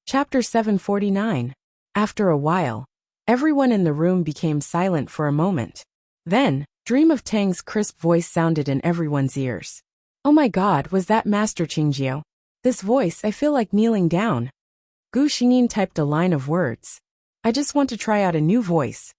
Chapter 749. After a while, everyone in the room became silent for a moment. Then, Dream of Tang's crisp voice sounded in everyone's ears. Oh my god, was that Master Qingjio? This voice, I feel like kneeling down. Gu Xingyin typed a line of words. I just want to try out a new voice.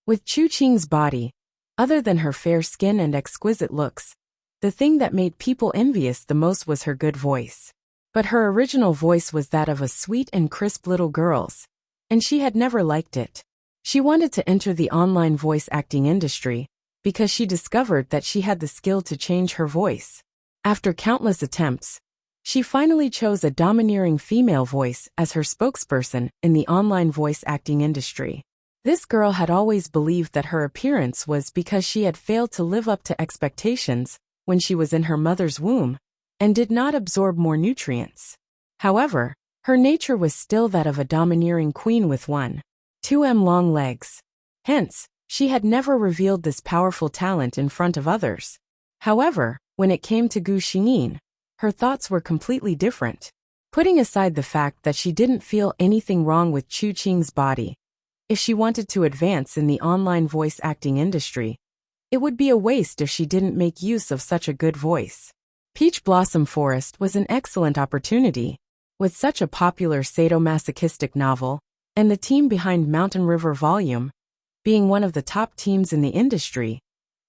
With Chu Qing's body, other than her fair skin and exquisite looks, the thing that made people envious the most was her good voice. But her original voice was that of a sweet and crisp little girl's, and she had never liked it. She wanted to enter the online voice acting industry because she discovered that she had the skill to change her voice. After countless attempts, she finally chose a domineering female voice as her spokesperson in the online voice acting industry. This girl had always believed that her appearance was because she had failed to live up to expectations when she was in her mother's womb, and did not absorb more nutrients. However, her nature was still that of a domineering queen with 2 long legs. Hence, she had never revealed this powerful talent in front of others. However, when it came to Gu Xingyin, her thoughts were completely different. Putting aside the fact that she didn't feel anything wrong with Chu Qing's body, if she wanted to advance in the online voice acting industry, it would be a waste if she didn't make use of such a good voice. Peach Blossom Forest was an excellent opportunity. With such a popular sadomasochistic novel, and the team behind Mountain River Volume being one of the top teams in the industry,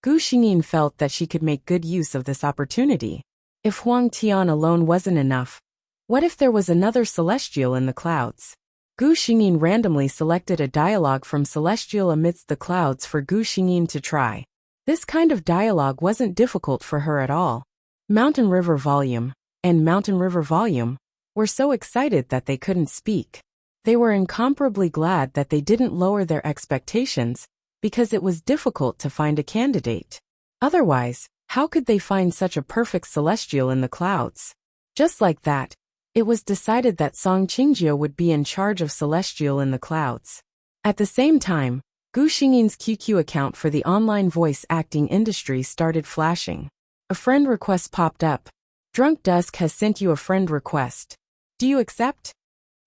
Gu Xingyin felt that she could make good use of this opportunity. If Huang Tian alone wasn't enough, what if there was another celestial in the clouds? Gu Xingyin randomly selected a dialogue from Celestial Amidst the Clouds for Gu Xingyin to try. This kind of dialogue wasn't difficult for her at all. Mountain River Volume and Mountain River Volume were so excited that they couldn't speak. They were incomparably glad that they didn't lower their expectations because it was difficult to find a candidate. Otherwise, how could they find such a perfect celestial in the clouds? Just like that, it was decided that Song Qingjio would be in charge of Celestial in the Clouds. At the same time, Gu Xingyin's QQ account for the online voice acting industry started flashing. A friend request popped up. Drunk Dusk has sent you a friend request. Do you accept?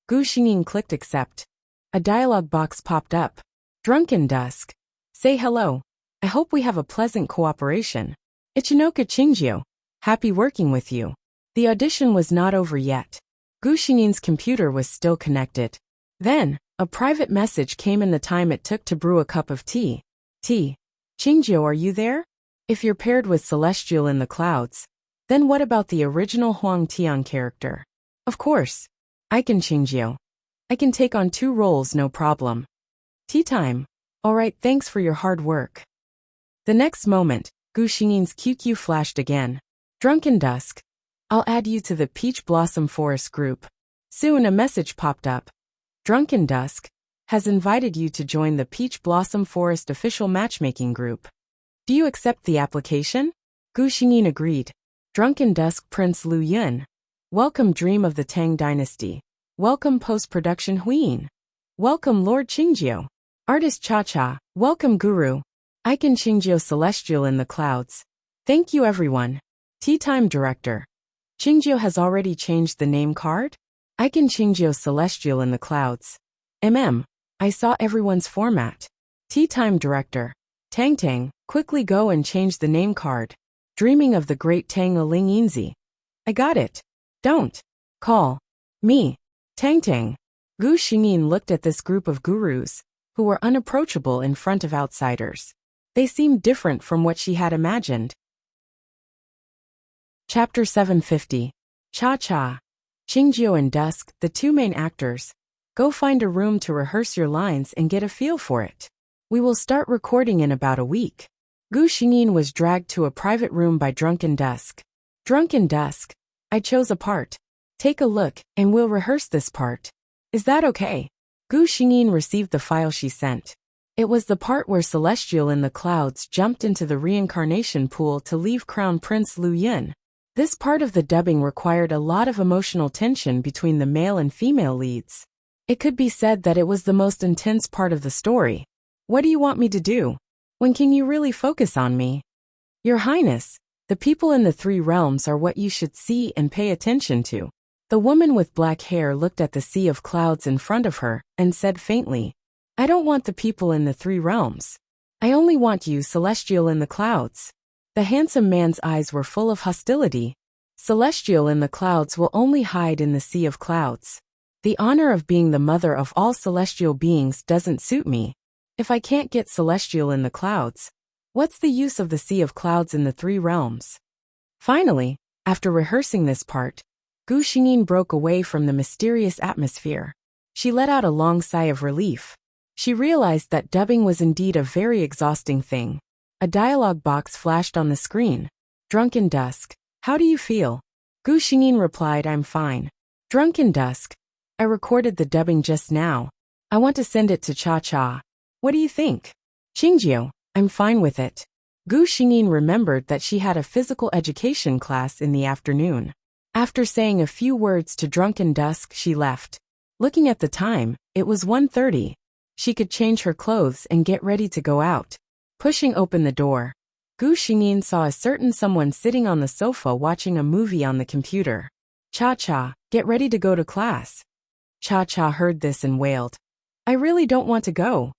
Gu Xingyin clicked accept. A dialog box popped up. Drunken Dusk. Say hello. I hope we have a pleasant cooperation. Ichinoka Qingjio. Happy working with you. The audition was not over yet. Gu Xingyin's computer was still connected. Then, a private message came in the time it took to brew a cup of tea. Qingjio, are you there? If you're paired with Celestial in the Clouds, then what about the original Huang Tian character? Of course. I can Qingjio. I can take on 2 roles no problem. Tea time. Alright, thanks for your hard work. The next moment, Gu Xingyin's QQ flashed again. Drunken Dusk. I'll add you to the Peach Blossom Forest group. Soon a message popped up. Drunken Dusk has invited you to join the Peach Blossom Forest official matchmaking group. Do you accept the application? Gu Xingyin agreed. Drunken Dusk Prince Lu Yun. Welcome Dream of the Tang Dynasty. Welcome Post-Production Huyin. Welcome Lord Qingjio. Artist Cha-Cha. Welcome Guru. Icon Qingjio Celestial in the Clouds. Thank you everyone. Tea Time Director. Qingjio has already changed the name card? Icon Qingjio Celestial in the Clouds. I saw everyone's format. Tea Time Director. Tang, quickly go and change the name card. Dreaming of the great Tang Ling Yinzi. I got it. Don't call me Tang. Gu Xingyin looked at this group of gurus, who were unapproachable in front of outsiders. They seemed different from what she had imagined. Chapter 750. Cha-Cha. Qingjio and Dusk, the 2 main actors. Go find a room to rehearse your lines and get a feel for it. We will start recording in about a week. Gu Xingyin was dragged to a private room by Drunken Dusk. Drunken Dusk. I chose a part. Take a look, and we'll rehearse this part. Is that okay? Gu Xingyin received the file she sent. It was the part where Celestial in the Clouds jumped into the reincarnation pool to leave Crown Prince Lu Yun. This part of the dubbing required a lot of emotional tension between the male and female leads. It could be said that it was the most intense part of the story. What do you want me to do? When can you really focus on me? Your Highness, the people in the 3 realms are what you should see and pay attention to. The woman with black hair looked at the sea of clouds in front of her and said faintly, I don't want the people in the three realms. I only want you, Celestial in the clouds. The handsome man's eyes were full of hostility. Celestial in the clouds will only hide in the sea of clouds. The honor of being the mother of all celestial beings doesn't suit me. If I can't get Celestial in the clouds, what's the use of the sea of clouds in the three realms? Finally, after rehearsing this part, Gu Xingyin broke away from the mysterious atmosphere. She let out a long sigh of relief. She realized that dubbing was indeed a very exhausting thing. A dialogue box flashed on the screen. Drunken Dusk. How do you feel? Gu Xingyin replied, I'm fine. Drunken Dusk. I recorded the dubbing just now. I want to send it to Cha-Cha. What do you think? Qingjiu. I'm fine with it. Gu Xingyin remembered that she had a physical education class in the afternoon. After saying a few words to Drunken Dusk, she left. Looking at the time, it was 1:30. She could change her clothes and get ready to go out. Pushing open the door, Gu Xingyin saw a certain someone sitting on the sofa watching a movie on the computer. Cha-Cha, get ready to go to class. Cha-Cha heard this and wailed. I really don't want to go.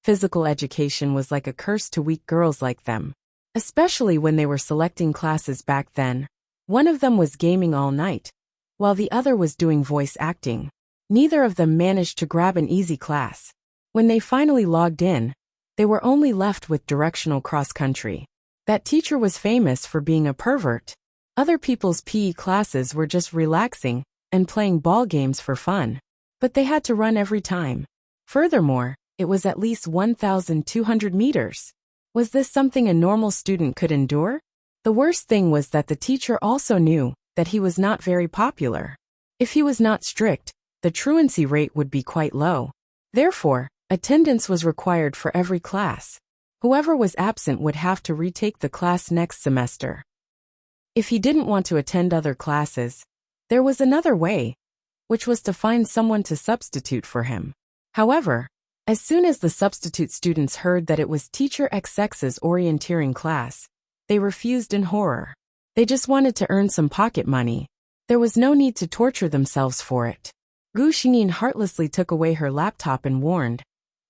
Physical education was like a curse to weak girls like them, especially when they were selecting classes back then. One of them was gaming all night, while the other was doing voice acting. Neither of them managed to grab an easy class. When they finally logged in, they were only left with directional cross-country. That teacher was famous for being a pervert. Other people's PE classes were just relaxing and playing ball games for fun. But they had to run every time. Furthermore, it was at least 1,200 meters. Was this something a normal student could endure? The worst thing was that the teacher also knew that he was not very popular. If he was not strict, the truancy rate would be quite low. Therefore, attendance was required for every class. Whoever was absent would have to retake the class next semester. If he didn't want to attend other classes, there was another way, which was to find someone to substitute for him. However, as soon as the substitute students heard that it was Teacher XX's orienteering class, they refused in horror. They just wanted to earn some pocket money. There was no need to torture themselves for it. Gu Xingyin heartlessly took away her laptop and warned,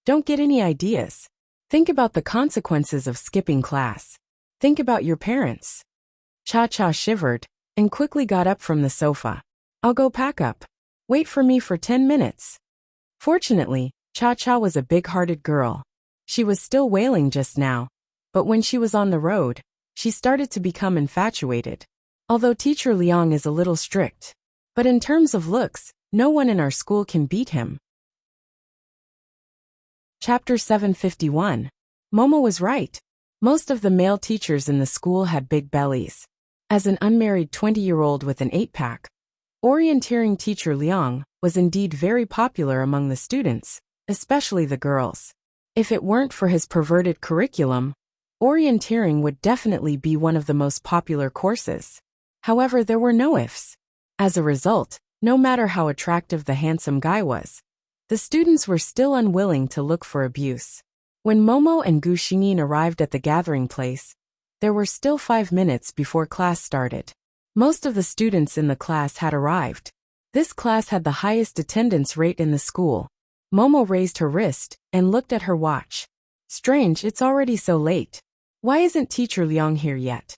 don't get any ideas. Think about the consequences of skipping class. Think about your parents. Cha-Cha shivered and quickly got up from the sofa. I'll go pack up. Wait for me for 10 minutes. Fortunately, Cha-Cha was a big-hearted girl. She was still wailing just now, but when she was on the road, she started to become infatuated. Although Teacher Liang is a little strict, but in terms of looks, no one in our school can beat him. Chapter 751. Momo was right. Most of the male teachers in the school had big bellies. As an unmarried 20-year-old with an 8-pack, orienteering Teacher Liang was indeed very popular among the students, especially the girls. If it weren't for his perverted curriculum, orienteering would definitely be one of the most popular courses. However, there were no ifs. As a result, no matter how attractive the handsome guy was, the students were still unwilling to look for abuse. When Momo and Gu Xingyin arrived at the gathering place, there were still 5 minutes before class started. Most of the students in the class had arrived. This class had the highest attendance rate in the school. Momo raised her wrist and looked at her watch. Strange, it's already so late. Why isn't Teacher Liang here yet?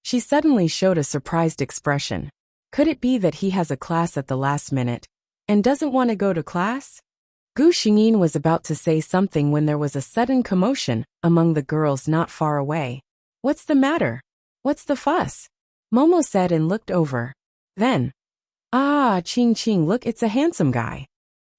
She suddenly showed a surprised expression. Could it be that he has a class at the last minute and doesn't want to go to class? Gu Xingyin was about to say something when there was a sudden commotion among the girls not far away. What's the matter? What's the fuss? Momo said and looked over. Then, Ching Ching, look, it's a handsome guy.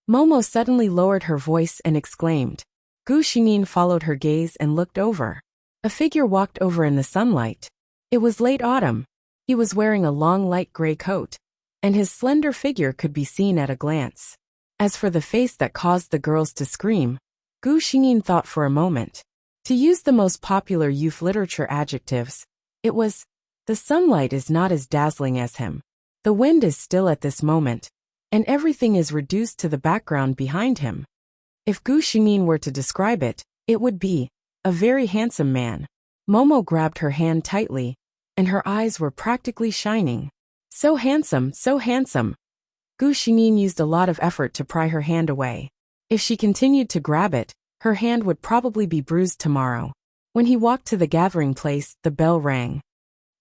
Momo suddenly lowered her voice and exclaimed. Gu Xingyin followed her gaze and looked over. A figure walked over in the sunlight. It was late autumn. He was wearing a long light gray coat, and his slender figure could be seen at a glance. As for the face that caused the girls to scream, Gu Xingyin thought for a moment. To use the most popular youth literature adjectives, it was, the sunlight is not as dazzling as him. The wind is still at this moment, and everything is reduced to the background behind him. If Gu Xingyin were to describe it, it would be, a very handsome man. Momo grabbed her hand tightly, and her eyes were practically shining. So handsome, Gu Xingyin used a lot of effort to pry her hand away. If she continued to grab it, her hand would probably be bruised tomorrow. When he walked to the gathering place, the bell rang.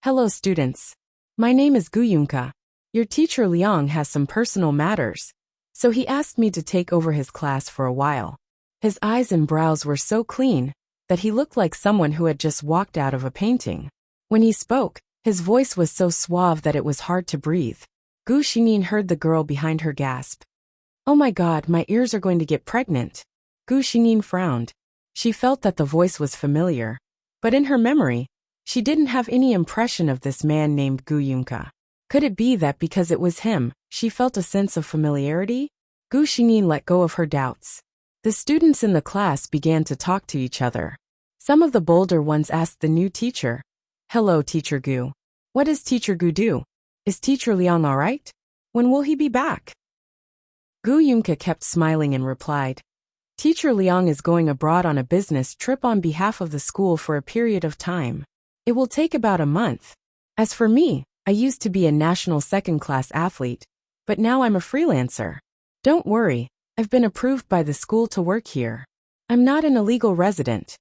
Hello students. My name is Gu Yunka. Your teacher Liang has some personal matters, so he asked me to take over his class for a while. His eyes and brows were so clean that he looked like someone who had just walked out of a painting. When he spoke, his voice was so suave that it was hard to breathe. Gu Xingyin heard the girl behind her gasp. Oh my god, my ears are going to get pregnant. Gu Xingyin frowned. She felt that the voice was familiar, but in her memory, she didn't have any impression of this man named Gu Yunka. Could it be that because it was him, she felt a sense of familiarity? Gu Xingyin let go of her doubts. The students in the class began to talk to each other. Some of the bolder ones asked the new teacher, Hello, Teacher Gu. What does Teacher Gu do? Is Teacher Liang alright? When will he be back? Gu Yunka kept smiling and replied, Teacher Liang is going abroad on a business trip on behalf of the school for a period of time. It will take about a month. As for me, I used to be a national second-class athlete, but now I'm a freelancer. Don't worry, I've been approved by the school to work here. I'm not an illegal resident.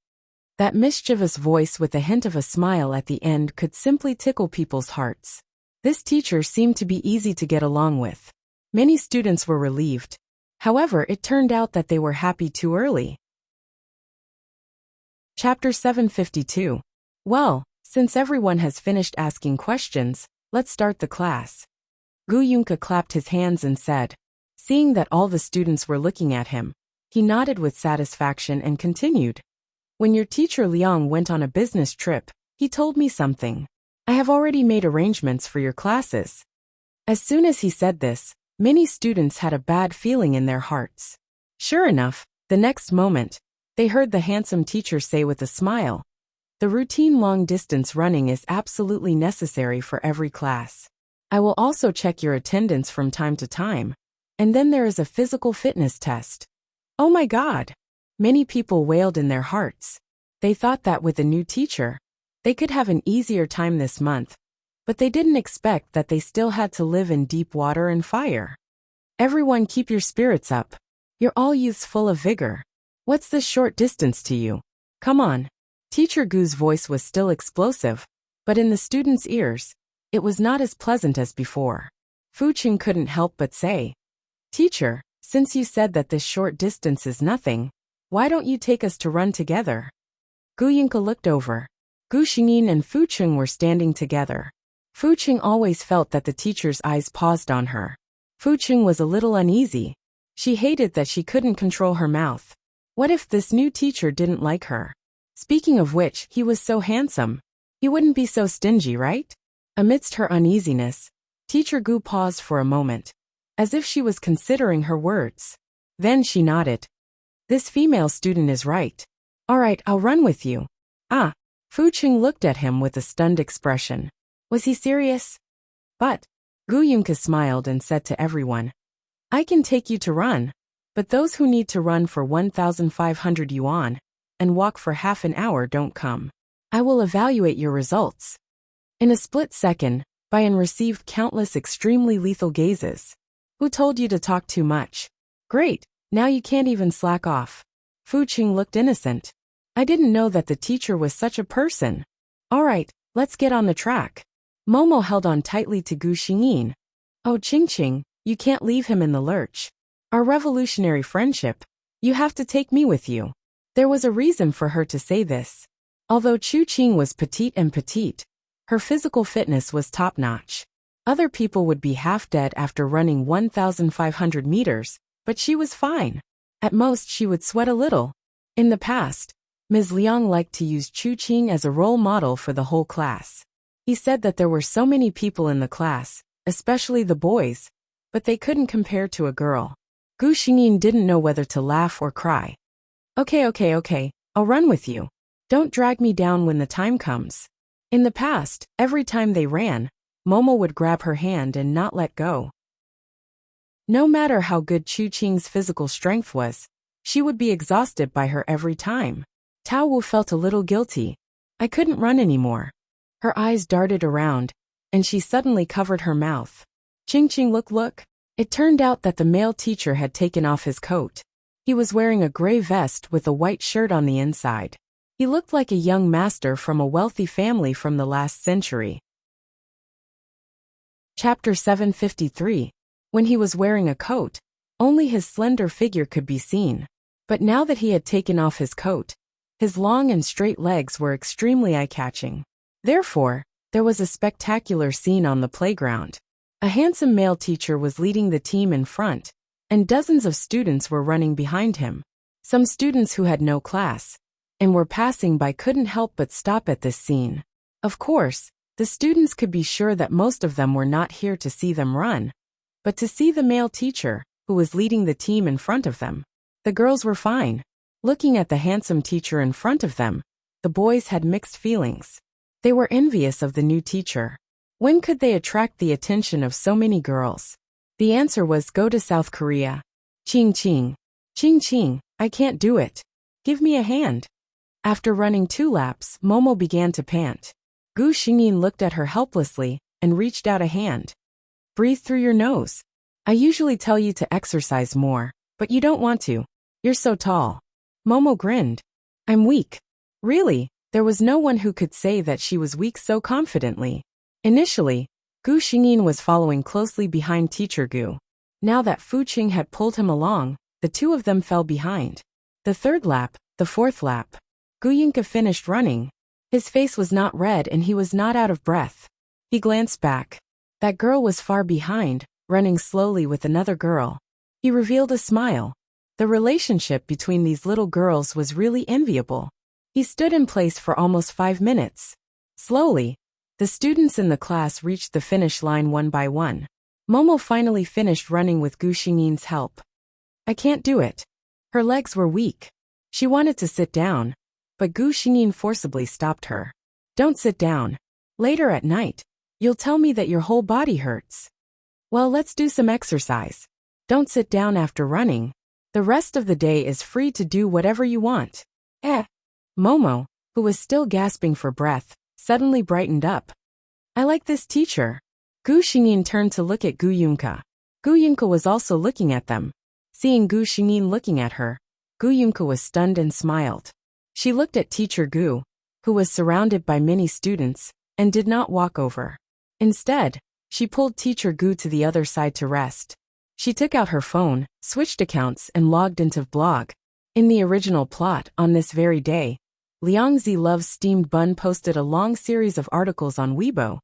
That mischievous voice with a hint of a smile at the end could simply tickle people's hearts. This teacher seemed to be easy to get along with. Many students were relieved. However, it turned out that they were happy too early. Chapter 752. Well, since everyone has finished asking questions, let's start the class. Gu Yunka clapped his hands and said. Seeing that all the students were looking at him, he nodded with satisfaction and continued. When your teacher Liang went on a business trip, he told me something. I have already made arrangements for your classes. As soon as he said this, many students had a bad feeling in their hearts. Sure enough, the next moment, they heard the handsome teacher say with a smile, the routine long-distance running is absolutely necessary for every class. I will also check your attendance from time to time. And then there is a physical fitness test. Oh my god! Many people wailed in their hearts. They thought that with a new teacher, they could have an easier time this month, but they didn't expect that they still had to live in deep water and fire. Everyone keep your spirits up. You're all youths full of vigor. What's this short distance to you? Come on. Teacher Gu's voice was still explosive, but in the students' ears, it was not as pleasant as before. Fu Qing couldn't help but say, Teacher, since you said that this short distance is nothing, why don't you take us to run together? Gu Yunka looked over. Gu Xingyin and Fu Qing were standing together. Fu Qing always felt that the teacher's eyes paused on her. Fu Qing was a little uneasy. She hated that she couldn't control her mouth. What if this new teacher didn't like her? Speaking of which, he was so handsome. He wouldn't be so stingy, right? Amidst her uneasiness, Teacher Gu paused for a moment, as if she was considering her words. Then she nodded. This female student is right. All right, I'll run with you. Ah. Fu Qing looked at him with a stunned expression. Was he serious? But Gu Yunka smiled and said to everyone, I can take you to run, but those who need to run for 1,500 yuan and walk for half an hour don't come. I will evaluate your results. In a split second, Bayan received countless extremely lethal gazes. Who told you to talk too much? Great, now you can't even slack off. Fu Qing looked innocent. I didn't know that the teacher was such a person. All right, let's get on the track. Momo held on tightly to Gu Xingyin. Oh Qing, you can't leave him in the lurch. Our revolutionary friendship. You have to take me with you. There was a reason for her to say this. Although Chu Qing was petite, her physical fitness was top-notch. Other people would be half dead after running 1,500 meters, but she was fine. At most she would sweat a little. In the past, Ms. Liang liked to use Chu Qing as a role model for the whole class. He said that there were so many people in the class, especially the boys, but they couldn't compare to a girl. Gu Xingyin didn't know whether to laugh or cry. Okay, I'll run with you. Don't drag me down when the time comes. In the past, every time they ran, Momo would grab her hand and not let go. No matter how good Chu Qing's physical strength was, she would be exhausted by her every time. Tao Wu felt a little guilty. I couldn't run anymore. Her eyes darted around, and she suddenly covered her mouth. Qing, look. It turned out that the male teacher had taken off his coat. He was wearing a gray vest with a white shirt on the inside. He looked like a young master from a wealthy family from the last century. Chapter 753. When he was wearing a coat, only his slender figure could be seen. But now that he had taken off his coat, his long and straight legs were extremely eye-catching. Therefore, there was a spectacular scene on the playground. A handsome male teacher was leading the team in front, and dozens of students were running behind him. Some students who had no class and were passing by couldn't help but stop at this scene. Of course, the students could be sure that most of them were not here to see them run, but to see the male teacher, who was leading the team in front of them. The girls were fine. Looking at the handsome teacher in front of them, the boys had mixed feelings. They were envious of the new teacher. When could they attract the attention of so many girls? The answer was go to South Korea. Ching ching. Ching ching, I can't do it. Give me a hand. After running 2 laps, Momo began to pant. Gu Xingyin looked at her helplessly and reached out a hand. Breathe through your nose. I usually tell you to exercise more, but you don't want to. You're so tall. Momo grinned. I'm weak. Really, there was no one who could say that she was weak so confidently. Initially, Gu Xingyin was following closely behind Teacher Gu. Now that Fu Qing had pulled him along, the two of them fell behind. The 3rd lap, the 4th lap. Gu Yinka finished running. His face was not red and he was not out of breath. He glanced back. That girl was far behind, running slowly with another girl. He revealed a smile. The relationship between these little girls was really enviable. He stood in place for almost 5 minutes. Slowly, the students in the class reached the finish line one by one. Momo finally finished running with Gu Xingyin's help. I can't do it. Her legs were weak. She wanted to sit down, but Gu Xingyin forcibly stopped her. Don't sit down. Later at night, you'll tell me that your whole body hurts. Well, let's do some exercise. Don't sit down after running. The rest of the day is free to do whatever you want. Momo, who was still gasping for breath, suddenly brightened up. I like this teacher. Gu Xingyin turned to look at Gu Yunka. Gu Yunka was also looking at them. Seeing Gu Xingyin looking at her, Gu Yunka was stunned and smiled. She looked at Teacher Gu, who was surrounded by many students, and did not walk over. Instead, she pulled Teacher Gu to the other side to rest. She took out her phone, switched accounts and logged into blog. In the original plot, on this very day, Liangzi Loves Steamed Bun posted a long series of articles on Weibo,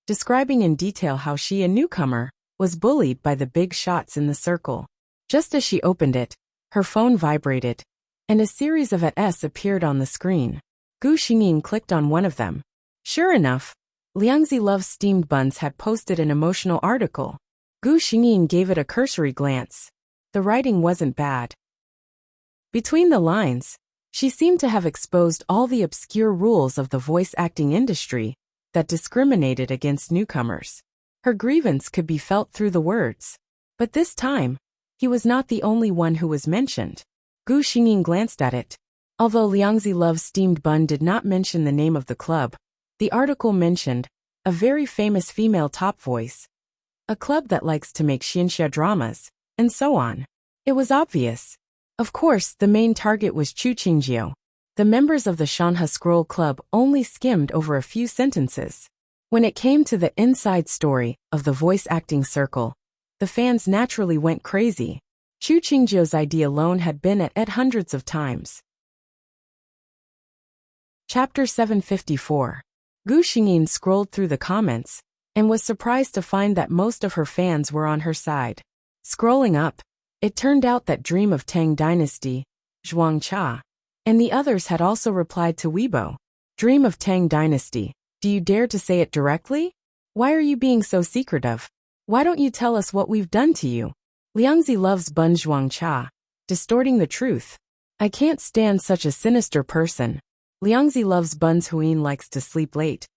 describing in detail how she, a newcomer, was bullied by the big shots in the circle. Just as she opened it, her phone vibrated, and a series of ads appeared on the screen. Gu Xingyin clicked on one of them. Sure enough, Liangzi Loves Steamed Buns had posted an emotional article. Gu Xingyin gave it a cursory glance. The writing wasn't bad. Between the lines, she seemed to have exposed all the obscure rules of the voice acting industry that discriminated against newcomers. Her grievance could be felt through the words. But this time, he was not the only one who was mentioned. Gu Xingyin glanced at it. Although Liangzi Loves Steamed Bun did not mention the name of the club, the article mentioned a very famous female top voice, a club that likes to make xianxia dramas, and so on. It was obvious. Of course, the main target was Chu Qingjiu. The members of the Shanhe Scroll Club only skimmed over a few sentences. When it came to the inside story of the voice acting circle, the fans naturally went crazy. Chu Qingjiu's idea alone had been at hundreds of times. Chapter 754. Gu Xingyin scrolled through the comments and was surprised to find that most of her fans were on her side. Scrolling up, it turned out that Dream of Tang Dynasty, Zhuangcha, and the others had also replied to Weibo. Dream of Tang Dynasty, do you dare to say it directly? Why are you being so secretive? Why don't you tell us what we've done to you? Liangzi Loves Bun Zhuangcha, distorting the truth. I can't stand such a sinister person. Liangzi Loves Buns Huyin likes to sleep late.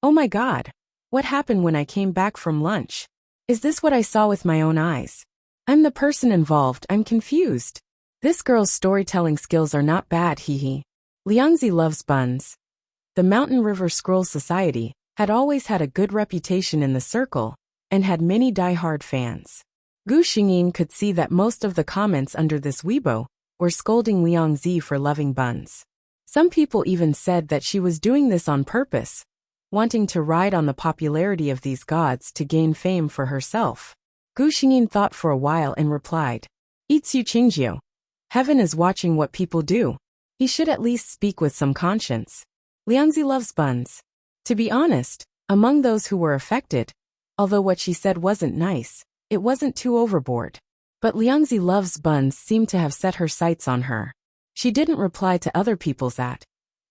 Oh my god. What happened when I came back from lunch? Is this what I saw with my own eyes? I'm the person involved, I'm confused. This girl's storytelling skills are not bad, hehe. Liangzi Loves Buns. The Mountain River Scroll Society had always had a good reputation in the circle and had many die-hard fans. Gu Xingyin could see that most of the comments under this Weibo were scolding Liang Zi for loving buns. Some people even said that she was doing this on purpose, wanting to ride on the popularity of these gods to gain fame for herself. Gu Xingyin thought for a while and replied, "Itsu Qingjiu. Heaven is watching what people do. He should at least speak with some conscience. Liangzi loves buns." To be honest, among those who were affected, although what she said wasn't nice, it wasn't too overboard. But Liangzi loves buns seemed to have set her sights on her. She didn't reply to other people's at,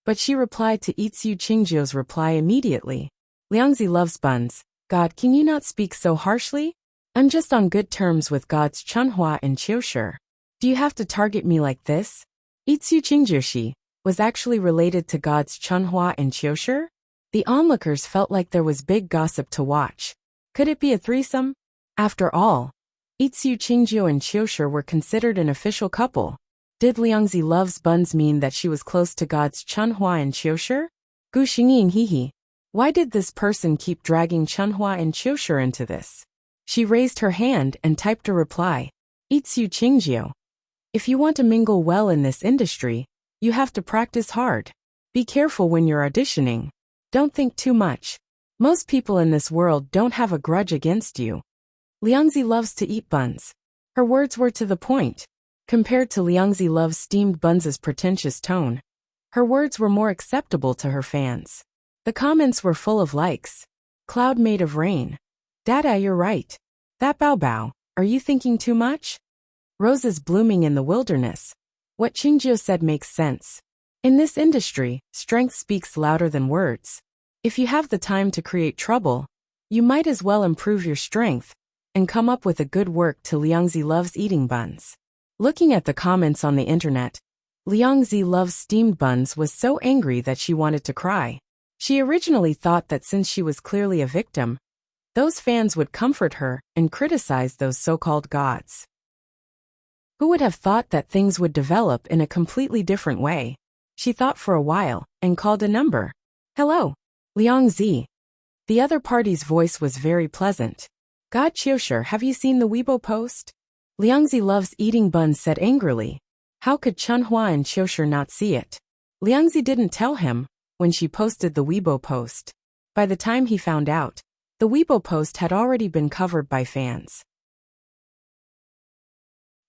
but she replied to Itsu Qingjiu's reply immediately. "Liangzi loves buns. God, can you not speak so harshly? I'm just on good terms with gods Chunhua and Qiushi. Do you have to target me like this?" Itsu Qingjiu was actually related to gods Chunhua and Qiushi. The onlookers felt like there was big gossip to watch. Could it be a threesome? After all, Itsu Qingjiu and Qiushi were considered an official couple. Did Liangzi loves buns mean that she was close to gods Chunhua and Qiushi? Gu Xingyin hihi. Why did this person keep dragging Chunhua and Qiushi into this? She raised her hand and typed a reply. Itsu Qingjiu. If you want to mingle well in this industry, you have to practice hard. Be careful when you're auditioning. Don't think too much. Most people in this world don't have a grudge against you. Liangzi loves to eat buns. Her words were to the point. Compared to Liangzi loves steamed buns' pretentious tone, her words were more acceptable to her fans. The comments were full of likes. Cloud made of rain. Dada, you're right. That Bao Bao, are you thinking too much? Roses blooming in the wilderness. What Qingjiu said makes sense. In this industry, strength speaks louder than words. If you have the time to create trouble, you might as well improve your strength and come up with a good work to Liangzi loves eating buns. Looking at the comments on the internet, Liangzi loves steamed buns was so angry that she wanted to cry. She originally thought that since she was clearly a victim, those fans would comfort her and criticize those so-called gods. Who would have thought that things would develop in a completely different way? She thought for a while and called a number. "Hello, Liangzi." The other party's voice was very pleasant. "God Qiushi, have you seen the Weibo post?" Liangzi loves eating buns said angrily. How could Chunhua and Qiushi not see it? Liangzi didn't tell him when she posted the Weibo post. By the time he found out, the Weibo post had already been covered by fans.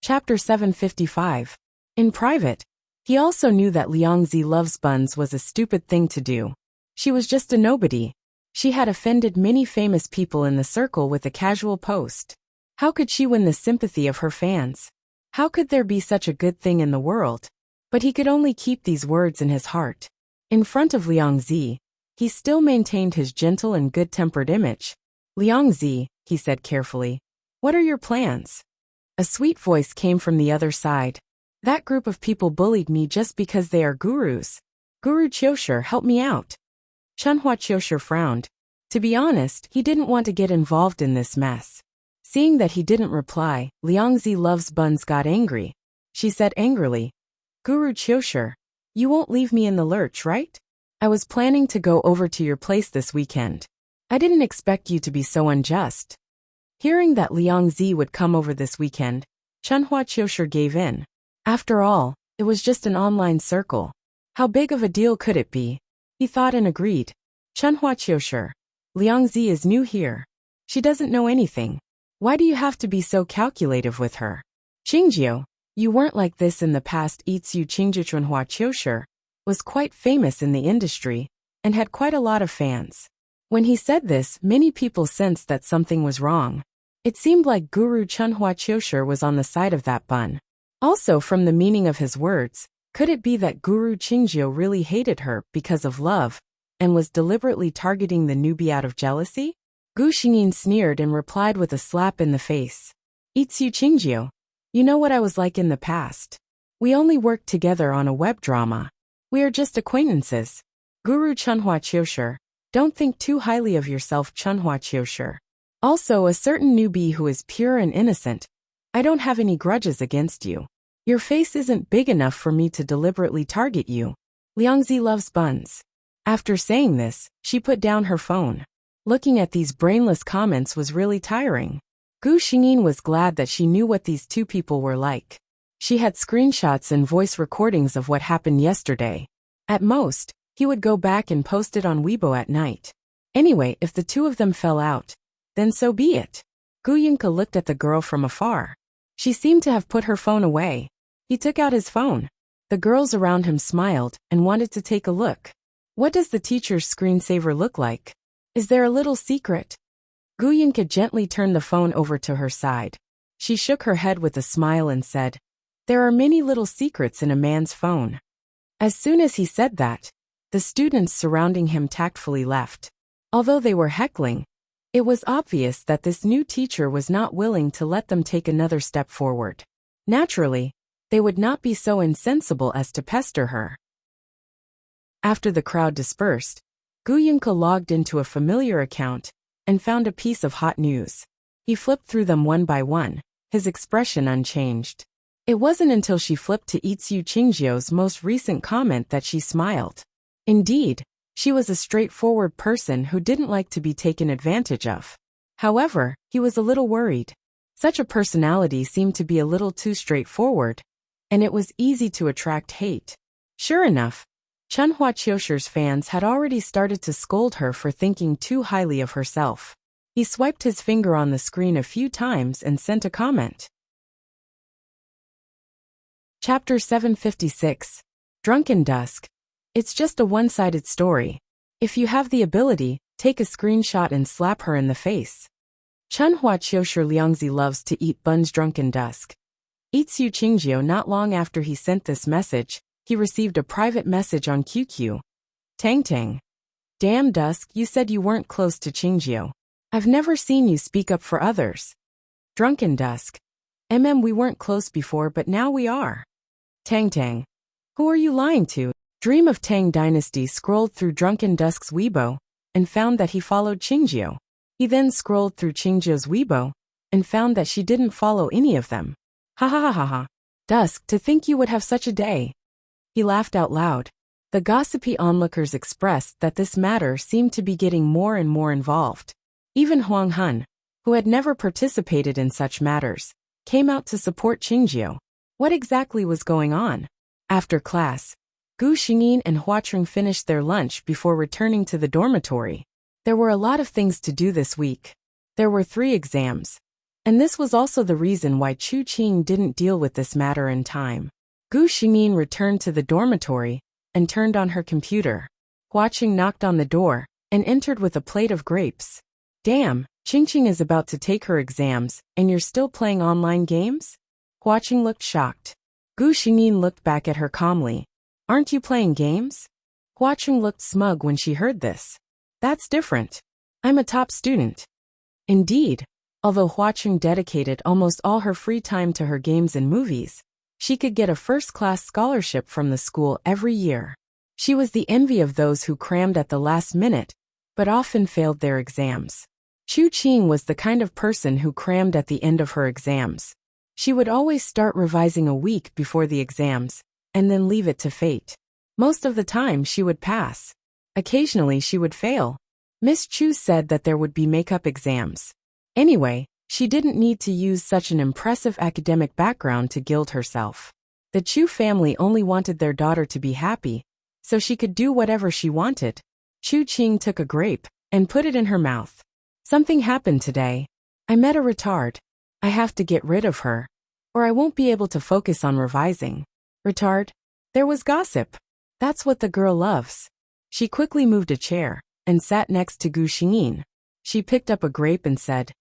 Chapter 755. In private, he also knew that Liangzi loves buns was a stupid thing to do. She was just a nobody. She had offended many famous people in the circle with a casual post. How could she win the sympathy of her fans? How could there be such a good thing in the world? But he could only keep these words in his heart. In front of Liangzi, he still maintained his gentle and good-tempered image. "Liangzi," he said carefully, "what are your plans?" A sweet voice came from the other side. "That group of people bullied me just because they are gurus. Guru Qiushi, help me out." Chunhua Qiushi frowned. To be honest, he didn't want to get involved in this mess. Seeing that he didn't reply, Liangzi loves buns got angry. She said angrily, "Guru Qiushi, you won't leave me in the lurch, right? I was planning to go over to your place this weekend. I didn't expect you to be so unjust." Hearing that Liangzi would come over this weekend, Chunhua Qiushi gave in. After all, it was just an online circle. How big of a deal could it be? He thought and agreed. "Chunhua Qiushi, Liangzi is new here. She doesn't know anything. Why do you have to be so calculative with her? Qingjiu, you weren't like this in the past." Itsu Qingjiu. Chunhua Qiushi was quite famous in the industry and had quite a lot of fans. When he said this, many people sensed that something was wrong. It seemed like Guru Chunhua Qiushi was on the side of that bun. Also, from the meaning of his words, could it be that Guru Qingjiu really hated her because of love and was deliberately targeting the newbie out of jealousy? Gu Xingyin sneered and replied with a slap in the face. "Itsu Qingjiu, you know what I was like in the past. We only worked together on a web drama. We are just acquaintances." Guru Chunhua Qiushi, don't think too highly of yourself. Chunhua Qiushi. Also a certain newbie who is pure and innocent. I don't have any grudges against you. Your face isn't big enough for me to deliberately target you. Liangzi loves buns. After saying this, she put down her phone. Looking at these brainless comments was really tiring. Gu Xingyin was glad that she knew what these two people were like. She had screenshots and voice recordings of what happened yesterday. At most, he would go back and post it on Weibo at night. Anyway, if the two of them fell out, then so be it. Gu Yunke looked at the girl from afar. She seemed to have put her phone away. He took out his phone. The girls around him smiled and wanted to take a look. What does the teacher's screensaver look like? Is there a little secret? Gu Yunke gently turned the phone over to her side. She shook her head with a smile and said, "There are many little secrets in a man's phone." As soon as he said that, the students surrounding him tactfully left. Although they were heckling, it was obvious that this new teacher was not willing to let them take another step forward. Naturally, they would not be so insensible as to pester her. After the crowd dispersed, Gu Yunke logged into a familiar account and found a piece of hot news. He flipped through them one by one, his expression unchanged. It wasn't until she flipped to Itsu Qingjiu's most recent comment that she smiled. Indeed, she was a straightforward person who didn't like to be taken advantage of. However, he was a little worried. Such a personality seemed to be a little too straightforward, and it was easy to attract hate. Sure enough, Chunhua Qiushir's fans had already started to scold her for thinking too highly of herself. He swiped his finger on the screen a few times and sent a comment. Chapter 756. Drunken Dusk. It's just a one-sided story. If you have the ability, take a screenshot and slap her in the face. Chunhua Qiushir Liangzi loves to eat buns. Drunken Dusk. Itsu Qingjiu. Not long after he sent this message, he received a private message on QQ. Tang Tang. Damn Dusk, you said you weren't close to Qingjiu. I've never seen you speak up for others. Drunken Dusk. We weren't close before but now we are. Tang Tang. Who are you lying to? Dream of Tang Dynasty scrolled through Drunken Dusk's Weibo and found that he followed Qingjiu. He then scrolled through Qingjiu's Weibo and found that she didn't follow any of them. Ha ha ha ha ha. Dusk, to think you would have such a day. He laughed out loud. The gossipy onlookers expressed that this matter seemed to be getting more and more involved. Even Huang Hun, who had never participated in such matters, came out to support Qingjiu. What exactly was going on? After class, Gu Xingyin and Huacheng finished their lunch before returning to the dormitory. There were a lot of things to do this week. There were 3 exams. And this was also the reason why Chu Qing didn't deal with this matter in time. Gu Xingyin returned to the dormitory and turned on her computer. Huacheng knocked on the door and entered with a plate of grapes. Damn, Qingqing is about to take her exams and you're still playing online games? Huacheng looked shocked. Gu Xingyin looked back at her calmly. Aren't you playing games? Huacheng looked smug when she heard this. That's different. I'm a top student. Indeed, although Huacheng dedicated almost all her free time to her games and movies, she could get a first-class scholarship from the school every year. She was the envy of those who crammed at the last minute, but often failed their exams. Chu Qing was the kind of person who crammed at the end of her exams. She would always start revising a week before the exams, and then leave it to fate. Most of the time she would pass. Occasionally she would fail. Miss Chu said that there would be make-up exams. Anyway, she didn't need to use such an impressive academic background to gild herself. The Chu family only wanted their daughter to be happy, so she could do whatever she wanted. Chu Qing took a grape and put it in her mouth. Something happened today. I met a retard. I have to get rid of her, or I won't be able to focus on revising. Retard? There was gossip. That's what the girl loves. She quickly moved a chair and sat next to Gu Xingyin. She picked up a grape and said,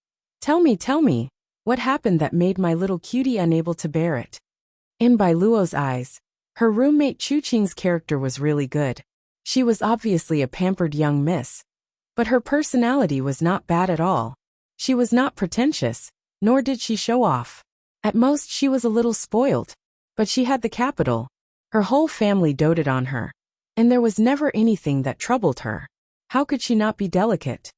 Tell me, what happened that made my little cutie unable to bear it? In Bai Luo's eyes, her roommate Chu Qing's character was really good. She was obviously a pampered young miss, but her personality was not bad at all. She was not pretentious, nor did she show off. At most she was a little spoiled, but she had the capital. Her whole family doted on her, and there was never anything that troubled her. How could she not be delicate?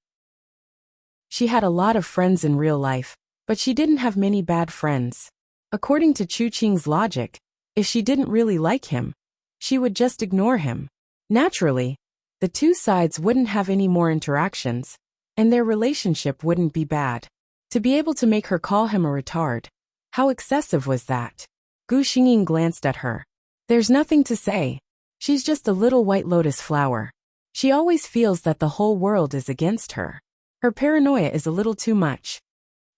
She had a lot of friends in real life, but she didn't have many bad friends. According to Chu Qing's logic, if she didn't really like him, she would just ignore him. Naturally, the two sides wouldn't have any more interactions, and their relationship wouldn't be bad. To be able to make her call him a retard. How excessive was that? Gu Xingyin glanced at her. There's nothing to say. She's just a little white lotus flower. She always feels that the whole world is against her. Her paranoia is a little too much.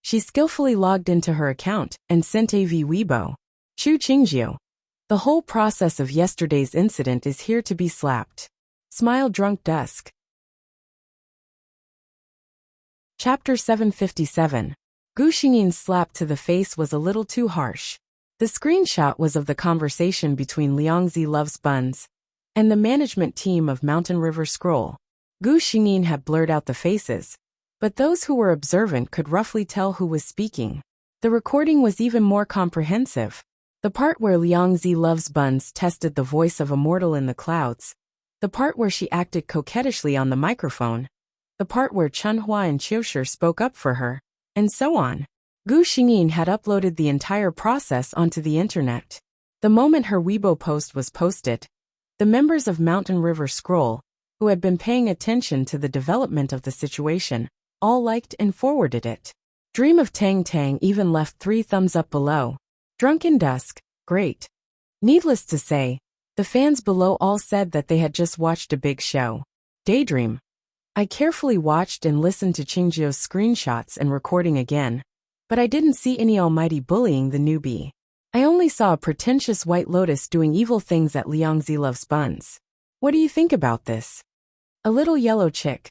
She skillfully logged into her account and sent AV Weibo. Chu Qingjiu. The whole process of yesterday's incident is here to be slapped. Smile drunk dusk. Chapter 757. Gu Xingyin's slap to the face was a little too harsh. The screenshot was of the conversation between Liangzi Loves Buns and the management team of Mountain River Scroll. Gu Xingyin had blurred out the faces, but those who were observant could roughly tell who was speaking. The recording was even more comprehensive. The part where Liangzi Loves Buns tested the voice of a mortal in the clouds, the part where she acted coquettishly on the microphone, the part where Chunhua and Qiushi spoke up for her, and so on. Gu Xingyin had uploaded the entire process onto the internet. The moment her Weibo post was posted, the members of Mountain River Scroll, who had been paying attention to the development of the situation, all liked and forwarded it. Dream of Tang Tang even left 3 thumbs up below. Drunken Dusk, great. Needless to say, the fans below all said that they had just watched a big show. Daydream. I carefully watched and listened to Qingjiu's screenshots and recording again, but I didn't see any almighty bullying the newbie. I only saw a pretentious white lotus doing evil things at Liangzi Loves Buns. What do you think about this? A little yellow chick.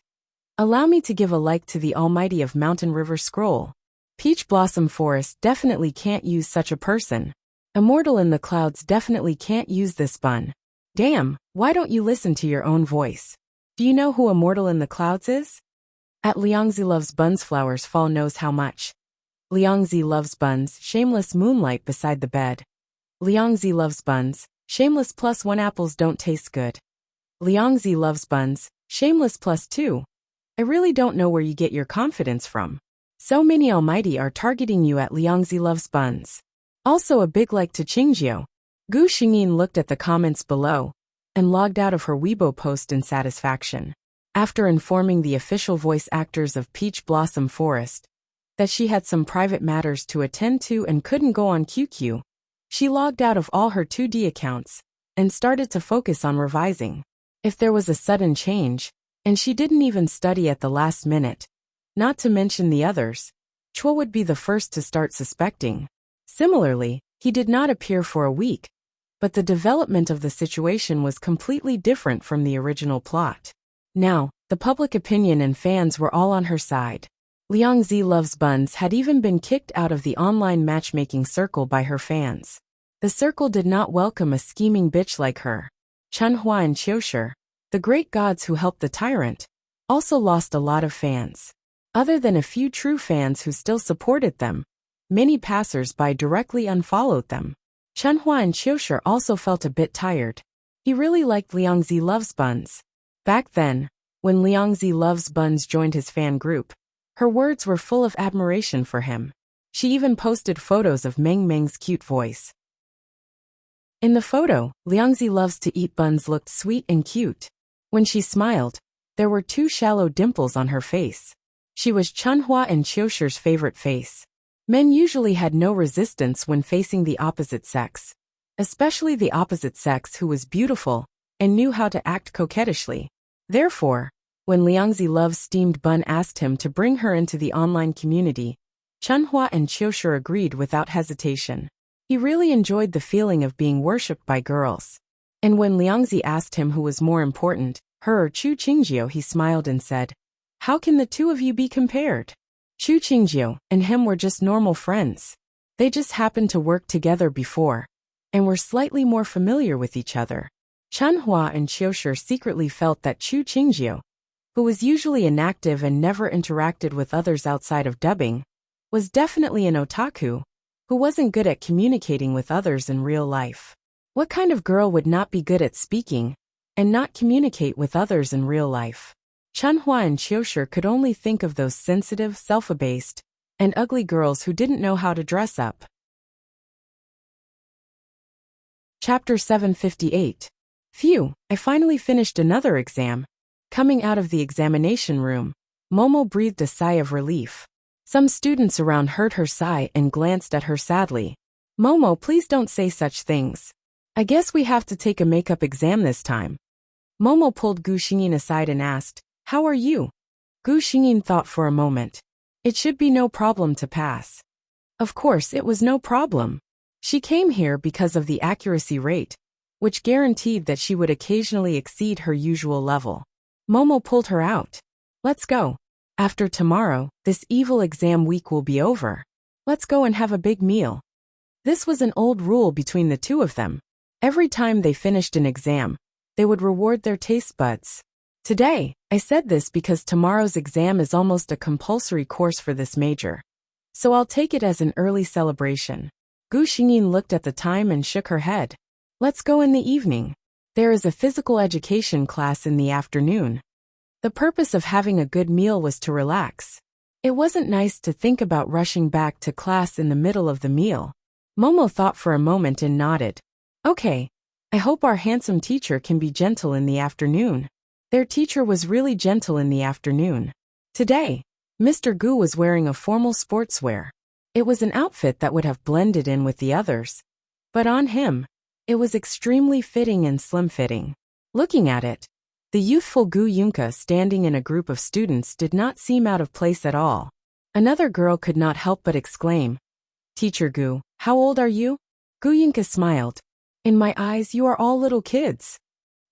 Allow me to give a like to the almighty of Mountain River Scroll. Peach Blossom Forest definitely can't use such a person. Immortal in the Clouds definitely can't use this bun. Damn, why don't you listen to your own voice? Do you know who Immortal in the Clouds is? At Liangzi Loves Buns Flowers Fall knows how much. Liangzi Loves Buns, Shameless Moonlight beside the bed. Liangzi Loves Buns, Shameless +1 apples don't taste good. Liangzi Loves Buns, Shameless +2. I really don't know where you get your confidence from. So many almighty are targeting you at Liangzi Loves Buns. Also a big like to Qingjiu. Gu Xingyin looked at the comments below and logged out of her Weibo post in satisfaction. After informing the official voice actors of Peach Blossom Forest that she had some private matters to attend to and couldn't go on QQ, she logged out of all her 2D accounts and started to focus on revising. If there was a sudden change, and she didn't even study at the last minute, not to mention the others, Chua would be the first to start suspecting. Similarly, he did not appear for a week, but the development of the situation was completely different from the original plot. Now, the public opinion and fans were all on her side. Liangzi Loves Buns had even been kicked out of the online matchmaking circle by her fans. The circle did not welcome a scheming bitch like her. Chunhua and Qiushi, the great gods who helped the tyrant, also lost a lot of fans. Other than a few true fans who still supported them, many passers-by directly unfollowed them. Chunhua and Qiushi also felt a bit tired. He really liked Liangzi Loves Buns. Back then, when Liangzi Loves Buns joined his fan group, her words were full of admiration for him. She even posted photos of Meng Meng's cute voice. In the photo, Liangzi Loves to Eat Buns looked sweet and cute. When she smiled, there were 2 shallow dimples on her face. She was Chunhua and Qiushi's favorite face. Men usually had no resistance when facing the opposite sex, especially the opposite sex who was beautiful and knew how to act coquettishly. Therefore, when Liangzi Loves Steamed Bun asked him to bring her into the online community, Chunhua and Qiushi agreed without hesitation. He really enjoyed the feeling of being worshipped by girls. And when Liangzi asked him who was more important, her or Chu Qingjiu, he smiled and said, "How can the 2 of you be compared? Chu Qingjiu and him were just normal friends. They just happened to work together before, and were slightly more familiar with each other." Chunhua and Qiushi secretly felt that Chu Qingjiu, who was usually inactive and never interacted with others outside of dubbing, was definitely an otaku, who wasn't good at communicating with others in real life. What kind of girl would not be good at speaking and not communicate with others in real life? Chunhua and Qiushi could only think of those sensitive, self-abased, and ugly girls who didn't know how to dress up. Chapter 758. Phew, I finally finished another exam. Coming out of the examination room, Momo breathed a sigh of relief. Some students around heard her sigh and glanced at her sadly. Momo, please don't say such things. I guess we have to take a makeup exam this time. Momo pulled Gu Xingyin aside and asked, how are you? Gu Xingyin thought for a moment. It should be no problem to pass. Of course it was no problem. She came here because of the accuracy rate, which guaranteed that she would occasionally exceed her usual level. Momo pulled her out. Let's go. After tomorrow, this evil exam week will be over. Let's go and have a big meal. This was an old rule between the two of them. Every time they finished an exam, they would reward their taste buds. Today, I said this because tomorrow's exam is almost a compulsory course for this major. So I'll take it as an early celebration. Gu Xingyin looked at the time and shook her head. Let's go in the evening. There is a physical education class in the afternoon. The purpose of having a good meal was to relax. It wasn't nice to think about rushing back to class in the middle of the meal. Momo thought for a moment and nodded. Okay. I hope our handsome teacher can be gentle in the afternoon. Their teacher was really gentle in the afternoon. Today, Mr. Gu was wearing a formal sportswear. It was an outfit that would have blended in with the others. But on him, it was extremely fitting and slim-fitting. Looking at it, the youthful Gu Yunka standing in a group of students did not seem out of place at all. Another girl could not help but exclaim, Teacher Gu, how old are you? Gu Yunka smiled. In my eyes you are all little kids.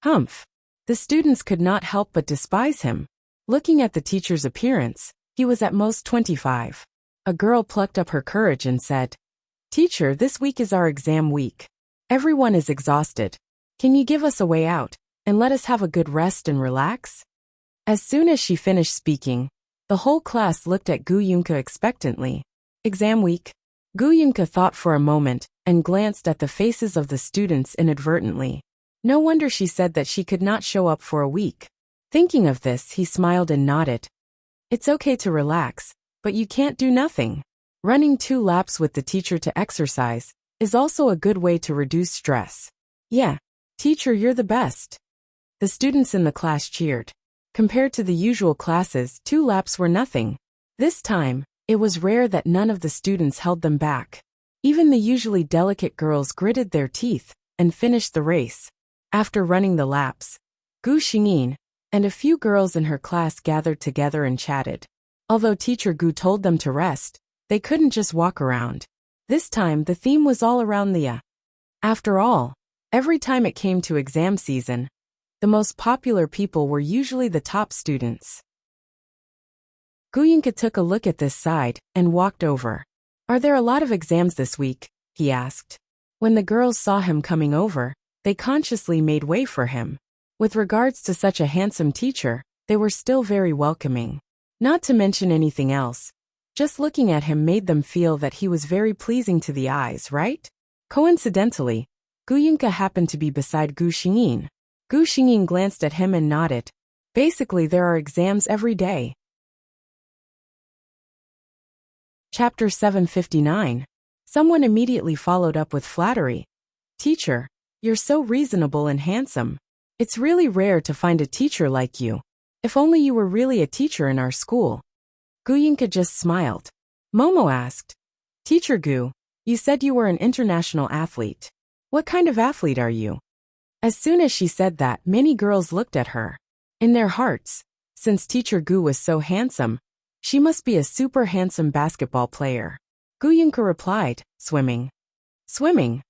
Humph. The students could not help but despise him. Looking at the teacher's appearance, he was at most 25. A girl plucked up her courage and said, Teacher, this week is our exam week. Everyone is exhausted. Can you give us a way out, and let us have a good rest and relax? As soon as she finished speaking, the whole class looked at Gu Yunka expectantly. Exam week. Gu Yunka thought for a moment, and glanced at the faces of the students inadvertently. No wonder she said that she could not show up for a week. Thinking of this, he smiled and nodded. It's okay to relax, but you can't do nothing. Running 2 laps with the teacher to exercise is also a good way to reduce stress. Yeah, teacher, you're the best. The students in the class cheered. Compared to the usual classes, 2 laps were nothing. This time, it was rare that none of the students held them back. Even the usually delicate girls gritted their teeth and finished the race. After running the laps, Gu Xingyin and a few girls in her class gathered together and chatted. Although Teacher Gu told them to rest, they couldn't just walk around. This time the theme was all around the After all, every time it came to exam season, the most popular people were usually the top students. Gu Yunka took a look at this side and walked over. Are there a lot of exams this week? He asked. When the girls saw him coming over, they consciously made way for him. With regards to such a handsome teacher, they were still very welcoming. Not to mention anything else. Just looking at him made them feel that he was very pleasing to the eyes, right? Coincidentally, Gu Yunka happened to be beside Gu Xingyin. Gu Xingyin glanced at him and nodded. Basically, there are exams every day. Chapter 759. Someone immediately followed up with flattery. Teacher, you're so reasonable and handsome. It's really rare to find a teacher like you. If only you were really a teacher in our school. Gu Yunka just smiled. Momo asked, Teacher Gu, you said you were an international athlete. What kind of athlete are you? As soon as she said that, many girls looked at her. In their hearts, since Teacher Gu was so handsome, she must be a super handsome basketball player. Gu Yunka replied, swimming. Swimming?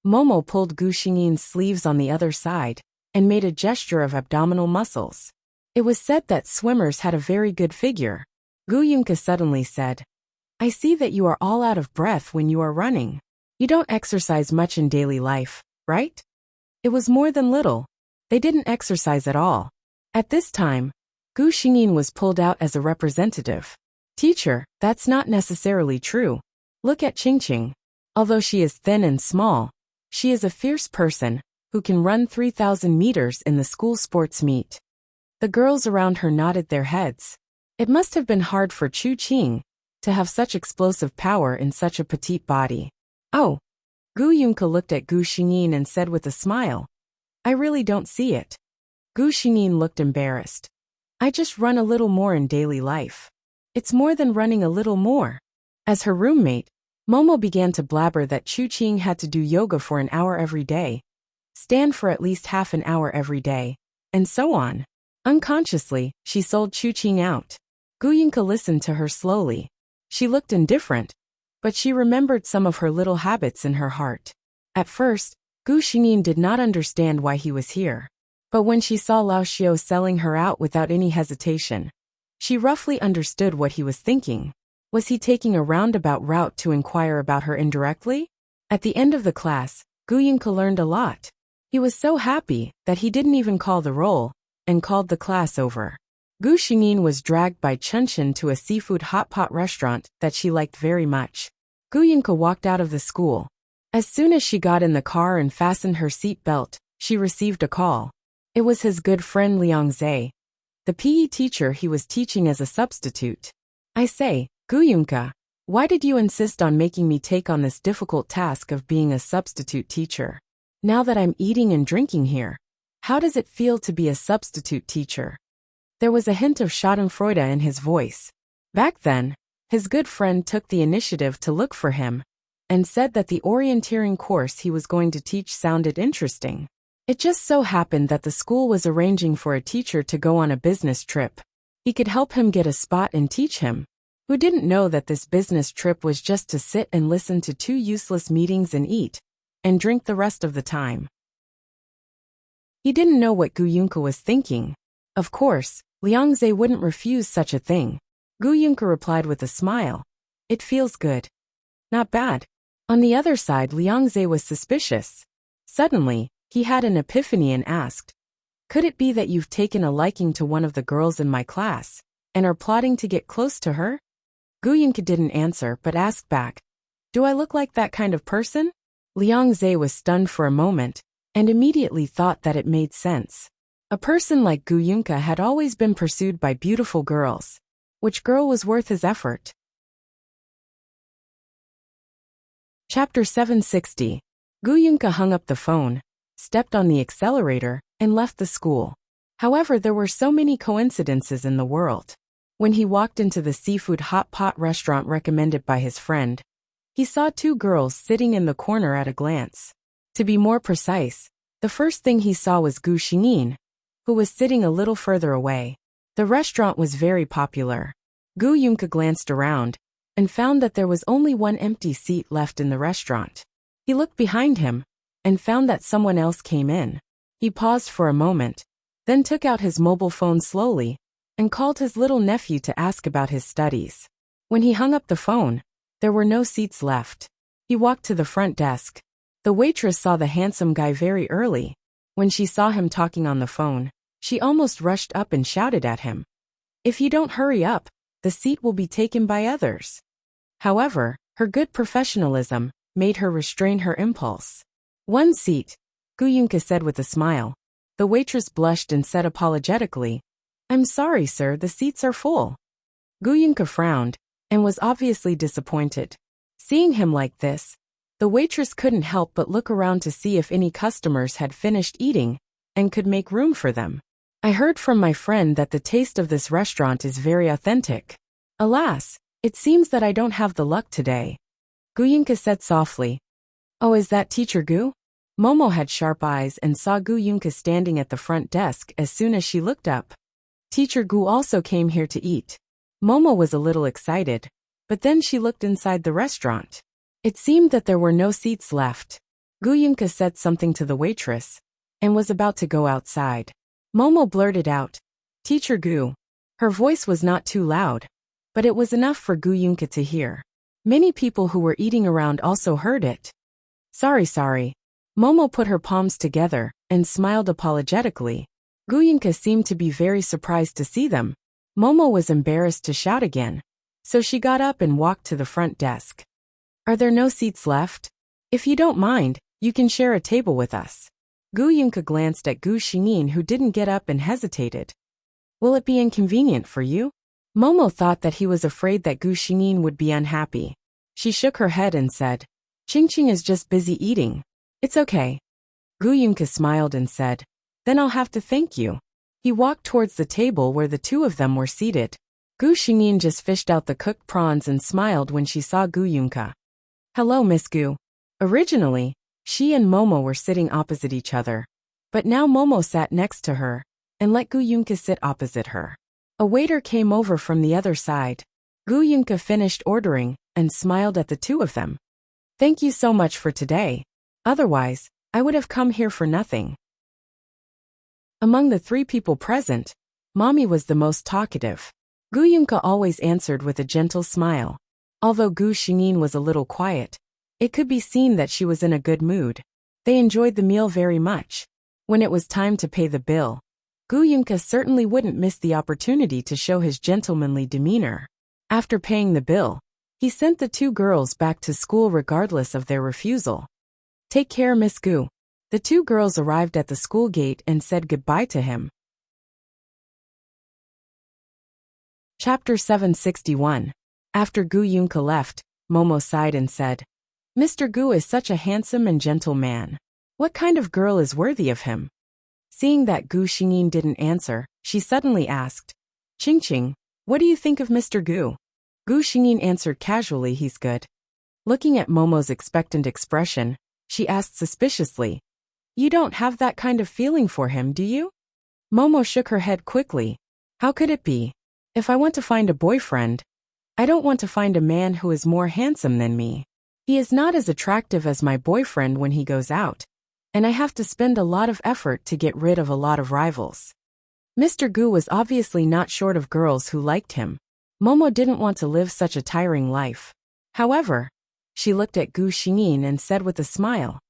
Momo pulled Gu Xingyin's sleeves on the other side and made a gesture of abdominal muscles. It was said that swimmers had a very good figure. Gu Yunka suddenly said, I see that you are all out of breath when you are running. You don't exercise much in daily life, right? It was more than little. They didn't exercise at all. At this time, Gu Xingyin was pulled out as a representative. Teacher, that's not necessarily true. Look at Qingqing. Although she is thin and small, she is a fierce person who can run 3,000 meters in the school sports meet. The girls around her nodded their heads. It must have been hard for Chu Qing to have such explosive power in such a petite body. Oh. Gu Yunka looked at Gu Xingyin and said with a smile, I really don't see it. Gu Xingyin looked embarrassed. I just run a little more in daily life. It's more than running a little more. As her roommate, Momo began to blabber that Chu-Ching had to do yoga for an hour every day, stand for at least half an hour every day, and so on. Unconsciously, she sold Chu-Ching out. Guyunka listened to her slowly. She looked indifferent, but she remembered some of her little habits in her heart. At first, Gu Xingyin did not understand why he was here. But when she saw Lao Xiao selling her out without any hesitation, she roughly understood what he was thinking. Was he taking a roundabout route to inquire about her indirectly? At the end of the class, Guyunka learned a lot. He was so happy that he didn't even call the roll, and called the class over. Gu Xingyin was dragged by Chunxin to a seafood hot pot restaurant that she liked very much. Guyunka walked out of the school. As soon as she got in the car and fastened her seat belt, she received a call. It was his good friend Liang Zhe, the PE teacher he was teaching as a substitute. I say, Guyunka, why did you insist on making me take on this difficult task of being a substitute teacher? Now that I'm eating and drinking here, how does it feel to be a substitute teacher? There was a hint of schadenfreude in his voice. Back then, his good friend took the initiative to look for him, and said that the orienteering course he was going to teach sounded interesting. It just so happened that the school was arranging for a teacher to go on a business trip. He could help him get a spot and teach him. Who didn't know that this business trip was just to sit and listen to 2 useless meetings and eat, and drink the rest of the time? He didn't know what Guyunka was thinking. Of course, Liang Zhe wouldn't refuse such a thing. Guyunka replied with a smile. It feels good. Not bad. On the other side, Liang Zhe was suspicious. Suddenly, he had an epiphany and asked, could it be that you've taken a liking to one of the girls in my class, and are plotting to get close to her? Guyunka didn't answer but asked back, do I look like that kind of person? Liang Zhe was stunned for a moment, and immediately thought that it made sense. A person like Guyunka had always been pursued by beautiful girls. Which girl was worth his effort? Chapter 760. Guyunka hung up the phone, stepped on the accelerator, and left the school. However, there were so many coincidences in the world. When he walked into the seafood hot pot restaurant recommended by his friend, he saw 2 girls sitting in the corner at a glance. To be more precise, the first thing he saw was Gu Xingyin, who was sitting a little further away. The restaurant was very popular. Guyunka glanced around, and found that there was only one empty seat left in the restaurant. He looked behind him, and found that someone else came in. He paused for a moment, then took out his mobile phone slowly, and called his little nephew to ask about his studies. When he hung up the phone, there were no seats left. He walked to the front desk. The waitress saw the handsome guy very early. When she saw him talking on the phone, she almost rushed up and shouted at him, if you don't hurry up, the seat will be taken by others. However, her good professionalism made her restrain her impulse. 1 seat, Guyunka said with a smile. The waitress blushed and said apologetically, I'm sorry, sir, the seats are full. Guyunka frowned, and was obviously disappointed. Seeing him like this, the waitress couldn't help but look around to see if any customers had finished eating, and could make room for them. I heard from my friend that the taste of this restaurant is very authentic. Alas, it seems that I don't have the luck today. Guyunka said softly. Oh, is that Teacher Gu? Momo had sharp eyes and saw Guyunka standing at the front desk as soon as she looked up. Teacher Gu also came here to eat. Momo was a little excited, but then she looked inside the restaurant. It seemed that there were no seats left. Guyunka said something to the waitress, and was about to go outside. Momo blurted out, Teacher Gu. Her voice was not too loud, but it was enough for Guyunka to hear. Many people who were eating around also heard it. Sorry. Momo put her palms together, and smiled apologetically. Guyunka seemed to be very surprised to see them. Momo was embarrassed to shout again, so she got up and walked to the front desk. Are there no seats left? If you don't mind, you can share a table with us. Guyunka glanced at Gu Xingyin, who didn't get up and hesitated. Will it be inconvenient for you? Momo thought that he was afraid that Gu Xingyin would be unhappy. She shook her head and said, Qingqing is just busy eating. It's okay. Guyunka smiled and said, then I'll have to thank you. He walked towards the table where the 2 of them were seated. Gu Xingyin just fished out the cooked prawns and smiled when she saw Gu Yunka. Hello, Miss Gu. Originally, she and Momo were sitting opposite each other. But now Momo sat next to her and let Gu Yunka sit opposite her. A waiter came over from the other side. Gu Yunka finished ordering and smiled at the two of them. Thank you so much for today. Otherwise, I would have come here for nothing. Among the three people present, Mommy was the most talkative. Gu Yunka always answered with a gentle smile. Although Gu Xingyin was a little quiet, it could be seen that she was in a good mood. They enjoyed the meal very much. When it was time to pay the bill, Gu Yunka certainly wouldn't miss the opportunity to show his gentlemanly demeanor. After paying the bill, he sent the two girls back to school regardless of their refusal. Take care, Miss Gu. The two girls arrived at the school gate and said goodbye to him. Chapter 761. After Gu Yunka left, Momo sighed and said, Mr. Gu is such a handsome and gentle man. What kind of girl is worthy of him? Seeing that Gu Xingyin didn't answer, she suddenly asked, Qingqing, what do you think of Mr. Gu? Gu Xingyin answered casually, he's good. Looking at Momo's expectant expression, she asked suspiciously, You don't have that kind of feeling for him, do you? Momo shook her head quickly. How could it be? If I want to find a boyfriend, I don't want to find a man who is more handsome than me. He is not as attractive as my boyfriend when he goes out, and I have to spend a lot of effort to get rid of a lot of rivals. Mr. Gu was obviously not short of girls who liked him. Momo didn't want to live such a tiring life. However, she looked at Gu Xingyin and said with a smile,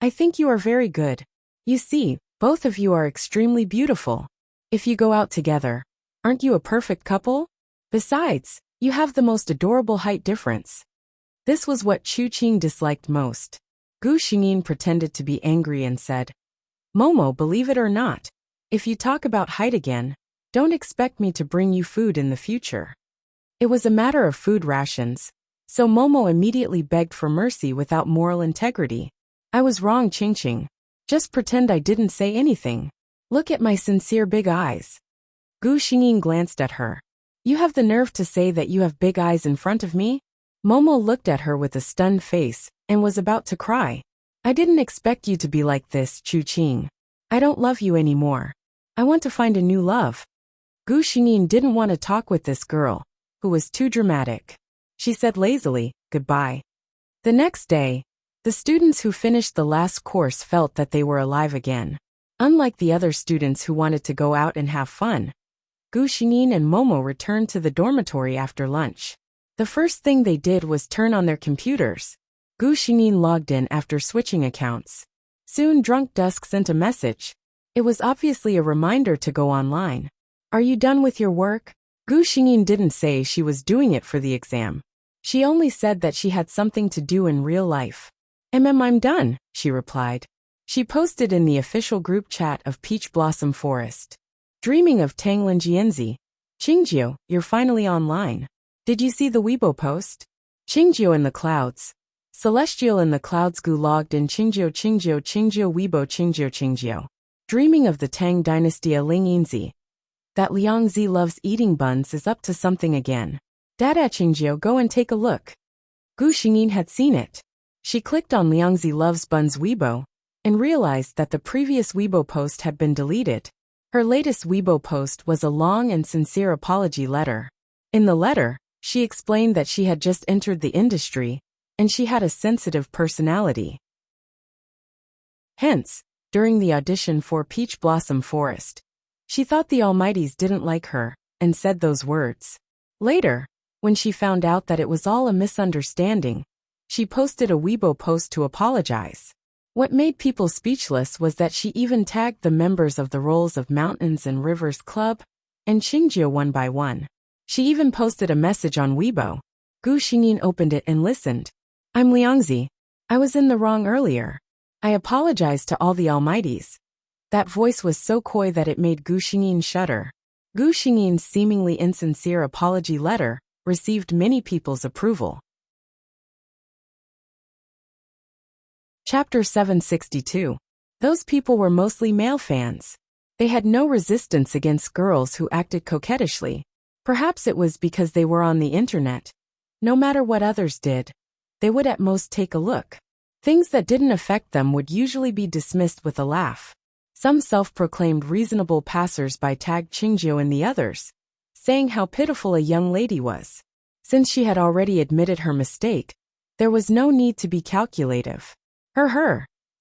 I think you are very good. You see, both of you are extremely beautiful. If you go out together, aren't you a perfect couple? Besides, you have the most adorable height difference. This was what Chu Qing disliked most. Gu Xingyin pretended to be angry and said, Momo, believe it or not, if you talk about height again, don't expect me to bring you food in the future. It was a matter of food rations, so Momo immediately begged for mercy without moral integrity. I was wrong, Qingqing. Just pretend I didn't say anything. Look at my sincere big eyes. Gu Xingyin glanced at her. You have the nerve to say that you have big eyes in front of me? Momo looked at her with a stunned face and was about to cry. I didn't expect you to be like this, Chu Qing. I don't love you anymore. I want to find a new love. Gu Xingyin didn't want to talk with this girl, who was too dramatic. She said lazily, goodbye. The next day, the students who finished the last course felt that they were alive again. Unlike the other students who wanted to go out and have fun, Gu Xingyin and Momo returned to the dormitory after lunch. The first thing they did was turn on their computers. Gu Xingyin logged in after switching accounts. Soon Drunk Dusk sent a message. It was obviously a reminder to go online. Are you done with your work? Gu Xingyin didn't say she was doing it for the exam. She only said that she had something to do in real life. I'm done, she replied. She posted in the official group chat of Peach Blossom Forest. Dreaming of Tanglan Jianzi. Qingjiu, you're finally online. Did you see the Weibo post? Qingjiu in the clouds. Celestial in the clouds. Gu logged in Qingjiu Weibo Qingjiu. Dreaming of the Tang dynasty. Ling Yinzi. That Liangzi loves eating buns is up to something again. Dada Qingjiu, go and take a look. Gu Xingyin had seen it. She clicked on Liangzi loves buns Weibo and realized that the previous Weibo post had been deleted. Her latest Weibo post was a long and sincere apology letter. In the letter, she explained that she had just entered the industry, and she had a sensitive personality. Hence, during the audition for Peach Blossom Forest, she thought the Almighties didn't like her, and said those words. Later, when she found out that it was all a misunderstanding, she posted a Weibo post to apologize. What made people speechless was that she even tagged the members of the Rolls of Mountains and Rivers Club and Qingjiu one by one. She even posted a message on Weibo. Gu Xingyin opened it and listened. I'm Liangzi. I was in the wrong earlier. I apologize to all the Almighties. That voice was so coy that it made Gu Xingyin shudder. Gu Xingyin's seemingly insincere apology letter received many people's approval. Chapter 762. Those people were mostly male fans. They had no resistance against girls who acted coquettishly. Perhaps it was because they were on the internet. No matter what others did, they would at most take a look. Things that didn't affect them would usually be dismissed with a laugh. Some self-proclaimed reasonable passers-by tagged Qingjie and the others, saying how pitiful a young lady was. Since she had already admitted her mistake, there was no need to be calculative.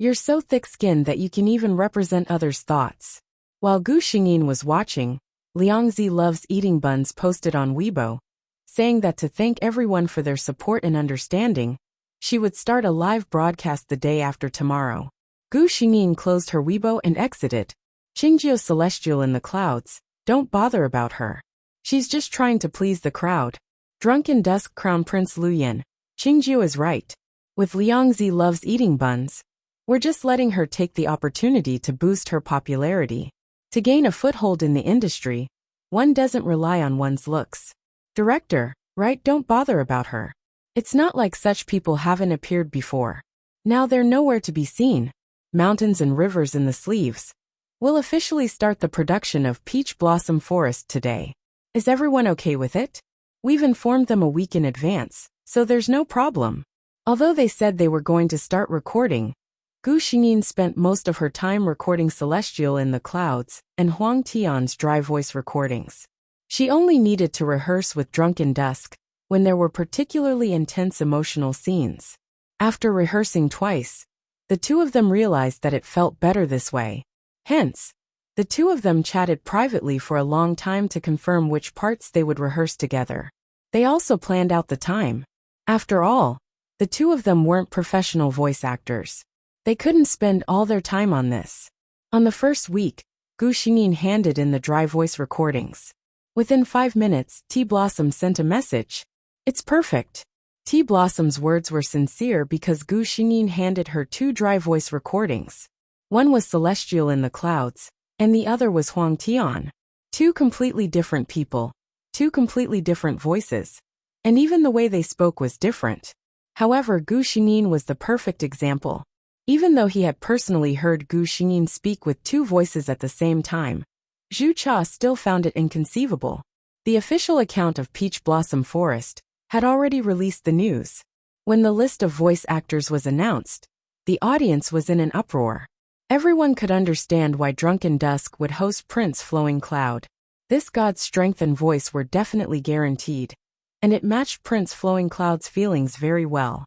You're so thick-skinned that you can even represent others' thoughts. While Gu Xingyin was watching, Liangzi Loves Eating Buns posted on Weibo, saying that to thank everyone for their support and understanding, she would start a live broadcast the day after tomorrow. Gu Xingyin closed her Weibo and exited. Qingjie Celestial in the clouds, don't bother about her. She's just trying to please the crowd. Drunken Dusk Crown Prince Luyan, Qingjie is right. With Liangzi Loves Eating Buns, we're just letting her take the opportunity to boost her popularity. To gain a foothold in the industry, one doesn't rely on one's looks. Director, right? Don't bother about her. It's not like such people haven't appeared before. Now they're nowhere to be seen. Mountains and Rivers in the sleeves. We'll officially start the production of Peach Blossom Forest today. Is everyone okay with it? We've informed them a week in advance, so there's no problem. Although they said they were going to start recording, Gu Xingyin spent most of her time recording Celestial in the Clouds and Huang Tian's dry voice recordings. She only needed to rehearse with Drunken Dusk when there were particularly intense emotional scenes. After rehearsing twice, the two of them realized that it felt better this way. Hence, the two of them chatted privately for a long time to confirm which parts they would rehearse together. They also planned out the time. After all, the two of them weren't professional voice actors. They couldn't spend all their time on this. On the first week, Gu Xingyin handed in the dry voice recordings. Within 5 minutes, T Blossom sent a message. It's perfect. T Blossom's words were sincere because Gu Xingyin handed her 2 dry voice recordings. One was Celestial in the Clouds, and the other was Huang Tian. 2 completely different people, 2 completely different voices, and even the way they spoke was different. However, Gu Xingyin was the perfect example. Even though he had personally heard Gu Xingyin speak with 2 voices at the same time, Zhu Cha still found it inconceivable. The official account of Peach Blossom Forest had already released the news. When the list of voice actors was announced, the audience was in an uproar. Everyone could understand why Drunken Dusk would host Prince Flowing Cloud. This god's strength and voice were definitely guaranteed, and it matched Prince Flowing Cloud's feelings very well.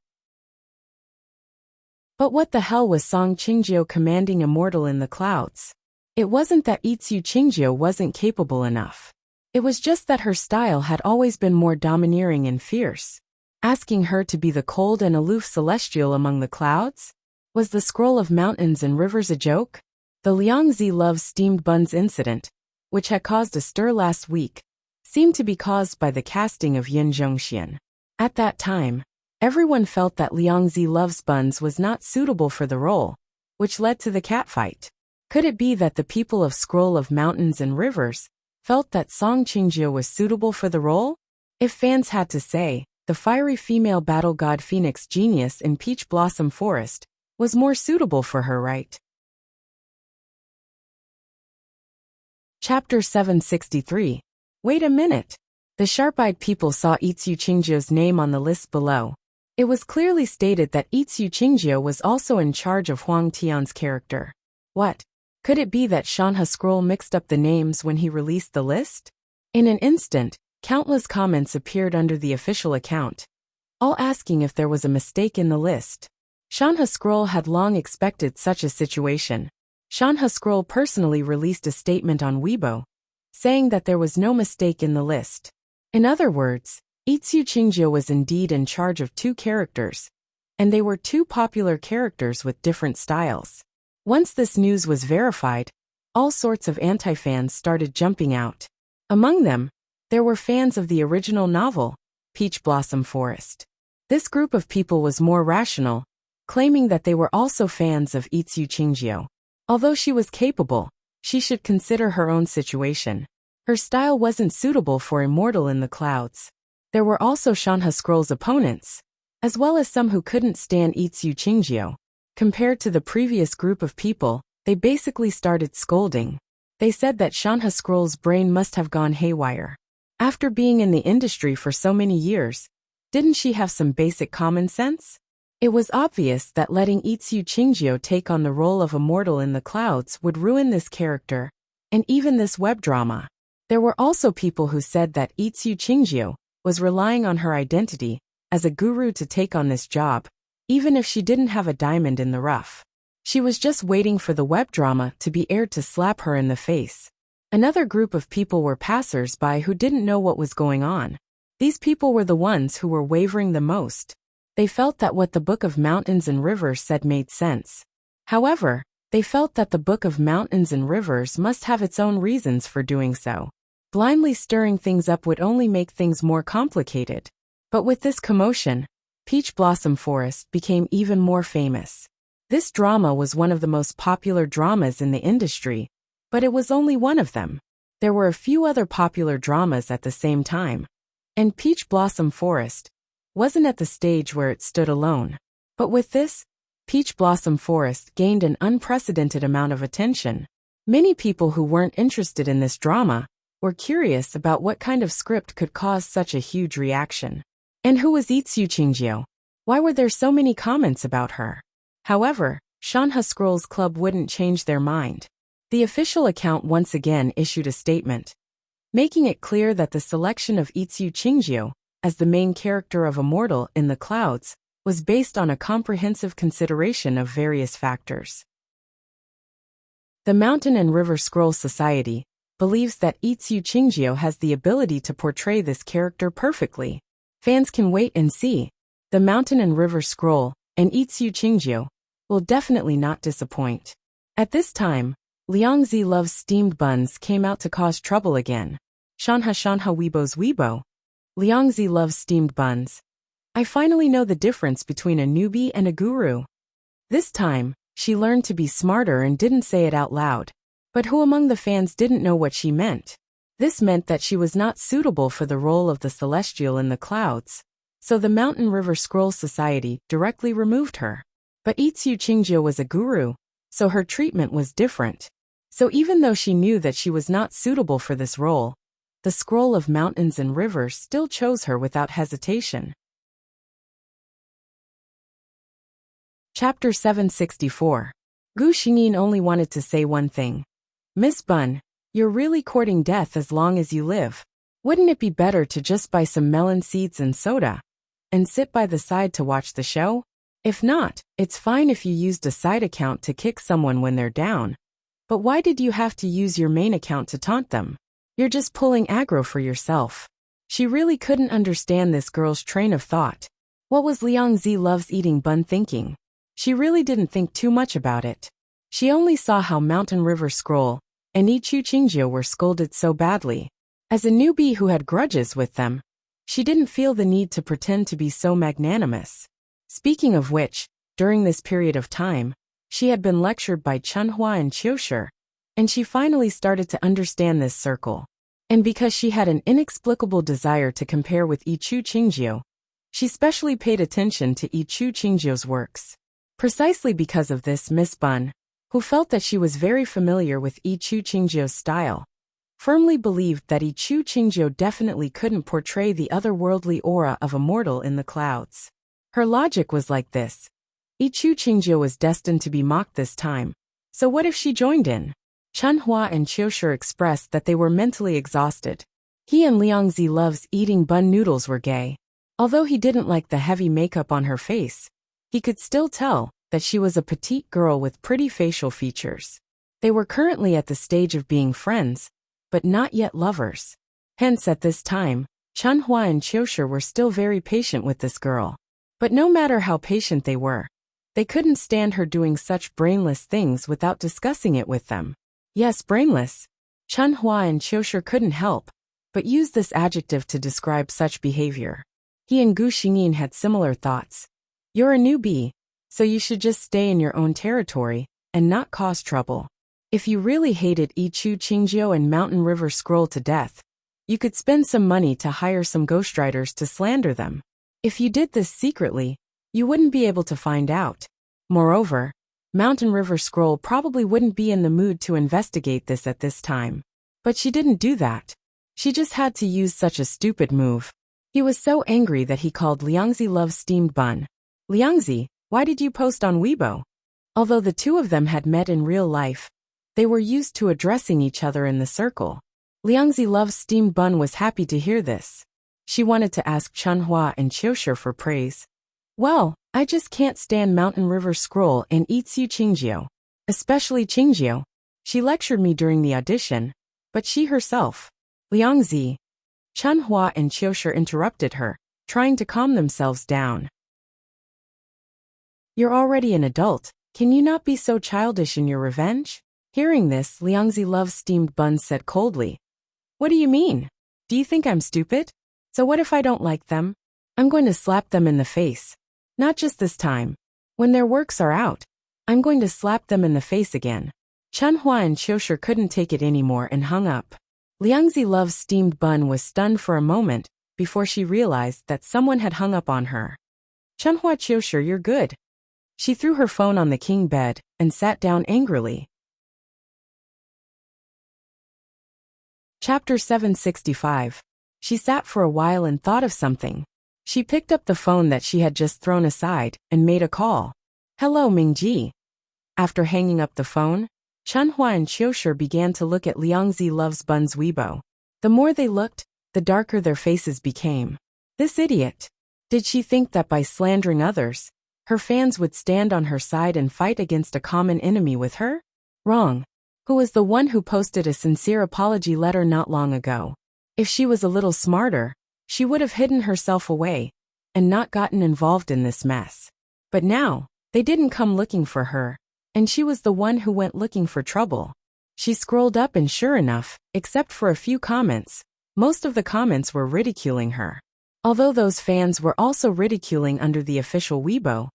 But what the hell was Song Qingjie commanding immortal in the clouds? It wasn't that Itsu Qingjie wasn't capable enough. It was just that her style had always been more domineering and fierce. Asking her to be the cold and aloof celestial among the clouds? Was the scroll of mountains and rivers a joke? The Liangzi Loves Steamed Buns incident, which had caused a stir last week, seemed to be caused by the casting of Yin Zhongxian. At that time, everyone felt that Liangzi Loves Buns was not suitable for the role, which led to the catfight. Could it be that the people of Scroll of Mountains and Rivers felt that Song Qingjie was suitable for the role? If fans had to say, the fiery female battle god Phoenix Genius in Peach Blossom Forest was more suitable for her, right? Chapter 763. Wait a minute. The sharp-eyed people saw Itsu Qingjie's name on the list below. It was clearly stated that Itsu Qingjie was also in charge of Huang Tian's character. What? Could it be that Shanhe Scroll mixed up the names when he released the list? In an instant, countless comments appeared under the official account, all asking if there was a mistake in the list. Shanhe Scroll had long expected such a situation. Shanhe Scroll personally released a statement on Weibo, saying that there was no mistake in the list. In other words, Itsu Qingjie was indeed in charge of 2 characters, and they were 2 popular characters with different styles. Once this news was verified, all sorts of anti-fans started jumping out. Among them, there were fans of the original novel, Peach Blossom Forest. This group of people was more rational, claiming that they were also fans of Itsu Qingjie. Although she was capable, she should consider her own situation. Her style wasn't suitable for Immortal in the Clouds. There were also Shanhe Scroll's opponents, as well as some who couldn't stand Itsu Qingjie. Compared to the previous group of people, they basically started scolding. They said that Shanhe Scroll's brain must have gone haywire. After being in the industry for so many years, didn't she have some basic common sense? It was obvious that letting Itsu Qingjio take on the role of a mortal in the clouds would ruin this character, and even this web drama. There were also people who said that Itsu Qingjio was relying on her identity as a guru to take on this job, even if she didn't have a diamond in the rough. She was just waiting for the web drama to be aired to slap her in the face. Another group of people were passers-by who didn't know what was going on. These people were the ones who were wavering the most. They felt that what the Book of Mountains and Rivers said made sense. However, they felt that the Book of Mountains and Rivers must have its own reasons for doing so. Blindly stirring things up would only make things more complicated. But with this commotion, Peach Blossom Forest became even more famous. This drama was one of the most popular dramas in the industry, but it was only one of them. There were a few other popular dramas at the same time, and Peach Blossom Forest wasn't at the stage where it stood alone. But with this, Peach Blossom Forest gained an unprecedented amount of attention. Many people who weren't interested in this drama were curious about what kind of script could cause such a huge reaction. And who was Itsu Qingjio? Why were there so many comments about her? However, Shanha Scrolls Club wouldn't change their mind. The official account once again issued a statement, making it clear that the selection of Itsu Qingjio as the main character of Immortal in the Clouds was based on a comprehensive consideration of various factors. The Mountain and River Scroll Society believes that Itsu Qingjio has the ability to portray this character perfectly. Fans can wait and see. The Mountain and River Scroll and Itsu Qingjio will definitely not disappoint. At this time, Liangzi Loves Steamed Buns came out to cause trouble again. Shanha Weibo's Weibo. Liangzi Loves Steamed Buns. I finally know the difference between a newbie and a guru. This time, she learned to be smarter and didn't say it out loud. But who among the fans didn't know what she meant? This meant that she was not suitable for the role of the Celestial in the Clouds, so the Mountain River Scroll Society directly removed her. But Itsu Qingjio was a guru, so her treatment was different. So even though she knew that she was not suitable for this role, the Scroll of Mountains and Rivers still chose her without hesitation. Chapter 764. Gu Xingyin only wanted to say one thing. Miss Bun, you're really courting death as long as you live. Wouldn't it be better to just buy some melon seeds and soda and sit by the side to watch the show? If not, it's fine if you used a side account to kick someone when they're down. But why did you have to use your main account to taunt them? You're just pulling aggro for yourself. She really couldn't understand this girl's train of thought. What was Liangzi Loves Eating Bun thinking? She really didn't think too much about it. She only saw how Mountain River Scroll and Itsu Qingjio were scolded so badly. As a newbie who had grudges with them, she didn't feel the need to pretend to be so magnanimous. Speaking of which, during this period of time, she had been lectured by Chunhua and Qiushi, and she finally started to understand this circle. And because she had an inexplicable desire to compare with Itsu Qingjio, she specially paid attention to Itsu Qingjio's works. Precisely because of this, Miss Bun, who felt that she was very familiar with Itsu Qingjio's style, firmly believed that Itsu Qingjio definitely couldn't portray the otherworldly aura of Immortal in the Clouds. Her logic was like this. Itsu Qingjio was destined to be mocked this time, so what if she joined in? Chunhua and Qiushi expressed that they were mentally exhausted. He and Liangzi Loves Eating Bun noodles were gay. Although he didn't like the heavy makeup on her face, he could still tell that she was a petite girl with pretty facial features. They were currently at the stage of being friends, but not yet lovers. Hence at this time, Chunhua and Qiushi were still very patient with this girl. But no matter how patient they couldn't stand her doing such brainless things without discussing it with them. Yes, brainless. Chunhua and Qiushi couldn't help but use this adjective to describe such behavior. He and Gu Xingyin had similar thoughts. You're a newbie, so you should just stay in your own territory and not cause trouble. If you really hated Itsu Qingjio and Mountain River Scroll to death, you could spend some money to hire some ghostwriters to slander them. If you did this secretly, you wouldn't be able to find out. Moreover, Mountain River Scroll probably wouldn't be in the mood to investigate this at this time. But she didn't do that. She just had to use such a stupid move. He was so angry that he called Liangzi loves steamed bun. Liangzi, why did you post on Weibo? Although the two of them had met in real life, they were used to addressing each other in the circle. Liangzi loves steamed bun was happy to hear this. She wanted to ask Chunhua and Qiushi for praise. Well, I just can't stand Mountain River Scroll and Itsu Qingjiu. Especially Qingjiu. She lectured me during the audition, but she herself. Liangzi. Chunhua and Qiushi interrupted her, trying to calm themselves down. You're already an adult, can you not be so childish in your revenge? Hearing this, Liangzi loves steamed buns said coldly. What do you mean? Do you think I'm stupid? So what if I don't like them? I'm going to slap them in the face. Not just this time. When their works are out, I'm going to slap them in the face again. Chunhua and Qiushi couldn't take it anymore and hung up. Liangzi loves steamed bun was stunned for a moment before she realized that someone had hung up on her. Chunhua Qiushi, you're good. She threw her phone on the king bed and sat down angrily. Chapter 765. She sat for a while and thought of something. She picked up the phone that she had just thrown aside and made a call. Hello, Mingji. After hanging up the phone, Chunhua and Qiushi began to look at Liangzi loves bun's Weibo. The more they looked, the darker their faces became. This idiot. Did she think that by slandering others, her fans would stand on her side and fight against a common enemy with her? Wrong. Who was the one who posted a sincere apology letter not long ago? If she was a little smarter, she would have hidden herself away and not gotten involved in this mess. But now, they didn't come looking for her, and she was the one who went looking for trouble. She scrolled up and sure enough, except for a few comments, most of the comments were ridiculing her. Although those fans were also ridiculing under the official Weibo,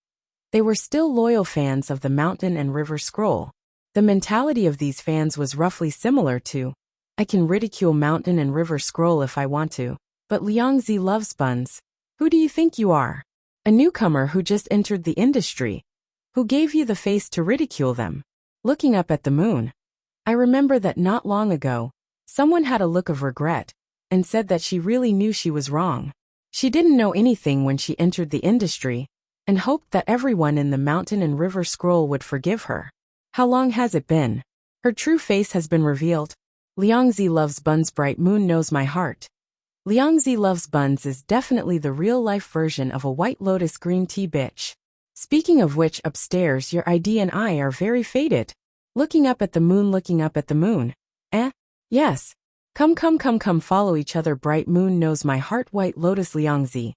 they were still loyal fans of the Mountain and River Scroll. The mentality of these fans was roughly similar to, I can ridicule Mountain and River Scroll if I want to, but Liangzi loves buns. Who do you think you are? A newcomer who just entered the industry. Who gave you the face to ridicule them? Looking up at the moon. I remember that not long ago, someone had a look of regret and said that she really knew she was wrong. She didn't know anything when she entered the industry and hoped that everyone in the Mountain and River Scroll would forgive her. How long has it been? Her true face has been revealed. Liangzi loves buns bright moon knows my heart. Liangzi loves buns is definitely the real-life version of a White Lotus green tea bitch. Speaking of which, upstairs your ID and I are very faded. Looking up at the moon. Yes. Come follow each other bright moon knows my heart White Lotus Liangzi.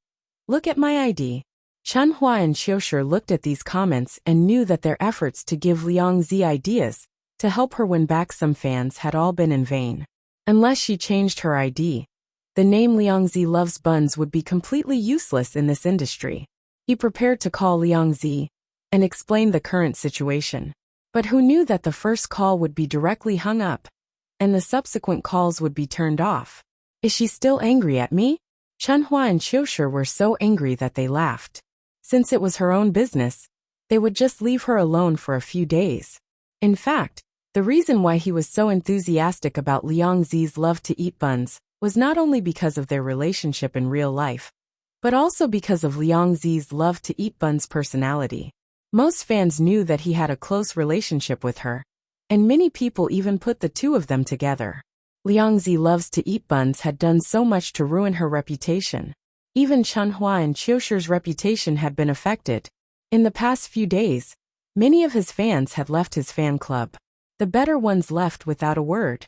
Look at my ID. Chunhua and Qiushi looked at these comments and knew that their efforts to give Liangzi ideas to help her win back some fans had all been in vain. Unless she changed her ID, the name Liangzi loves buns would be completely useless in this industry. He prepared to call Liangzi and explain the current situation. But who knew that the first call would be directly hung up and the subsequent calls would be turned off? Is she still angry at me? Chunhua and Qiushi were so angry that they laughed. Since it was her own business, they would just leave her alone for a few days. In fact, the reason why he was so enthusiastic about Liangzi's love to eat buns was not only because of their relationship in real life, but also because of Liangzi's love to eat buns personality. Most fans knew that he had a close relationship with her, and many people even put the two of them together. Liangzi loves to eat buns had done so much to ruin her reputation. Even Chunhua and Qiushi's reputation had been affected. In the past few days, many of his fans had left his fan club. The better ones left without a word.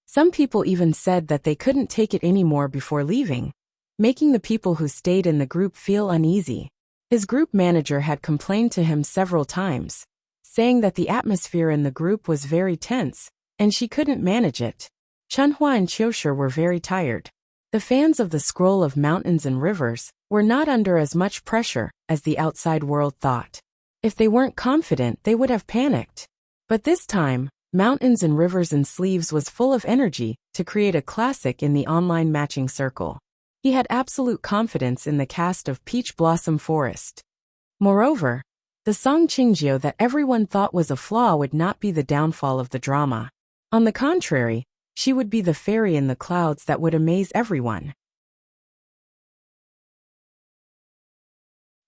Some people even said that they couldn't take it anymore before leaving, making the people who stayed in the group feel uneasy. His group manager had complained to him several times, saying that the atmosphere in the group was very tense, and she couldn't manage it. Chunhua and Qiushi were very tired. The fans of the Scroll of Mountains and Rivers were not under as much pressure as the outside world thought. If they weren't confident, they would have panicked. But this time, Mountains and Rivers and Sleeves was full of energy to create a classic in the online matching circle. He had absolute confidence in the cast of Peach Blossom Forest. Moreover, the song Qingjiu that everyone thought was a flaw would not be the downfall of the drama. On the contrary, She would be the fairy in the clouds that would amaze everyone.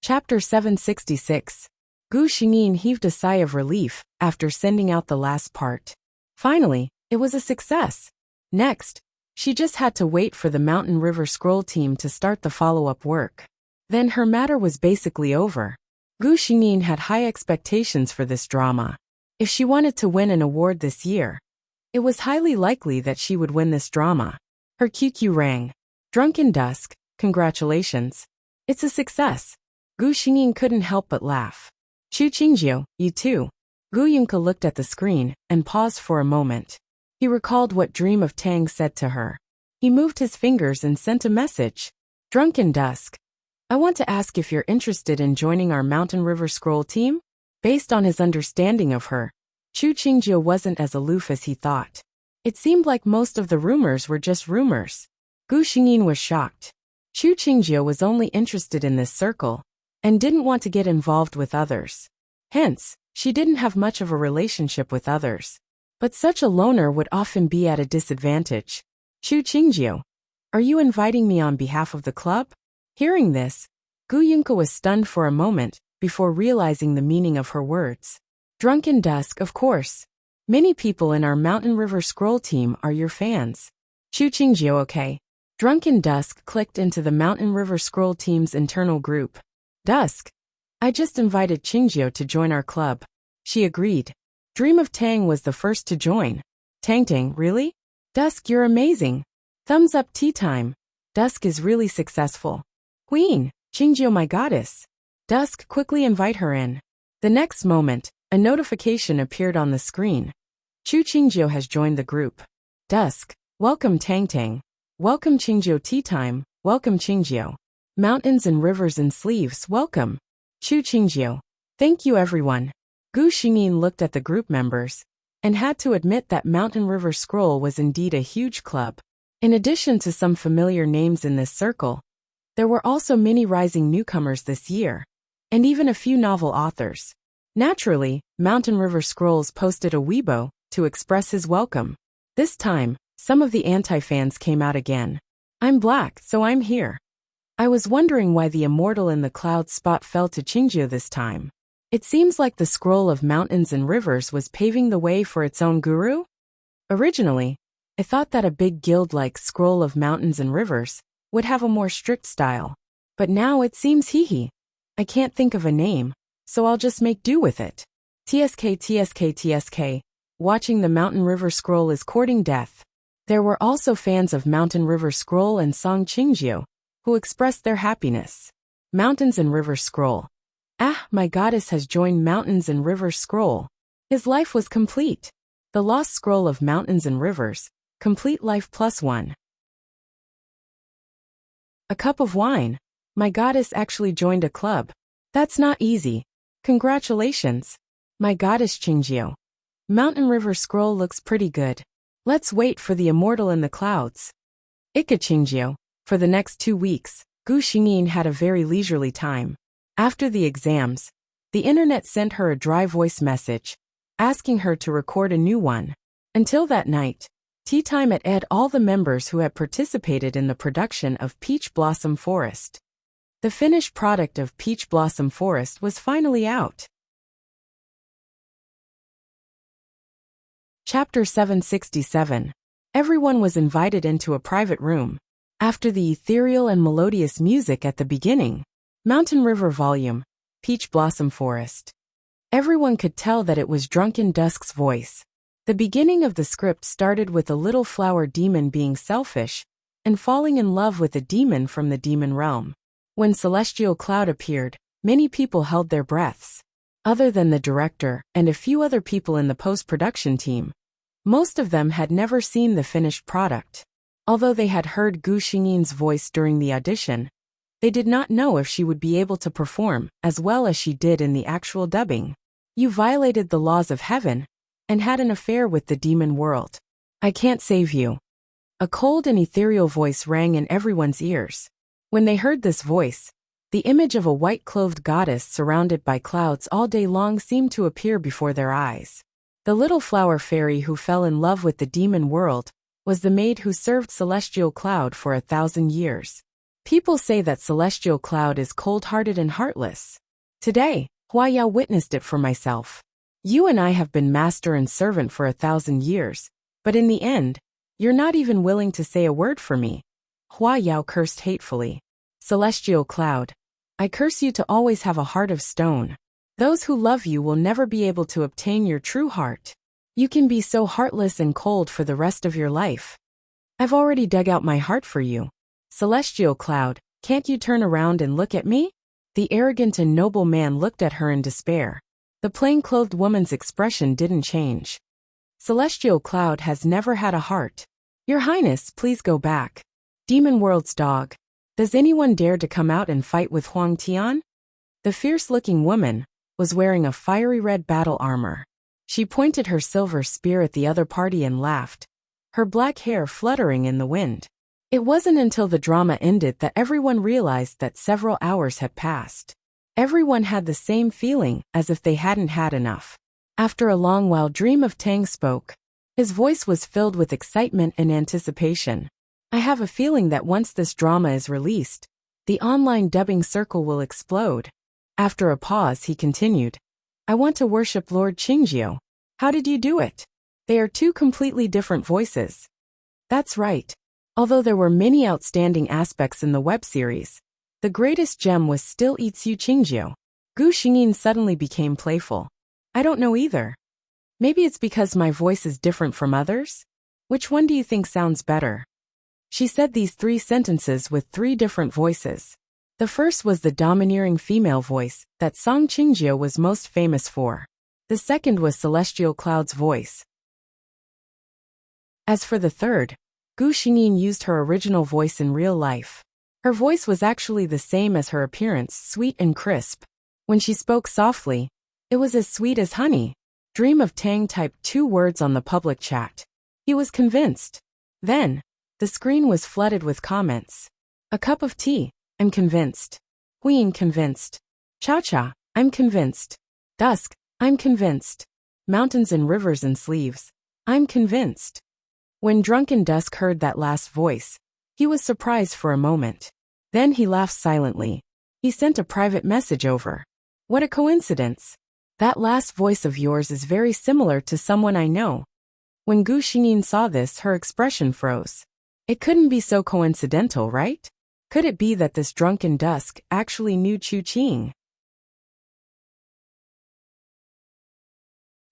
Chapter 766. Gu Xingyin heaved a sigh of relief after sending out the last part. Finally, it was a success. Next, she just had to wait for the Mountain River Scroll team to start the follow-up work. Then her matter was basically over. Gu Xingyin had high expectations for this drama. If she wanted to win an award this year, it was highly likely that she would win this drama. Her QQ rang. Drunken Dusk, congratulations. It's a success. Gu Xingyin couldn't help but laugh. Chu Qingjiu, you too. Gu Yunke looked at the screen and paused for a moment. He recalled what Dream of Tang said to her. He moved his fingers and sent a message. Drunken Dusk. I want to ask if you're interested in joining our Mountain River Scroll team? Based on his understanding of her, Chu Qingjiu wasn't as aloof as he thought. It seemed like most of the rumors were just rumors. Gu Xingyin was shocked. Chu Qingjiu was only interested in this circle and didn't want to get involved with others. Hence, she didn't have much of a relationship with others. But such a loner would often be at a disadvantage. Chu Qingjiu, are you inviting me on behalf of the club? Hearing this, Gu Yunke was stunned for a moment before realizing the meaning of her words. Drunken Dusk, of course. Many people in our Mountain River Scroll team are your fans. Chu Qingjiu, okay. Drunken Dusk clicked into the Mountain River Scroll team's internal group. Dusk. I just invited Qingjiu to join our club. She agreed. Dream of Tang was the first to join. Tang, really? Dusk, you're amazing. Thumbs up, tea time. Dusk is really successful. Queen, Qingjiu, my goddess. Dusk, quickly invite her in. The next moment, a notification appeared on the screen. Chu Qingjiu has joined the group. Dusk, welcome Tang. Welcome Qingjiu, tea time. Welcome Qingjiu. Mountains and rivers and sleeves, welcome. Chu Qingjiu. Thank you everyone. Gu Xingyin looked at the group members and had to admit that Mountain River Scroll was indeed a huge club. In addition to some familiar names in this circle, there were also many rising newcomers this year, and even a few novel authors. Naturally, Mountain River Scrolls posted a Weibo to express his welcome. This time, some of the anti-fans came out again. I'm black, so I'm here. I was wondering why the immortal in the cloud spot fell to Qingjiu this time. It seems like the scroll of mountains and rivers was paving the way for its own guru? Originally, I thought that a big guild like Scroll of Mountains and Rivers would have a more strict style. But now it seems hee. I can't think of a name, so I'll just make do with it. TSK. Watching the Mountain River Scroll is courting death. There were also fans of Mountain River Scroll and Song Qingjiu, who expressed their happiness. Mountains and River Scroll. Ah, my goddess has joined Mountains and River Scroll. His life was complete. The Lost Scroll of Mountains and Rivers. Complete life +1. A cup of wine. My goddess actually joined a club. That's not easy. Congratulations. My goddess Qingjiu. Mountain River Scroll looks pretty good. Let's wait for the immortal in the clouds. Ika Qingjiu. For the next 2 weeks, Gu Xingyin had a very leisurely time. After the exams, the internet sent her a dry voice message, asking her to record a new one. Until that night, tea time at Ed all the members who had participated in the production of Peach Blossom Forest. The finished product of Peach Blossom Forest was finally out. Chapter 767. Everyone was invited into a private room. After the ethereal and melodious music at the beginning, Mountain River Volume, Peach Blossom Forest. Everyone could tell that it was Drunken Dusk's voice. The beginning of the script started with a little flower demon being selfish and falling in love with a demon from the demon realm. When Celestial Cloud appeared, many people held their breaths. Other than the director and a few other people in the post-production team, most of them had never seen the finished product. Although they had heard Gu Xingyin's voice during the audition, they did not know if she would be able to perform as well as she did in the actual dubbing. You violated the laws of heaven and had an affair with the demon world. I can't save you. A cold and ethereal voice rang in everyone's ears. When they heard this voice, the image of a white-clothed goddess surrounded by clouds all day long seemed to appear before their eyes. The little flower fairy who fell in love with the demon world was the maid who served Celestial Cloud for 1,000 years. People say that Celestial Cloud is cold-hearted and heartless. Today, Huaya witnessed it for myself. You and I have been master and servant for 1,000 years, but in the end, you're not even willing to say a word for me. Huaya cursed hatefully. Celestial Cloud, I curse you to always have a heart of stone. Those who love you will never be able to obtain your true heart. You can be so heartless and cold for the rest of your life. I've already dug out my heart for you. Celestial Cloud, can't you turn around and look at me? The arrogant and noble man looked at her in despair. The plain-clothed woman's expression didn't change. Celestial Cloud has never had a heart. Your Highness, please go back. Demon World's dog. Does anyone dare to come out and fight with Huang Tian? The fierce-looking woman was wearing a fiery red battle armor. She pointed her silver spear at the other party and laughed, her black hair fluttering in the wind. It wasn't until the drama ended that everyone realized that several hours had passed. Everyone had the same feeling, as if they hadn't had enough. After a long while, Dream of Tang spoke. His voice was filled with excitement and anticipation. I have a feeling that once this drama is released, the online dubbing circle will explode. After a pause, he continued. I want to worship Lord Qingjiu. How did you do it? They are two completely different voices. That's right. Although there were many outstanding aspects in the web series, the greatest gem was still Itsu Qingjiu. Gu Xingyin suddenly became playful. I don't know either. Maybe it's because my voice is different from others? Which one do you think sounds better? She said these 3 sentences with 3 different voices. The first was the domineering female voice that Song Qingjiu was most famous for. The second was Celestial Cloud's voice. As for the third, Gu Xingyin used her original voice in real life. Her voice was actually the same as her appearance, sweet and crisp. When she spoke softly, it was as sweet as honey. Dream of Tang typed 2 words on the public chat. He was convinced. Then, the screen was flooded with comments. A cup of tea, I'm convinced. Huiying convinced. Cha-cha, I'm convinced. Dusk, I'm convinced. Mountains and rivers and sleeves, I'm convinced. When Drunken Dusk heard that last voice, he was surprised for a moment. Then he laughed silently. He sent a private message over. What a coincidence. That last voice of yours is very similar to someone I know. When Gu Xingyin saw this, her expression froze. It couldn't be so coincidental, right? Could it be that this Drunken Dusk actually knew Chu Qing?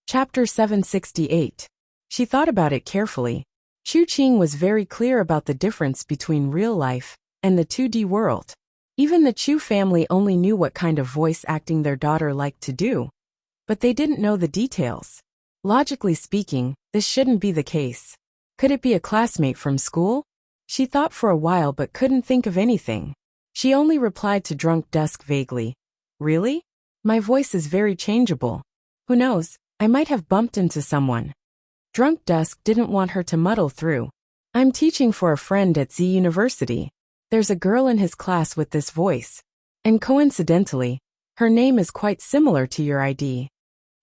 Chapter 768. She thought about it carefully. Chu Qing was very clear about the difference between real life and the 2D world. Even the Chu family only knew what kind of voice acting their daughter liked to do, but they didn't know the details. Logically speaking, this shouldn't be the case. Could it be a classmate from school? She thought for a while but couldn't think of anything. She only replied to Drunk Dusk vaguely. Really? My voice is very changeable. Who knows, I might have bumped into someone. Drunk Dusk didn't want her to muddle through. I'm teaching for a friend at Z University. There's a girl in his class with this voice. And coincidentally, her name is quite similar to your ID.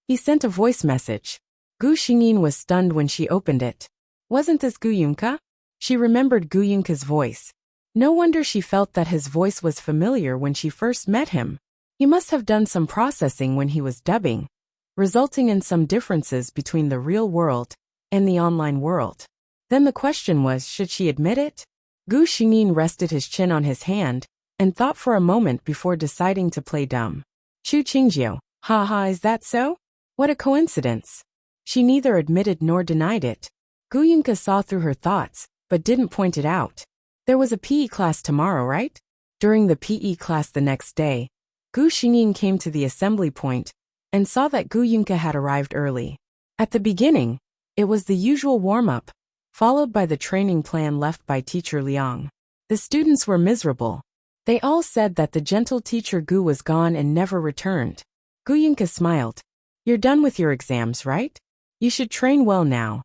He sent a voice message. Gu Xingyin was stunned when she opened it. Wasn't this Gu Yunka? She remembered Gu Yunka's voice. No wonder she felt that his voice was familiar when she first met him. He must have done some processing when he was dubbing, resulting in some differences between the real world and the online world. Then the question was, should she admit it? Gu Xingyin rested his chin on his hand and thought for a moment before deciding to play dumb. Chu Qingjiu, haha, is that so? What a coincidence. She neither admitted nor denied it. Gu Yunka saw through her thoughts, but didn't point it out. There was a PE class tomorrow, right? During the PE class the next day, Gu Xingyin came to the assembly point and saw that Gu Yunka had arrived early. At the beginning, it was the usual warm-up, followed by the training plan left by teacher Liang. The students were miserable. They all said that the gentle teacher Gu was gone and never returned. Gu Yunka smiled. You're done with your exams, right? You should train well now.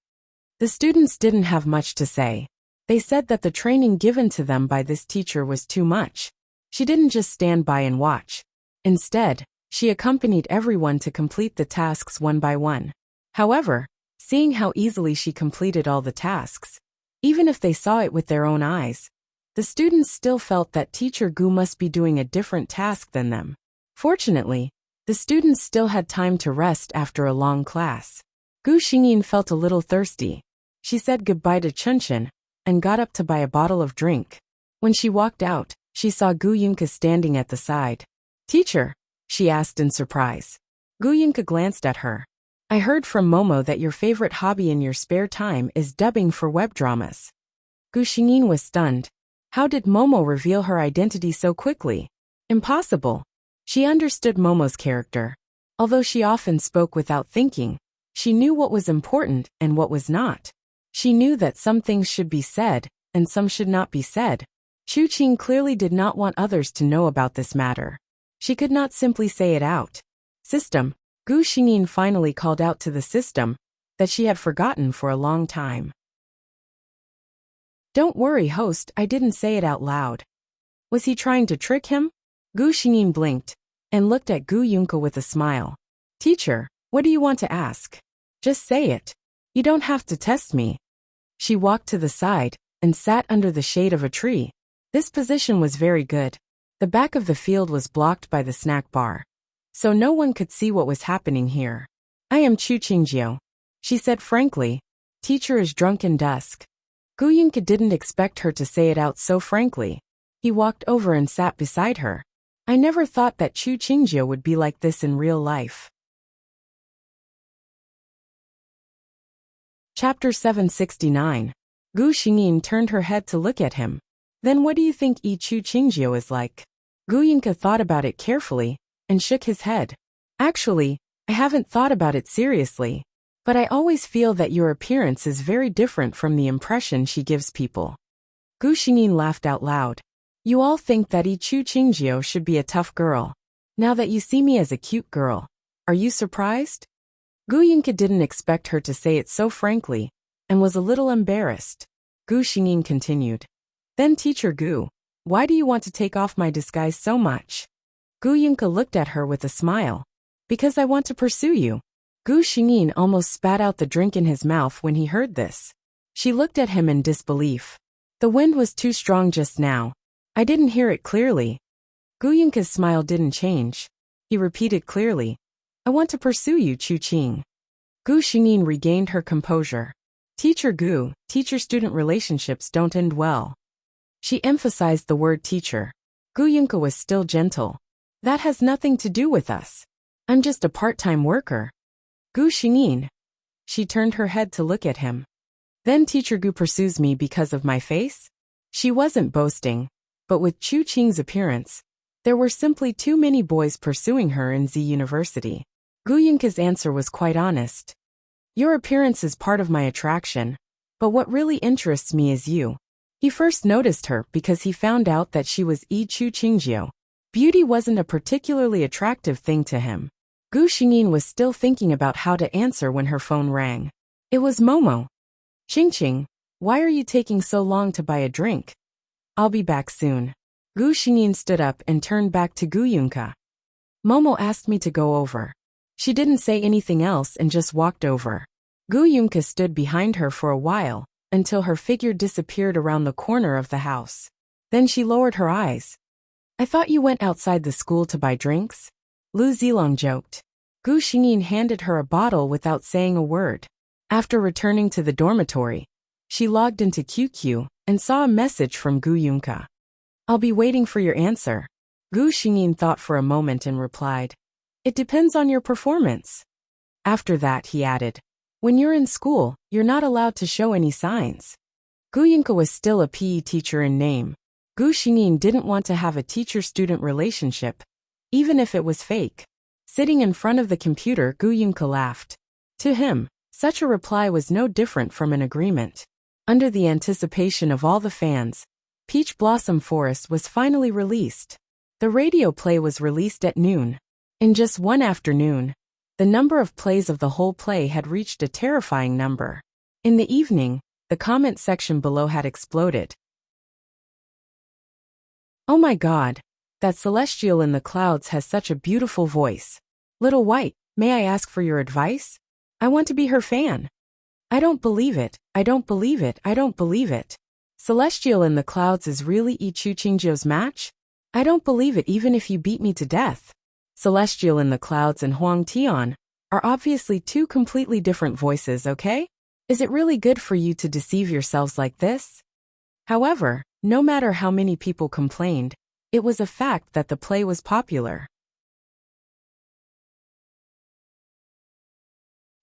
The students didn't have much to say. They said that the training given to them by this teacher was too much. She didn't just stand by and watch. Instead, she accompanied everyone to complete the tasks one by one. However, seeing how easily she completed all the tasks, Even if they saw it with their own eyes, the students still felt that Teacher Gu must be doing a different task than them. Fortunately, the students still had time to rest after a long class. Gu Xingyin felt a little thirsty. She said goodbye to Chunchen and got up to buy a bottle of drink. When she walked out, she saw Gu Yunke standing at the side. "Teacher?" she asked in surprise. Gu Yunke glanced at her. "I heard from Momo that your favorite hobby in your spare time is dubbing for web dramas." Gu Xingyin was stunned. How did Momo reveal her identity so quickly? Impossible. She understood Momo's character. Although she often spoke without thinking, she knew what was important and what was not. She knew that some things should be said, and some should not be said. Chu Qing clearly did not want others to know about this matter. She could not simply say it out. System. Gu Xingyin finally called out to the system that she had forgotten for a long time. "Don't worry, host, I didn't say it out loud." Was he trying to trick him? Gu Xingyin blinked and looked at Gu Yunke with a smile. "Teacher, what do you want to ask? Just say it. You don't have to test me." She walked to the side and sat under the shade of a tree. This position was very good. The back of the field was blocked by the snack bar, so no one could see what was happening here. "I am Chu Qingjio," she said frankly. "Teacher is drunk in dusk." Gu Yunke didn't expect her to say it out so frankly. He walked over and sat beside her. "I never thought that Chu Qingjio would be like this in real life." Chapter 769. Gu Xingyin turned her head to look at him. "Then what do you think Chu Qingjio is like?" Gu Yunke thought about it carefully and shook his head. "Actually, I haven't thought about it seriously, but I always feel that your appearance is very different from the impression she gives people." Gu Xingyin laughed out loud. "You all think that Chu Qingjio should be a tough girl. Now that you see me as a cute girl, are you surprised?" Gu Yunke didn't expect her to say it so frankly and was a little embarrassed. Gu Xingyin continued. "Then Teacher Gu, why do you want to take off my disguise so much?" Gu Yunke looked at her with a smile. "Because I want to pursue you." Gu Xingyin almost spat out the drink in his mouth when he heard this. She looked at him in disbelief. "The wind was too strong just now. I didn't hear it clearly." Gu Yunke's smile didn't change. He repeated clearly, "I want to pursue you, Chu Qing." Gu Xingyin regained her composure. "Teacher Gu, teacher-student relationships don't end well." She emphasized the word teacher. Gu Yunke was still gentle. "That has nothing to do with us. I'm just a part-time worker." "Gu Xingyin." She turned her head to look at him. "Then Teacher Gu pursues me because of my face?" She wasn't boasting, but with Chu Qing's appearance, there were simply too many boys pursuing her in Z University. Gu Yunke's answer was quite honest. "Your appearance is part of my attraction, but what really interests me is you." He first noticed her because he found out that she was Chu Qingjio. Beauty wasn't a particularly attractive thing to him. Gu Xingyin was still thinking about how to answer when her phone rang. It was Momo. "Qingqing, why are you taking so long to buy a drink?" "I'll be back soon." Gu Xingyin stood up and turned back to Gu Yunke. "Momo asked me to go over." She didn't say anything else and just walked over. Gu Yunke stood behind her for a while, until her figure disappeared around the corner of the house. Then she lowered her eyes. "I thought you went outside the school to buy drinks?" Lu Zilong joked. Gu Xingyin handed her a bottle without saying a word. After returning to the dormitory, she logged into QQ and saw a message from Gu Yunke. "I'll be waiting for your answer." Gu Xingyin thought for a moment and replied, "It depends on your performance." After that, he added, "When you're in school, you're not allowed to show any signs." Gu Yunke was still a PE teacher in name. Gu Xingyin didn't want to have a teacher-student relationship, even if it was fake. Sitting in front of the computer, Gu Yunke laughed. To him, such a reply was no different from an agreement. Under the anticipation of all the fans, Peach Blossom Forest was finally released. The radio play was released at noon. In just one afternoon, the number of plays of the whole play had reached a terrifying number. In the evening, the comment section below had exploded. "Oh my God, that celestial in the clouds has such a beautiful voice. Little White, may I ask for your advice? I want to be her fan." I don't believe it, I don't believe it, I don't believe it. Celestial in the Clouds is really Ichu Qingjio's match? I don't believe it even if you beat me to death. Celestial in the Clouds and Huang Tian are obviously two completely different voices, okay? Is it really good for you to deceive yourselves like this? However, no matter how many people complained, it was a fact that the play was popular.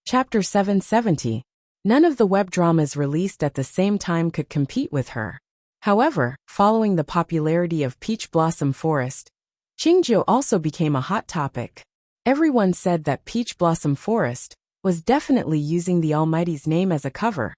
Chapter 770. None of the web dramas released at the same time could compete with her. However, following the popularity of Peach Blossom Forest, Qingjio also became a hot topic. Everyone said that Peach Blossom Forest was definitely using the Almighty's name as a cover,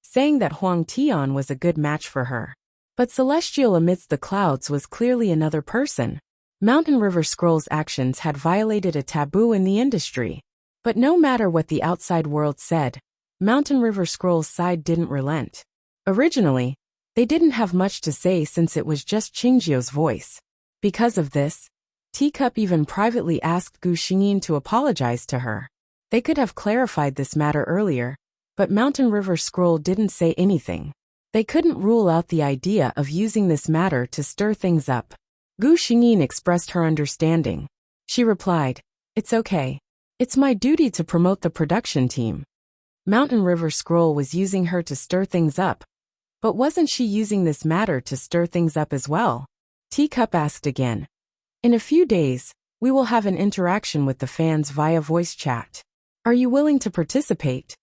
saying that Huang Tian was a good match for her. But Celestial amidst the clouds was clearly another person. Mountain River Scroll's actions had violated a taboo in the industry. But no matter what the outside world said, Mountain River Scroll's side didn't relent. Originally, they didn't have much to say since it was just Qingjio's voice. Because of this, Teacup even privately asked Gu Xingyin to apologize to her. They could have clarified this matter earlier, but Mountain River Scroll didn't say anything. They couldn't rule out the idea of using this matter to stir things up. Gu Xingyin expressed her understanding. She replied, "It's okay. It's my duty to promote the production team." Mountain River Scroll was using her to stir things up. But wasn't she using this matter to stir things up as well? Teacup asked again. In a few days, we will have an interaction with the fans via voice chat. Are you willing to participate?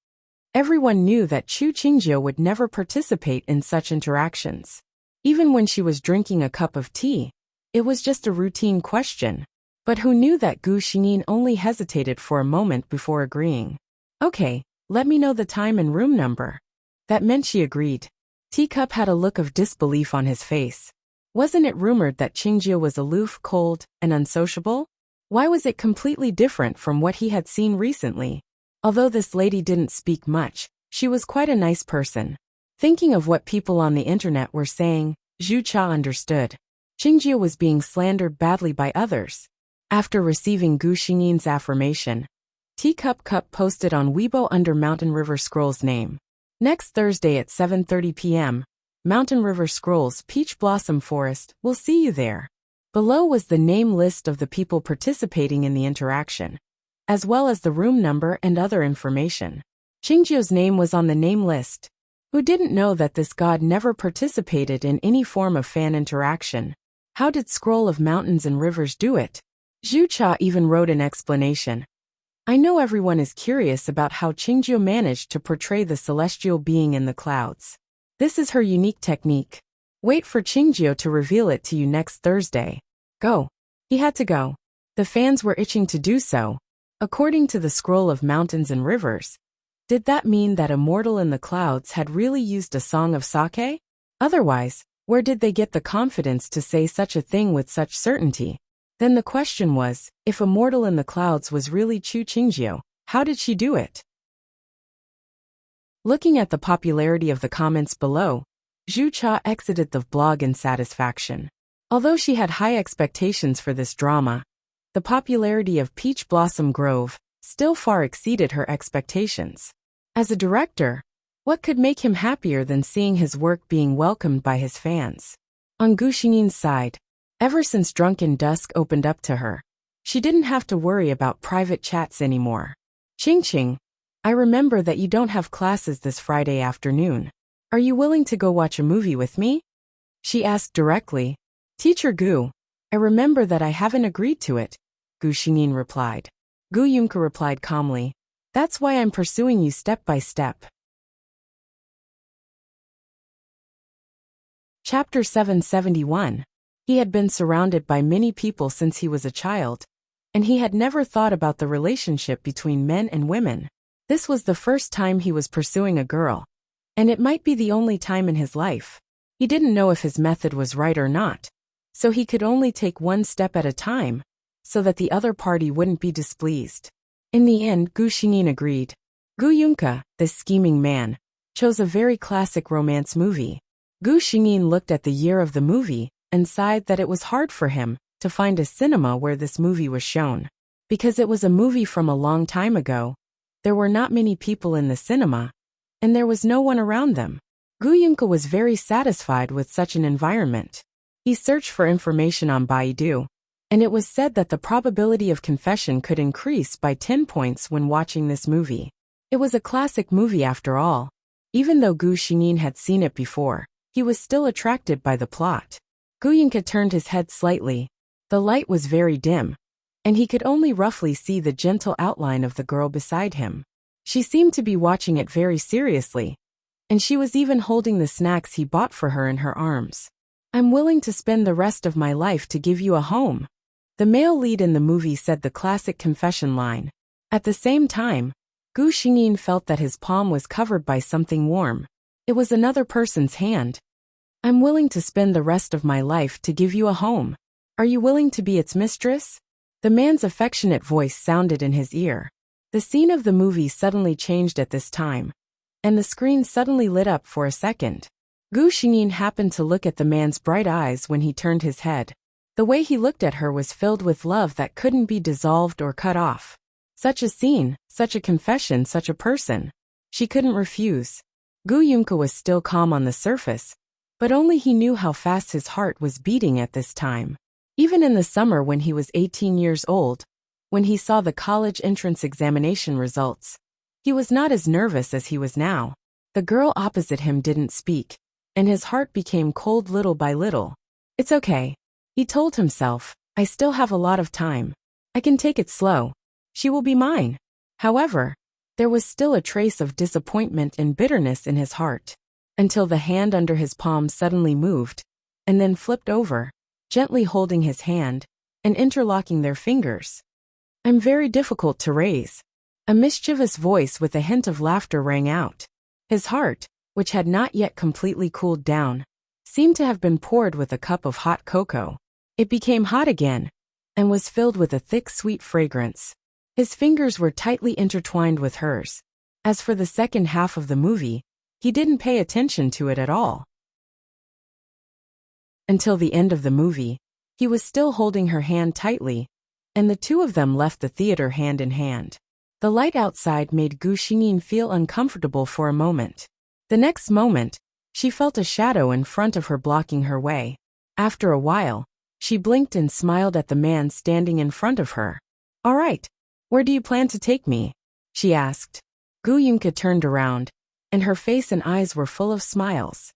Everyone knew that Chu Qingjio would never participate in such interactions. Even when she was drinking a cup of tea, it was just a routine question. But who knew that Gu Xingyin only hesitated for a moment before agreeing? Okay, let me know the time and room number. That meant she agreed. Teacup had a look of disbelief on his face. Wasn't it rumored that Qingjio was aloof, cold, and unsociable? Why was it completely different from what he had seen recently? Although this lady didn't speak much, she was quite a nice person. Thinking of what people on the internet were saying, Zhu Cha understood. Qingjio was being slandered badly by others. After receiving Gu Xingyin's affirmation, Teacup posted on Weibo under Mountain River Scroll's name. Next Thursday at 7:30 p.m., Mountain River Scroll's Peach Blossom Forest will see you there. Below was the name list of the people participating in the interaction, as well as the room number and other information. Qingjio's name was on the name list. Who didn't know that this god never participated in any form of fan interaction? How did Scroll of Mountains and Rivers do it? Zhu Cha even wrote an explanation. I know everyone is curious about how Qingjio managed to portray the celestial being in the clouds. This is her unique technique. Wait for Qingjio to reveal it to you next Thursday. Go. He had to go. The fans were itching to do so. According to the Scroll of Mountains and Rivers, did that mean that Immortal in the Clouds had really used a song of sake? Otherwise, where did they get the confidence to say such a thing with such certainty? Then the question was, if Immortal in the Clouds was really Chu Qingjio, how did she do it? Looking at the popularity of the comments below, Zhu Cha exited the blog in satisfaction. Although she had high expectations for this drama, the popularity of Peach Blossom Grove still far exceeded her expectations. As a director, what could make him happier than seeing his work being welcomed by his fans? On Gu Xingyin's side, ever since Drunken Dusk opened up to her, she didn't have to worry about private chats anymore. Qing, I remember that you don't have classes this Friday afternoon. Are you willing to go watch a movie with me? She asked directly. Teacher Gu, I remember that I haven't agreed to it, Gu Xingyin replied. Gu Yunke replied calmly. That's why I'm pursuing you step by step. Chapter 771. He had been surrounded by many people since he was a child, and he had never thought about the relationship between men and women. This was the first time he was pursuing a girl, and it might be the only time in his life. He didn't know if his method was right or not, so he could only take one step at a time, so that the other party wouldn't be displeased. In the end, Gu Xingyin agreed. Gu Yunke, this scheming man, chose a very classic romance movie. Gu Xingyin looked at the year of the movie and sighed that it was hard for him to find a cinema where this movie was shown. Because it was a movie from a long time ago, there were not many people in the cinema, and there was no one around them. Gu Yunke was very satisfied with such an environment. He searched for information on Baidu, and it was said that the probability of confession could increase by 10 points when watching this movie. It was a classic movie after all. Even though Gu Xingyin had seen it before, he was still attracted by the plot. Gu Yunke turned his head slightly. The light was very dim, and he could only roughly see the gentle outline of the girl beside him. She seemed to be watching it very seriously, and she was even holding the snacks he bought for her in her arms. "I'm willing to spend the rest of my life to give you a home." The male lead in the movie said the classic confession line. At the same time, Gu Xingyin felt that his palm was covered by something warm. It was another person's hand. "I'm willing to spend the rest of my life to give you a home. Are you willing to be its mistress?" The man's affectionate voice sounded in his ear. The scene of the movie suddenly changed at this time, and the screen suddenly lit up for a second. Gu Xingyin happened to look at the man's bright eyes when he turned his head. The way he looked at her was filled with love that couldn't be dissolved or cut off. Such a scene, such a confession, such a person. She couldn't refuse. Gu Yunke was still calm on the surface, but only he knew how fast his heart was beating at this time. Even in the summer when he was 18 years old, when he saw the college entrance examination results, he was not as nervous as he was now. The girl opposite him didn't speak, and his heart became cold little by little. "It's okay," he told himself. "I still have a lot of time. I can take it slow. She will be mine." However, there was still a trace of disappointment and bitterness in his heart, until the hand under his palm suddenly moved, and then flipped over, gently holding his hand, and interlocking their fingers. "I'm very difficult to raise." A mischievous voice with a hint of laughter rang out. His heart, which had not yet completely cooled down, seemed to have been poured with a cup of hot cocoa. It became hot again, and was filled with a thick sweet fragrance. His fingers were tightly intertwined with hers. As for the second half of the movie, he didn't pay attention to it at all. Until the end of the movie, he was still holding her hand tightly, and the two of them left the theater hand in hand. The light outside made Gu Xingyin feel uncomfortable for a moment. The next moment, she felt a shadow in front of her blocking her way. After a while, she blinked and smiled at the man standing in front of her. "All right, where do you plan to take me?" she asked. Gu Yunke turned around, and her face and eyes were full of smiles.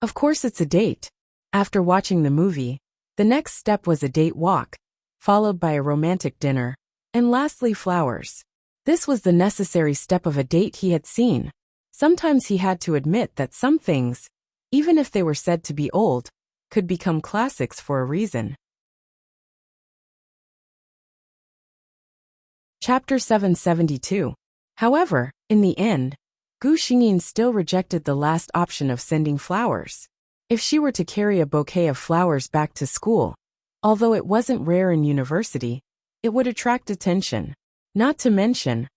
Of course it's a date. After watching the movie, the next step was a date walk, followed by a romantic dinner, and lastly flowers. This was the necessary step of a date he had seen. Sometimes he had to admit that some things, even if they were said to be old, could become classics for a reason. Chapter 772. However, in the end, Gu Xingyin still rejected the last option of sending flowers. If she were to carry a bouquet of flowers back to school, although it wasn't rare in university, it would attract attention. Not to mention,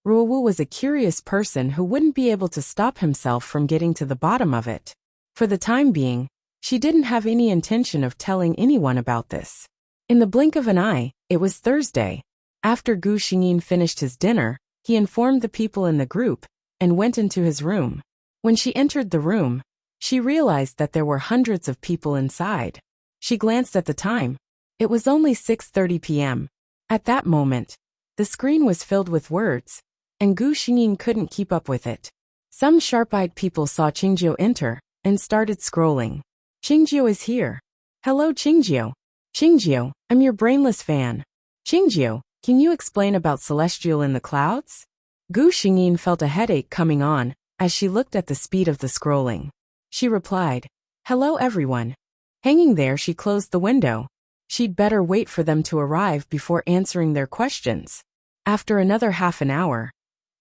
Ruowu was a curious person who wouldn't be able to stop himself from getting to the bottom of it. For the time being, she didn't have any intention of telling anyone about this. In the blink of an eye, it was Thursday. After Gu Xingyin finished his dinner, he informed the people in the group and went into his room. When she entered the room, she realized that there were hundreds of people inside. She glanced at the time. It was only 6:30 p.m. At that moment, the screen was filled with words, and Gu Xingyin couldn't keep up with it. Some sharp-eyed people saw Qingjiu enter and started scrolling. "Qingjiu is here. Hello Qingjiu. Qingjiu, I'm your brainless fan. Qingjiu, can you explain about Celestial in the clouds?" Gu Xingyin felt a headache coming on as she looked at the speed of the scrolling. She replied, "Hello everyone." Hanging there, she closed the window. She'd better wait for them to arrive before answering their questions. After another half an hour,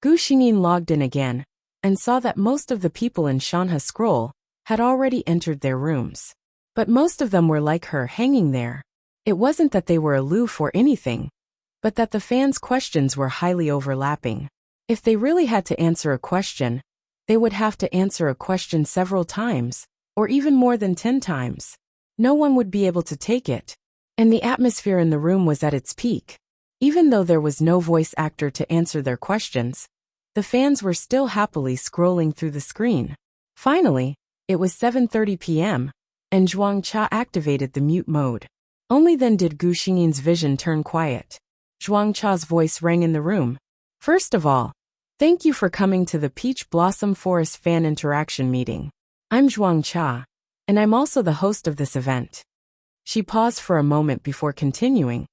Gu Xingyin logged in again and saw that most of the people in Shanha Scroll had already entered their rooms. But most of them were like her, hanging there. It wasn't that they were aloof or anything, but that the fans' questions were highly overlapping. If they really had to answer a question, they would have to answer a question several times, or even more than 10 times. No one would be able to take it, and the atmosphere in the room was at its peak. Even though there was no voice actor to answer their questions, The fans were still happily scrolling through the screen. Finally, it was 7:30 p.m., and Zhuang Cha activated the mute mode. Only then did Gu Xingyin's vision turn quiet. Zhuang Cha's voice rang in the room. First of all, thank you for coming to the Peach Blossom Forest Fan Interaction Meeting. I'm Zhuang Cha, and I'm also the host of this event. She paused for a moment before continuing.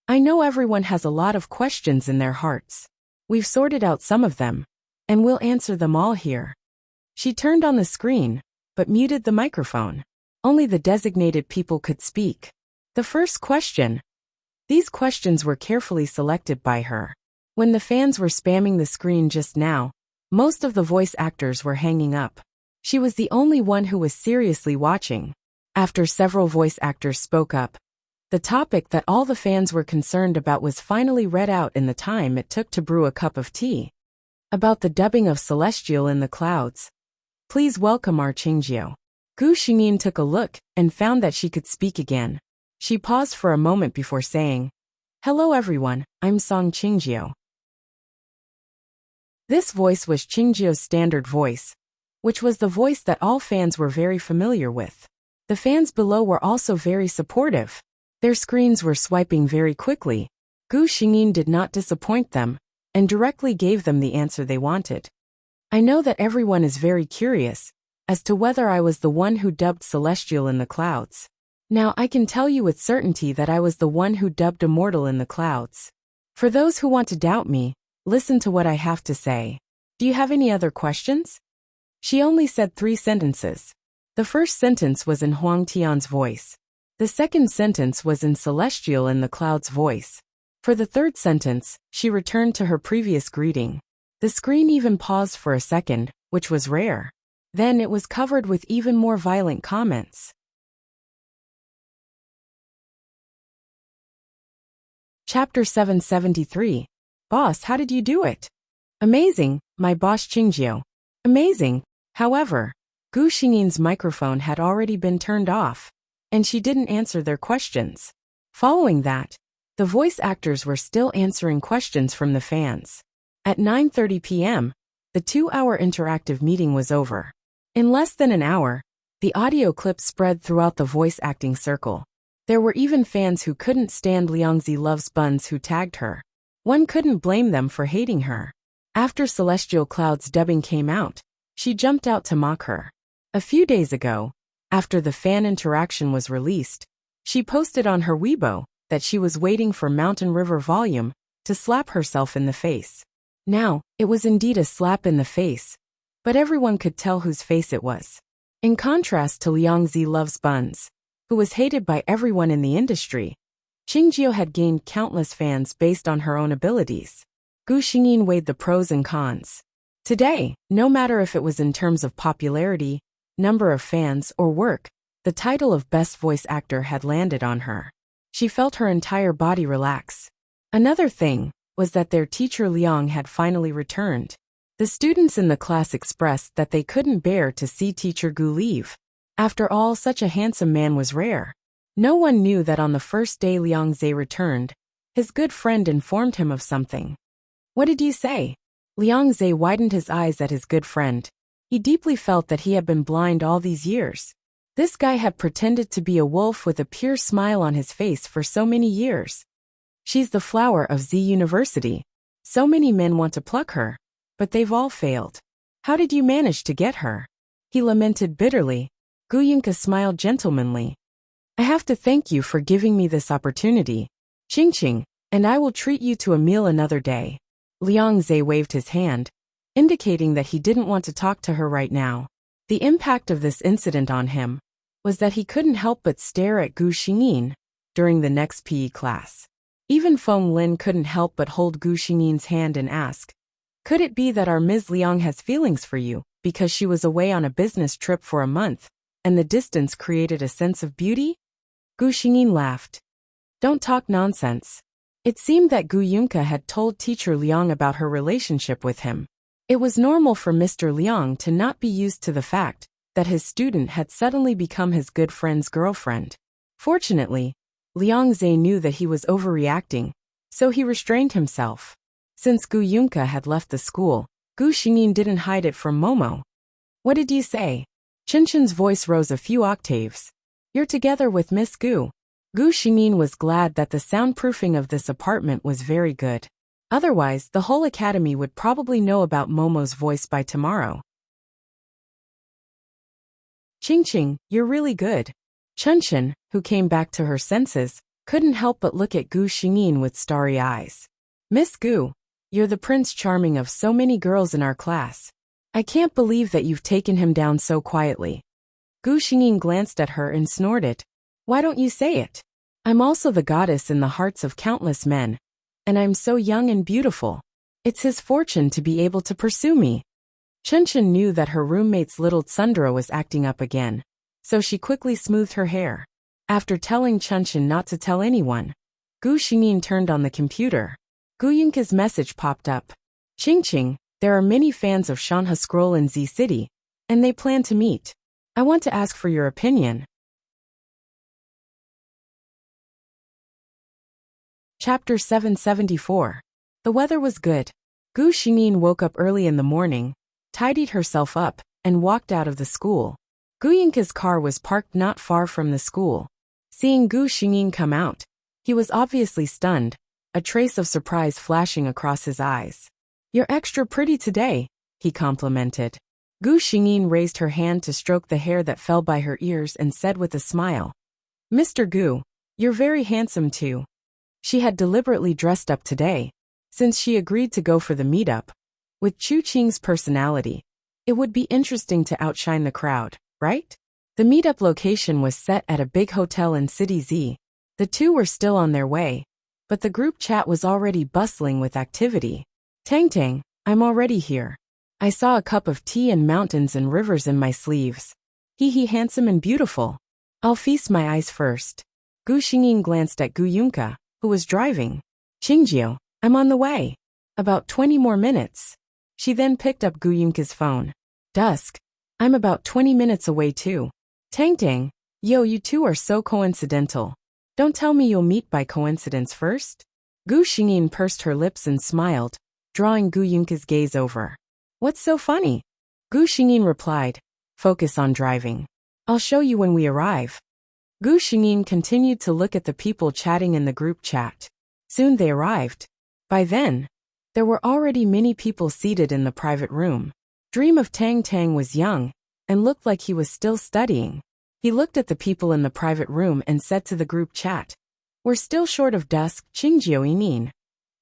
I know everyone has a lot of questions in their hearts. We've sorted out some of them, and we'll answer them all here. She turned on the screen, but muted the microphone. Only the designated people could speak. The first question. These questions were carefully selected by her. When the fans were spamming the screen just now, most of the voice actors were hanging up. She was the only one who was seriously watching. After several voice actors spoke up, the topic that all the fans were concerned about was finally read out in the time it took to brew a cup of tea. About the dubbing of Celestial in the Clouds. Please welcome our Qingjiu. Gu Xingyin took a look and found that she could speak again. She paused for a moment before saying, Hello everyone, I'm Song Qingjiu. This voice was Qingjiu's standard voice, which was the voice that all fans were very familiar with. The fans below were also very supportive. Their screens were swiping very quickly. Gu Xingyin did not disappoint them, and directly gave them the answer they wanted. I know that everyone is very curious as to whether I was the one who dubbed Celestial in the Clouds. Now I can tell you with certainty that I was the one who dubbed Immortal in the Clouds. For those who want to doubt me, listen to what I have to say. Do you have any other questions? She only said 3 sentences. The first sentence was in Huang Tian's voice. The second sentence was in Celestial in the Clouds' voice. For the third sentence, she returned to her previous greeting. The screen even paused for a second, which was rare. Then it was covered with even more violent comments. Chapter 773. Boss, how did you do it? Amazing, my boss Qingjiu. Amazing. However, Gu Xingyin's microphone had already been turned off, and she didn't answer their questions. Following that, the voice actors were still answering questions from the fans. At 9:30 p.m., the 2-hour interactive meeting was over. In less than an hour, the audio clip spread throughout the voice acting circle. There were even fans who couldn't stand Liangzi Loves Buns who tagged her. One couldn't blame them for hating her. After Celestial Cloud's dubbing came out, she jumped out to mock her. A few days ago, after the fan interaction was released, she posted on her Weibo that she was waiting for Mountain River Volume to slap herself in the face. Now, it was indeed a slap in the face, but everyone could tell whose face it was. In contrast to Liangzi Loves Buns, who was hated by everyone in the industry, Qingjiu had gained countless fans based on her own abilities. Gu Xingyin weighed the pros and cons. Today, no matter if it was in terms of popularity, number of fans, or work, the title of Best Voice Actor had landed on her. She felt her entire body relax. Another thing was that their teacher Liang had finally returned. The students in the class expressed that they couldn't bear to see teacher Gu leave. After all, such a handsome man was rare. No one knew that on the first day Liang Zhe returned, his good friend informed him of something. What did you say? Liang Zhe widened his eyes at his good friend. He deeply felt that he had been blind all these years. This guy had pretended to be a wolf with a pure smile on his face for so many years. She's the flower of Z University. So many men want to pluck her, but they've all failed. How did you manage to get her? He lamented bitterly. Gu Yunka smiled gentlemanly. I have to thank you for giving me this opportunity, Qingqing, and I will treat you to a meal another day. Liang Zhe waved his hand, indicating that he didn't want to talk to her right now. The impact of this incident on him was that he couldn't help but stare at Gu Xingyin during the next PE class. Even Feng Lin couldn't help but hold Gu Xingyin's hand and ask, could it be that our Ms. Liang has feelings for you because she was away on a business trip for a month, and the distance created a sense of beauty? Gu Xingyin laughed. Don't talk nonsense. It seemed that Gu Yunka had told teacher Liang about her relationship with him. It was normal for Mr. Liang to not be used to the fact that his student had suddenly become his good friend's girlfriend. Fortunately, Liang Zhe knew that he was overreacting, so he restrained himself. Since Gu Yunka had left the school, Gu Xingyin didn't hide it from Momo. What did you say? Qinchen's voice rose a few octaves. You're together with Miss Gu. Gu Xingyin was glad that the soundproofing of this apartment was very good. Otherwise, the whole academy would probably know about Momo's voice by tomorrow. Qingqing, you're really good. Qinchen, who came back to her senses, couldn't help but look at Gu Xingyin with starry eyes. Miss Gu, you're the Prince Charming of so many girls in our class. I can't believe that you've taken him down so quietly. Gu Xingyin glanced at her and snorted. Why don't you say it? I'm also the goddess in the hearts of countless men. And I'm so young and beautiful. It's his fortune to be able to pursue me. Qinchen knew that her roommate's little tsundere was acting up again, so she quickly smoothed her hair. After telling Qinchen not to tell anyone, Gu Xingyin turned on the computer. Gu Yunke's message popped up. Qingqing, there are many fans of Shanhe Scroll in Z City, and they plan to meet. I want to ask for your opinion. Chapter 774. The weather was good. Gu Xingyin woke up early in the morning, tidied herself up, and walked out of the school. Gu Yunke's car was parked not far from the school. Seeing Gu Xingyin come out, he was obviously stunned, a trace of surprise flashing across his eyes. You're extra pretty today, he complimented. Gu Xingyin raised her hand to stroke the hair that fell by her ears and said with a smile, Mr. Gu, you're very handsome too. She had deliberately dressed up today, since she agreed to go for the meetup. With Chu Qing's personality, it would be interesting to outshine the crowd, right? The meetup location was set at a big hotel in City Z. The two were still on their way, but the group chat was already bustling with activity. Tang, I'm already here. I saw a cup of tea and mountains and rivers in my sleeves. He handsome and beautiful. I'll feast my eyes first. Gu Xingyin glanced at Gu Yunke, who was driving. Qingjiu, I'm on the way. About 20 more minutes. She then picked up Gu Yunke's phone. Dusk. I'm about 20 minutes away too. Tang, yo, you two are so coincidental. Don't tell me you'll meet by coincidence first? Gu Xingyin pursed her lips and smiled, drawing Gu Yunke's gaze over. What's so funny? Gu Xingyin replied, focus on driving. I'll show you when we arrive. Gu Xingyin continued to look at the people chatting in the group chat. Soon they arrived. By then, there were already many people seated in the private room. Dream of Tang was young, and looked like he was still studying. He looked at the people in the private room and said to the group chat, We're still short of dusk, Qingjiu Yinin.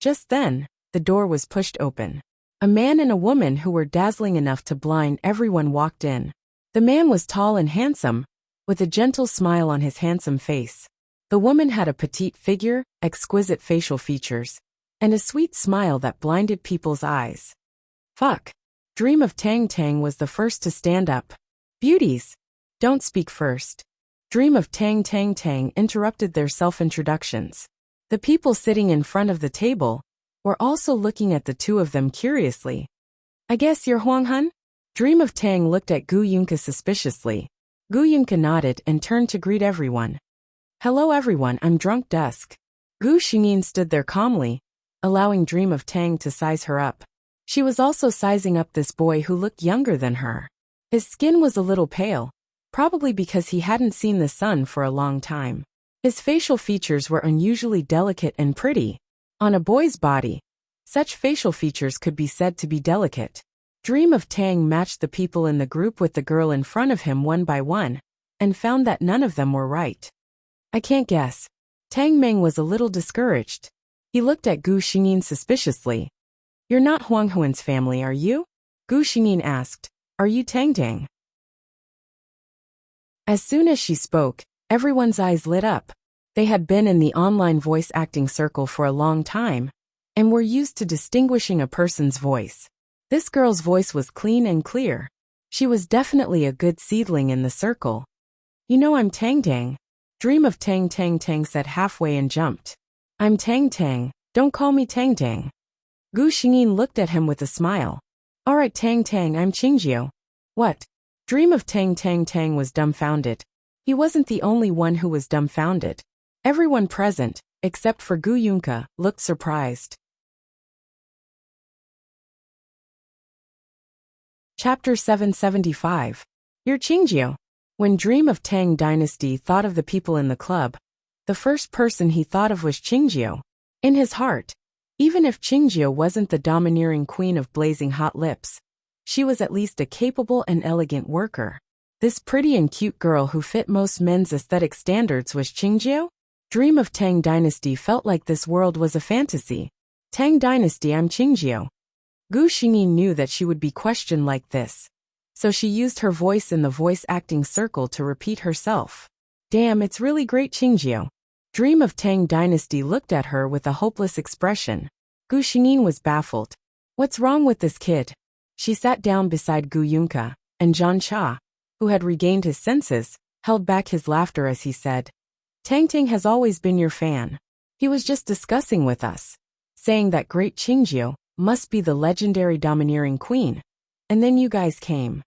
Just then, the door was pushed open. A man and a woman who were dazzling enough to blind everyone walked in. The man was tall and handsome, with a gentle smile on his handsome face. The woman had a petite figure, exquisite facial features, and a sweet smile that blinded people's eyes. Fuck. Dream of Tang was the first to stand up. Beauties, don't speak first. Dream of Tang interrupted their self-introductions. The people sitting in front of the table were also looking at the two of them curiously. I guess you're Huang Hun? Dream of Tang looked at Gu Yunke suspiciously. Gu Yunke nodded and turned to greet everyone. Hello everyone, I'm Drunk Dusk. Gu Xingyin stood there calmly, allowing Dream of Tang to size her up. She was also sizing up this boy who looked younger than her. His skin was a little pale, probably because he hadn't seen the sun for a long time. His facial features were unusually delicate and pretty. On a boy's body, such facial features could be said to be delicate. Dream of Tang matched the people in the group with the girl in front of him one by one, and found that none of them were right. I can't guess. Tang Meng was a little discouraged. He looked at Gu Xingyin suspiciously. You're not Huang Huan's family, are you? Gu Xingyin asked. Are you Tang? As soon as she spoke, everyone's eyes lit up. They had been in the online voice acting circle for a long time, and were used to distinguishing a person's voice. This girl's voice was clean and clear. She was definitely a good seedling in the circle. You know I'm Tang. Dream of Tang said halfway and jumped. I'm Tang, don't call me Tang. Gu Xingyin looked at him with a smile. Alright Tang, I'm Qingjiu. What? Dream of Tang was dumbfounded. He wasn't the only one who was dumbfounded. Everyone present, except for Gu Yunke, looked surprised. Chapter 775. You're Qingjiu. When Dream of Tang Dynasty thought of the people in the club, the first person he thought of was Qingjiu. In his heart, even if Qingjiu wasn't the domineering queen of blazing hot lips, she was at least a capable and elegant worker. This pretty and cute girl who fit most men's aesthetic standards was Qingjiu? Dream of Tang Dynasty felt like this world was a fantasy. Tang Dynasty, I'm Qingjiu. Gu Xingyi knew that she would be questioned like this, so she used her voice in the voice-acting circle to repeat herself. Damn, it's really great, Qingjiu. Dream of Tang Dynasty looked at her with a hopeless expression. Gu Xingyi was baffled. What's wrong with this kid? She sat down beside Gu Yunka, and Zhan Cha, who had regained his senses, held back his laughter as he said, Tang Tang has always been your fan. He was just discussing with us, saying that great Qingjiu must be the legendary domineering queen. And then you guys came.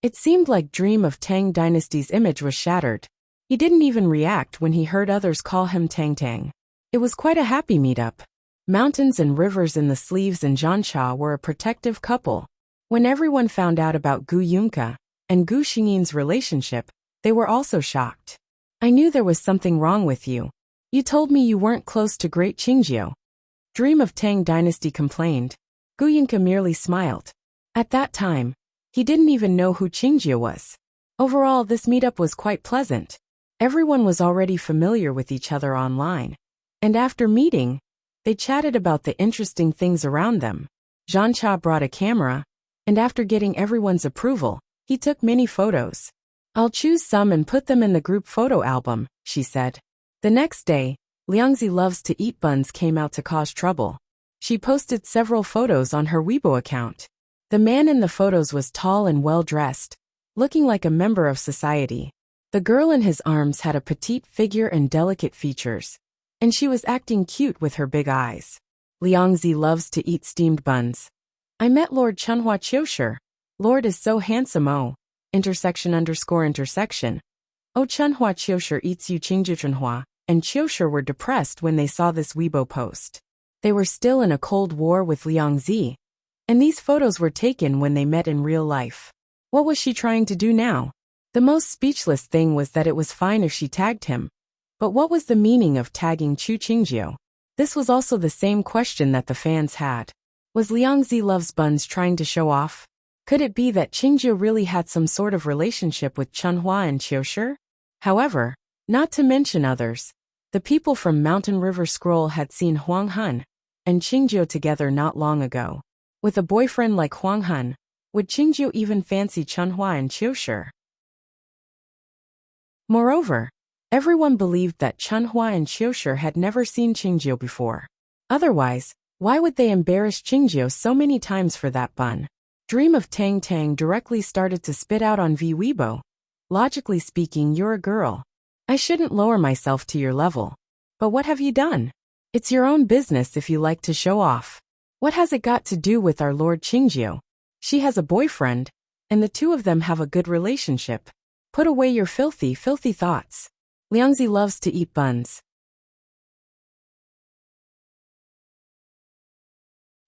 It seemed like Dream of Tang Dynasty's image was shattered. He didn't even react when he heard others call him Tang Tang. It was quite a happy meetup. Mountains and rivers in the sleeves and Zhancha were a protective couple. When everyone found out about Gu Yunka and Gu Xingyi's relationship, they were also shocked. I knew there was something wrong with you. You told me you weren't close to great Qingjiu. Dream of Tang Dynasty complained. Gu Yunka merely smiled. At that time, he didn't even know who Qingjiu was. Overall, this meetup was quite pleasant. Everyone was already familiar with each other online. And after meeting, they chatted about the interesting things around them. Zhancha brought a camera, and after getting everyone's approval, he took many photos. I'll choose some and put them in the group photo album, she said. The next day, Liangzi Loves to Eat Buns came out to cause trouble. She posted several photos on her Weibo account. The man in the photos was tall and well-dressed, looking like a member of society. The girl in his arms had a petite figure and delicate features, and she was acting cute with her big eyes. Liangzi Loves to Eat Steamed Buns. I met Lord Chunhua Qiushi. Lord is so handsome, oh. ___. Oh, Chunhua Qiushi eats you Qingjiu Chunhua. And Qiushi were depressed when they saw this Weibo post. They were still in a cold war with Liangzi, and these photos were taken when they met in real life. What was she trying to do now? The most speechless thing was that it was fine if she tagged him. But what was the meaning of tagging Chu Qingjiu? This was also the same question that the fans had. Was Liangzi Loves Buns trying to show off? Could it be that Qingjiu really had some sort of relationship with Chunhua and Qiushi? However, not to mention others, the people from Mountain River Scroll had seen Huang Hun and Qingjiu together not long ago. With a boyfriend like Huang Hun, would Qingjiu even fancy Chunhua and Qiushi? Moreover, everyone believed that Chunhua and Qiushi had never seen Qingjiu before. Otherwise, why would they embarrass Qingjiu so many times for that bun? Dream of Tang Tang directly started to spit out on Weibo. Logically speaking, you're a girl. I shouldn't lower myself to your level. But what have you done? It's your own business if you like to show off. What has it got to do with our Lord Qingjiu? She has a boyfriend, and the two of them have a good relationship. Put away your filthy thoughts. Liangzi Loves to Eat Buns.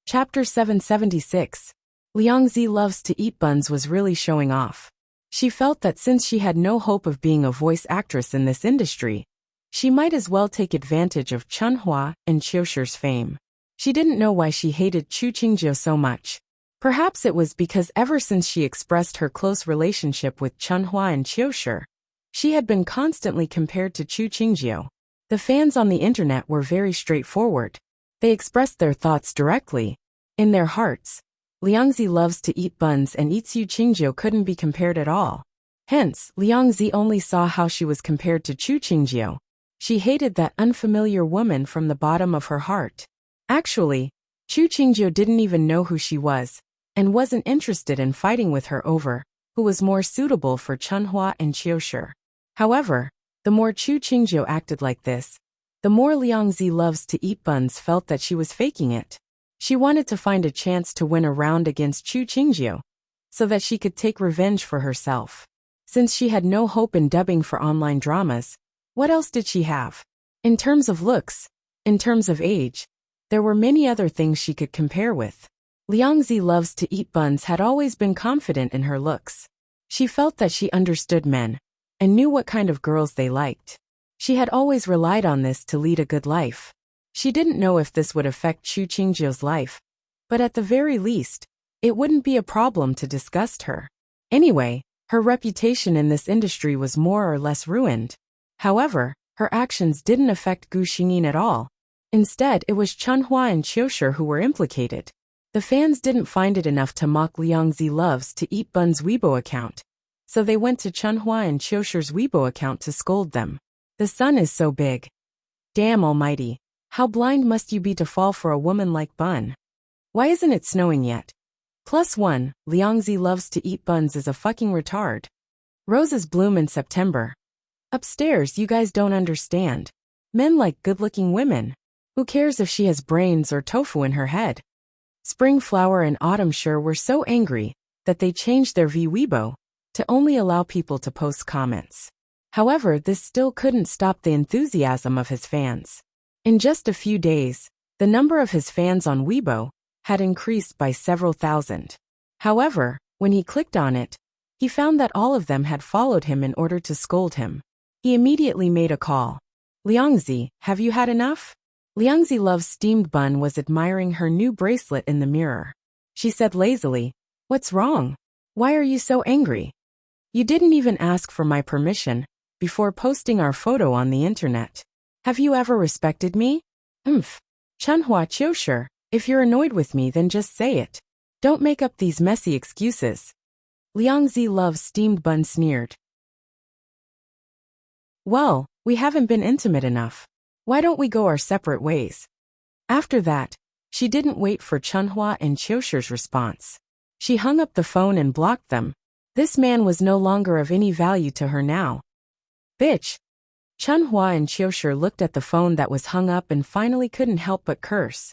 Chapter 776. Liangzi Loves to Eat Buns was really showing off. She felt that since she had no hope of being a voice actress in this industry, she might as well take advantage of Chunhua and Qiushi's fame. She didn't know why she hated Chu Qingjiu so much. Perhaps it was because ever since she expressed her close relationship with Chunhua and Qiushi, she had been constantly compared to Chu Qingjiu. The fans on the internet were very straightforward. They expressed their thoughts directly. In their hearts, Liangzi Loves to Eat Buns and Itsu Qingjiu couldn't be compared at all. Hence, Liangzi only saw how she was compared to Chu Qingjiu. She hated that unfamiliar woman from the bottom of her heart. Actually, Chu Qingjiu didn't even know who she was, and wasn't interested in fighting with her over who was more suitable for Chunhua and Qiushi. However, the more Chu Qingjiu acted like this, the more Liangzi Loves to Eat Buns felt that she was faking it. She wanted to find a chance to win a round against Chu Qingjiu, so that she could take revenge for herself. Since she had no hope in dubbing for online dramas, what else did she have? In terms of looks, in terms of age, there were many other things she could compare with. Liangzi loves to eat buns had always been confident in her looks. She felt that she understood men and knew what kind of girls they liked. She had always relied on this to lead a good life. She didn't know if this would affect Chu Qingjiu's life, but at the very least, it wouldn't be a problem to disgust her. Anyway, her reputation in this industry was more or less ruined. However, her actions didn't affect Gu Xingyin at all. Instead, it was Chunhua and Qiushi who were implicated. The fans didn't find it enough to mock Liangzi loves to eat buns Weibo account, so they went to Chunhua and Qiushi's Weibo account to scold them. The sun is so big. Damn almighty, how blind must you be to fall for a woman like Bun? Why isn't it snowing yet? +1, Liangzi loves to eat buns is a fucking retard. Roses bloom in September. Upstairs, you guys don't understand. Men like good-looking women. Who cares if she has brains or tofu in her head? Spring Flower and Autumn Sure were so angry that they changed their Weibo to only allow people to post comments. However, this still couldn't stop the enthusiasm of his fans. In just a few days, the number of his fans on Weibo had increased by several thousand. However, when he clicked on it, he found that all of them had followed him in order to scold him. He immediately made a call. Liangzi, have you had enough? Liangzi loves steamed bun was admiring her new bracelet in the mirror. She said lazily, "What's wrong? Why are you so angry? You didn't even ask for my permission before posting our photo on the internet. Have you ever respected me?" Chunhua Qiushi, if you're annoyed with me then just say it. Don't make up these messy excuses. Liangzi loves steamed bun sneered. Well, we haven't been intimate enough. Why don't we go our separate ways? After that, she didn't wait for Chunhua and Qiushi's response. She hung up the phone and blocked them. This man was no longer of any value to her now. Bitch. Chunhua and Qiushi looked at the phone that was hung up and finally couldn't help but curse.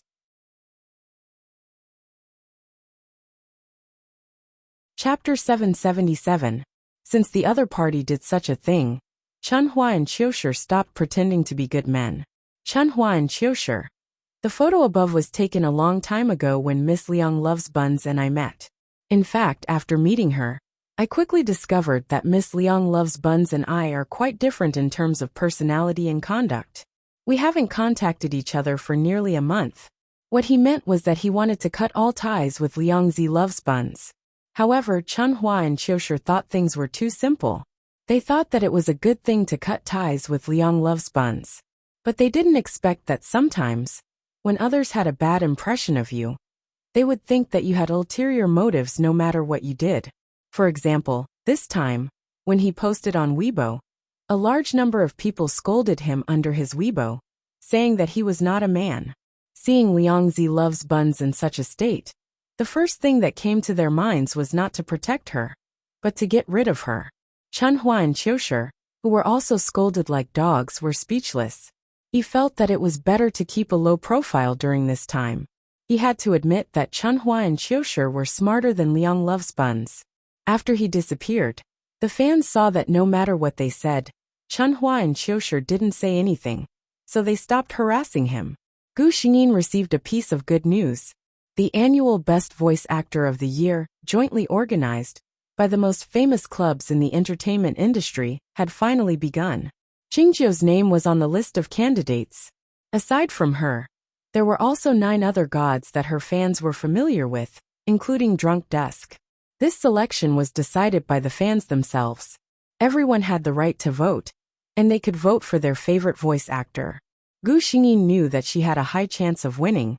Chapter 777. Since the other party did such a thing, Chunhua and Qiushi stopped pretending to be good men. Chunhua and Qiushi. The photo above was taken a long time ago when Miss Liang loves buns and I met. In fact, after meeting her, I quickly discovered that Miss Liang loves buns and I are quite different in terms of personality and conduct. We haven't contacted each other for nearly a month. What he meant was that he wanted to cut all ties with Liangzi loves buns. However, Chunhua and Qiushi thought things were too simple. They thought that it was a good thing to cut ties with Liang loves buns. But they didn't expect that sometimes, when others had a bad impression of you, they would think that you had ulterior motives no matter what you did. For example, this time, when he posted on Weibo, a large number of people scolded him under his Weibo, saying that he was not a man. Seeing Liangzi loves buns in such a state, the first thing that came to their minds was not to protect her, but to get rid of her. Chunhua and Qiushi, who were also scolded like dogs, were speechless. He felt that it was better to keep a low profile during this time. He had to admit that Chunhua and Qiushi were smarter than Liang loves buns. After he disappeared, the fans saw that no matter what they said, Chunhua and Qiushi didn't say anything, so they stopped harassing him. Gu Xingyin received a piece of good news. The annual Best Voice Actor of the Year, jointly organized by the most famous clubs in the entertainment industry, had finally begun. Qingjiu's name was on the list of candidates. Aside from her, there were also 9 other gods that her fans were familiar with, including Drunk Dusk. This selection was decided by the fans themselves. Everyone had the right to vote, and they could vote for their favorite voice actor. Gu Xingyin knew that she had a high chance of winning,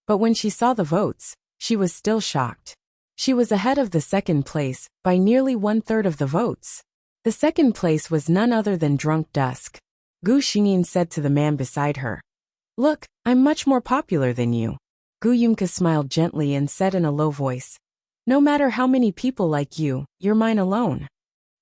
but when she saw the votes, she was still shocked. She was ahead of the second place by nearly 1/3 of the votes. The second place was none other than Drunk Dusk. Gu Xingyin said to the man beside her, "Look, I'm much more popular than you." Gu Yumka smiled gently and said in a low voice, "No matter how many people like you, you're mine alone."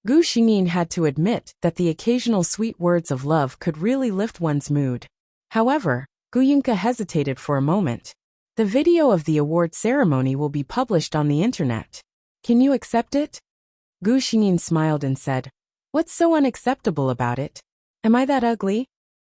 Gu Xingyin had to admit that the occasional sweet words of love could really lift one's mood. However, Gu Yumka hesitated for a moment. The video of the award ceremony will be published on the internet. Can you accept it? Gu Xingyin smiled and said, "What's so unacceptable about it? Am I that ugly?"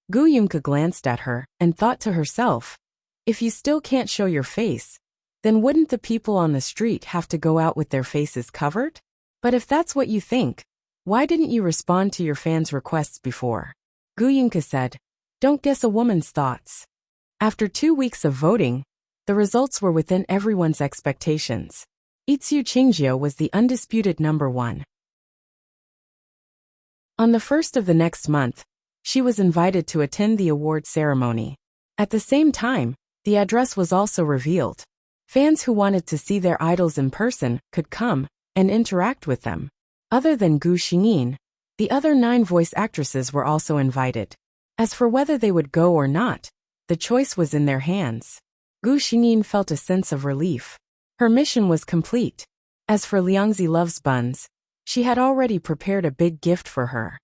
Gu Yumka glanced at her and thought to herself, "If you still can't show your face, then wouldn't the people on the street have to go out with their faces covered? But if that's what you think, why didn't you respond to your fans' requests before? Gu Yinka said. Don't guess a woman's thoughts. After 2 weeks of voting, the results were within everyone's expectations. Itsu Qingjiu was the undisputed number one. On the 1st of the next month, she was invited to attend the award ceremony. At the same time, the address was also revealed. Fans who wanted to see their idols in person could come and interact with them. Other than Gu Xingyin, the other 9 voice actresses were also invited. As for whether they would go or not, the choice was in their hands. Gu Xingyin felt a sense of relief. Her mission was complete. As for Liangzi Loves Buns, she had already prepared a big gift for her.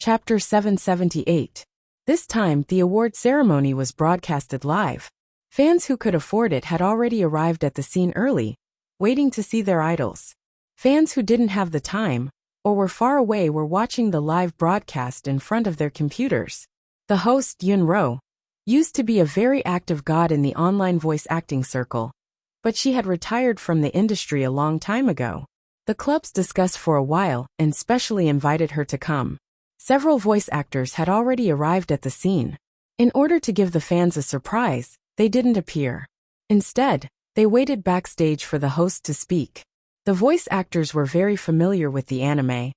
Chapter 778. This time, the award ceremony was broadcasted live. Fans who could afford it had already arrived at the scene early, waiting to see their idols. Fans who didn't have the time, or were far away, were watching the live broadcast in front of their computers. The host, Yun Ro, used to be a very active god in the online voice acting circle, but she had retired from the industry a long time ago. The clubs discussed for a while and specially invited her to come. Several voice actors had already arrived at the scene. In order to give the fans a surprise, they didn't appear. Instead, they waited backstage for the host to speak. The voice actors were very familiar with the anime,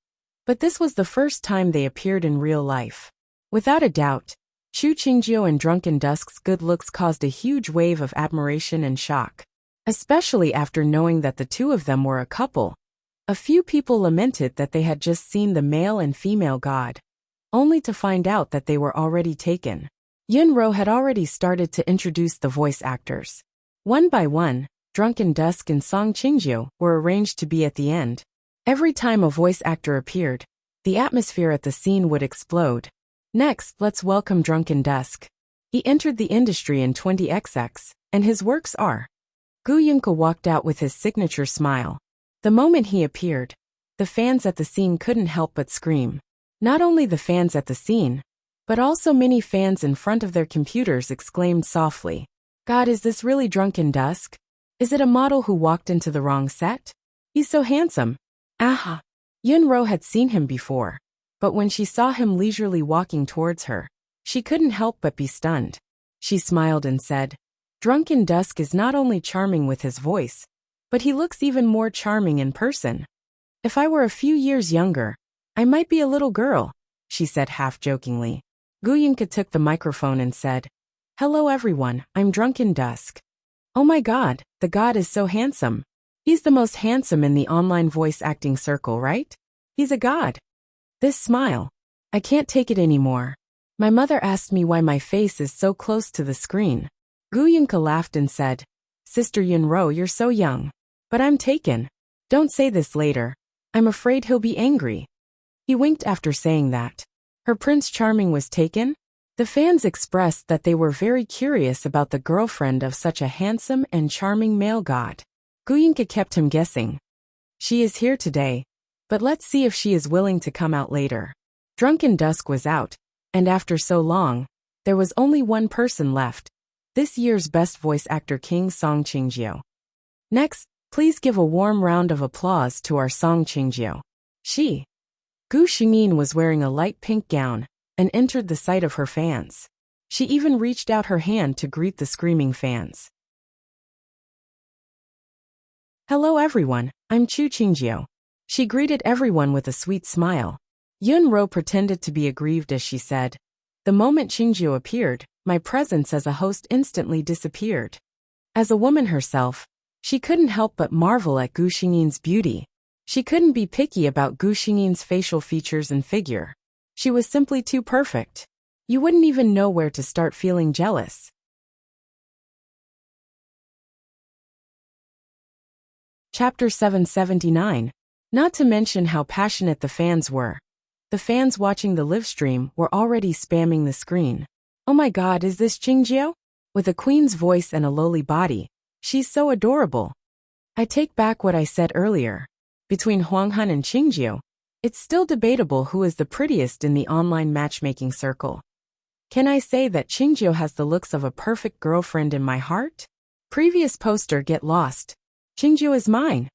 but this was the first time they appeared in real life. Without a doubt, Chu Qingjiu and Drunken Dusk's good looks caused a huge wave of admiration and shock, especially after knowing that the two of them were a couple. A few people lamented that they had just seen the male and female god, only to find out that they were already taken. Yun Ro had already started to introduce the voice actors. One by one, Drunken Dusk and Song Qingjiu were arranged to be at the end. Every time a voice actor appeared, the atmosphere at the scene would explode. Next, let's welcome Drunken Dusk. He entered the industry in 20XX, and his works are. Gu Yunka walked out with his signature smile. The moment he appeared, the fans at the scene couldn't help but scream. Not only the fans at the scene, but also many fans in front of their computers exclaimed softly, God, is this really Drunken Dusk? Is it a model who walked into the wrong set? He's so handsome. Aha! Yun Ro had seen him before, but when she saw him leisurely walking towards her, she couldn't help but be stunned. She smiled and said, Drunken Dusk is not only charming with his voice, but he looks even more charming in person. If I were a few years younger, I might be a little girl, she said half-jokingly. Gu Yinka took the microphone and said, Hello everyone, I'm Drunken Dusk. Oh my god, the god is so handsome. He's the most handsome in the online voice acting circle, right? He's a god. This smile. I can't take it anymore. My mother asked me why my face is so close to the screen. Gu Yinka laughed and said, Sister Yun Ro, you're so young. But I'm taken. Don't say this later. I'm afraid he'll be angry. He winked after saying that. Her Prince Charming was taken? The fans expressed that they were very curious about the girlfriend of such a handsome and charming male god. Gu Yinka kept him guessing. She is here today, but let's see if she is willing to come out later. Drunken Dusk was out, and after so long, there was only one person left. This year's best voice actor King Song Qingjiu. Next, please give a warm round of applause to our Song Qingjiu. She. Gu Xingyin was wearing a light pink gown and entered the sight of her fans. She even reached out her hand to greet the screaming fans. Hello everyone, I'm Chu Qingjiu. She greeted everyone with a sweet smile. Yun Ro pretended to be aggrieved as she said, The moment Qingjiu appeared, my presence as a host instantly disappeared. As a woman herself, she couldn't help but marvel at Gu Xingyin's beauty. She couldn't be picky about Gu Xingyin's facial features and figure. She was simply too perfect. You wouldn't even know where to start feeling jealous. Chapter 779. Not to mention how passionate the fans were. The fans watching the live stream were already spamming the screen. Oh my god, is this Qingjiu? With a queen's voice and a lowly body. She's so adorable. I take back what I said earlier. Between Huanghan and Qingjiu, it's still debatable who is the prettiest in the online matchmaking circle. Can I say that Qingjio has the looks of a perfect girlfriend in my heart? Previous poster get lost. Qingjio is mine.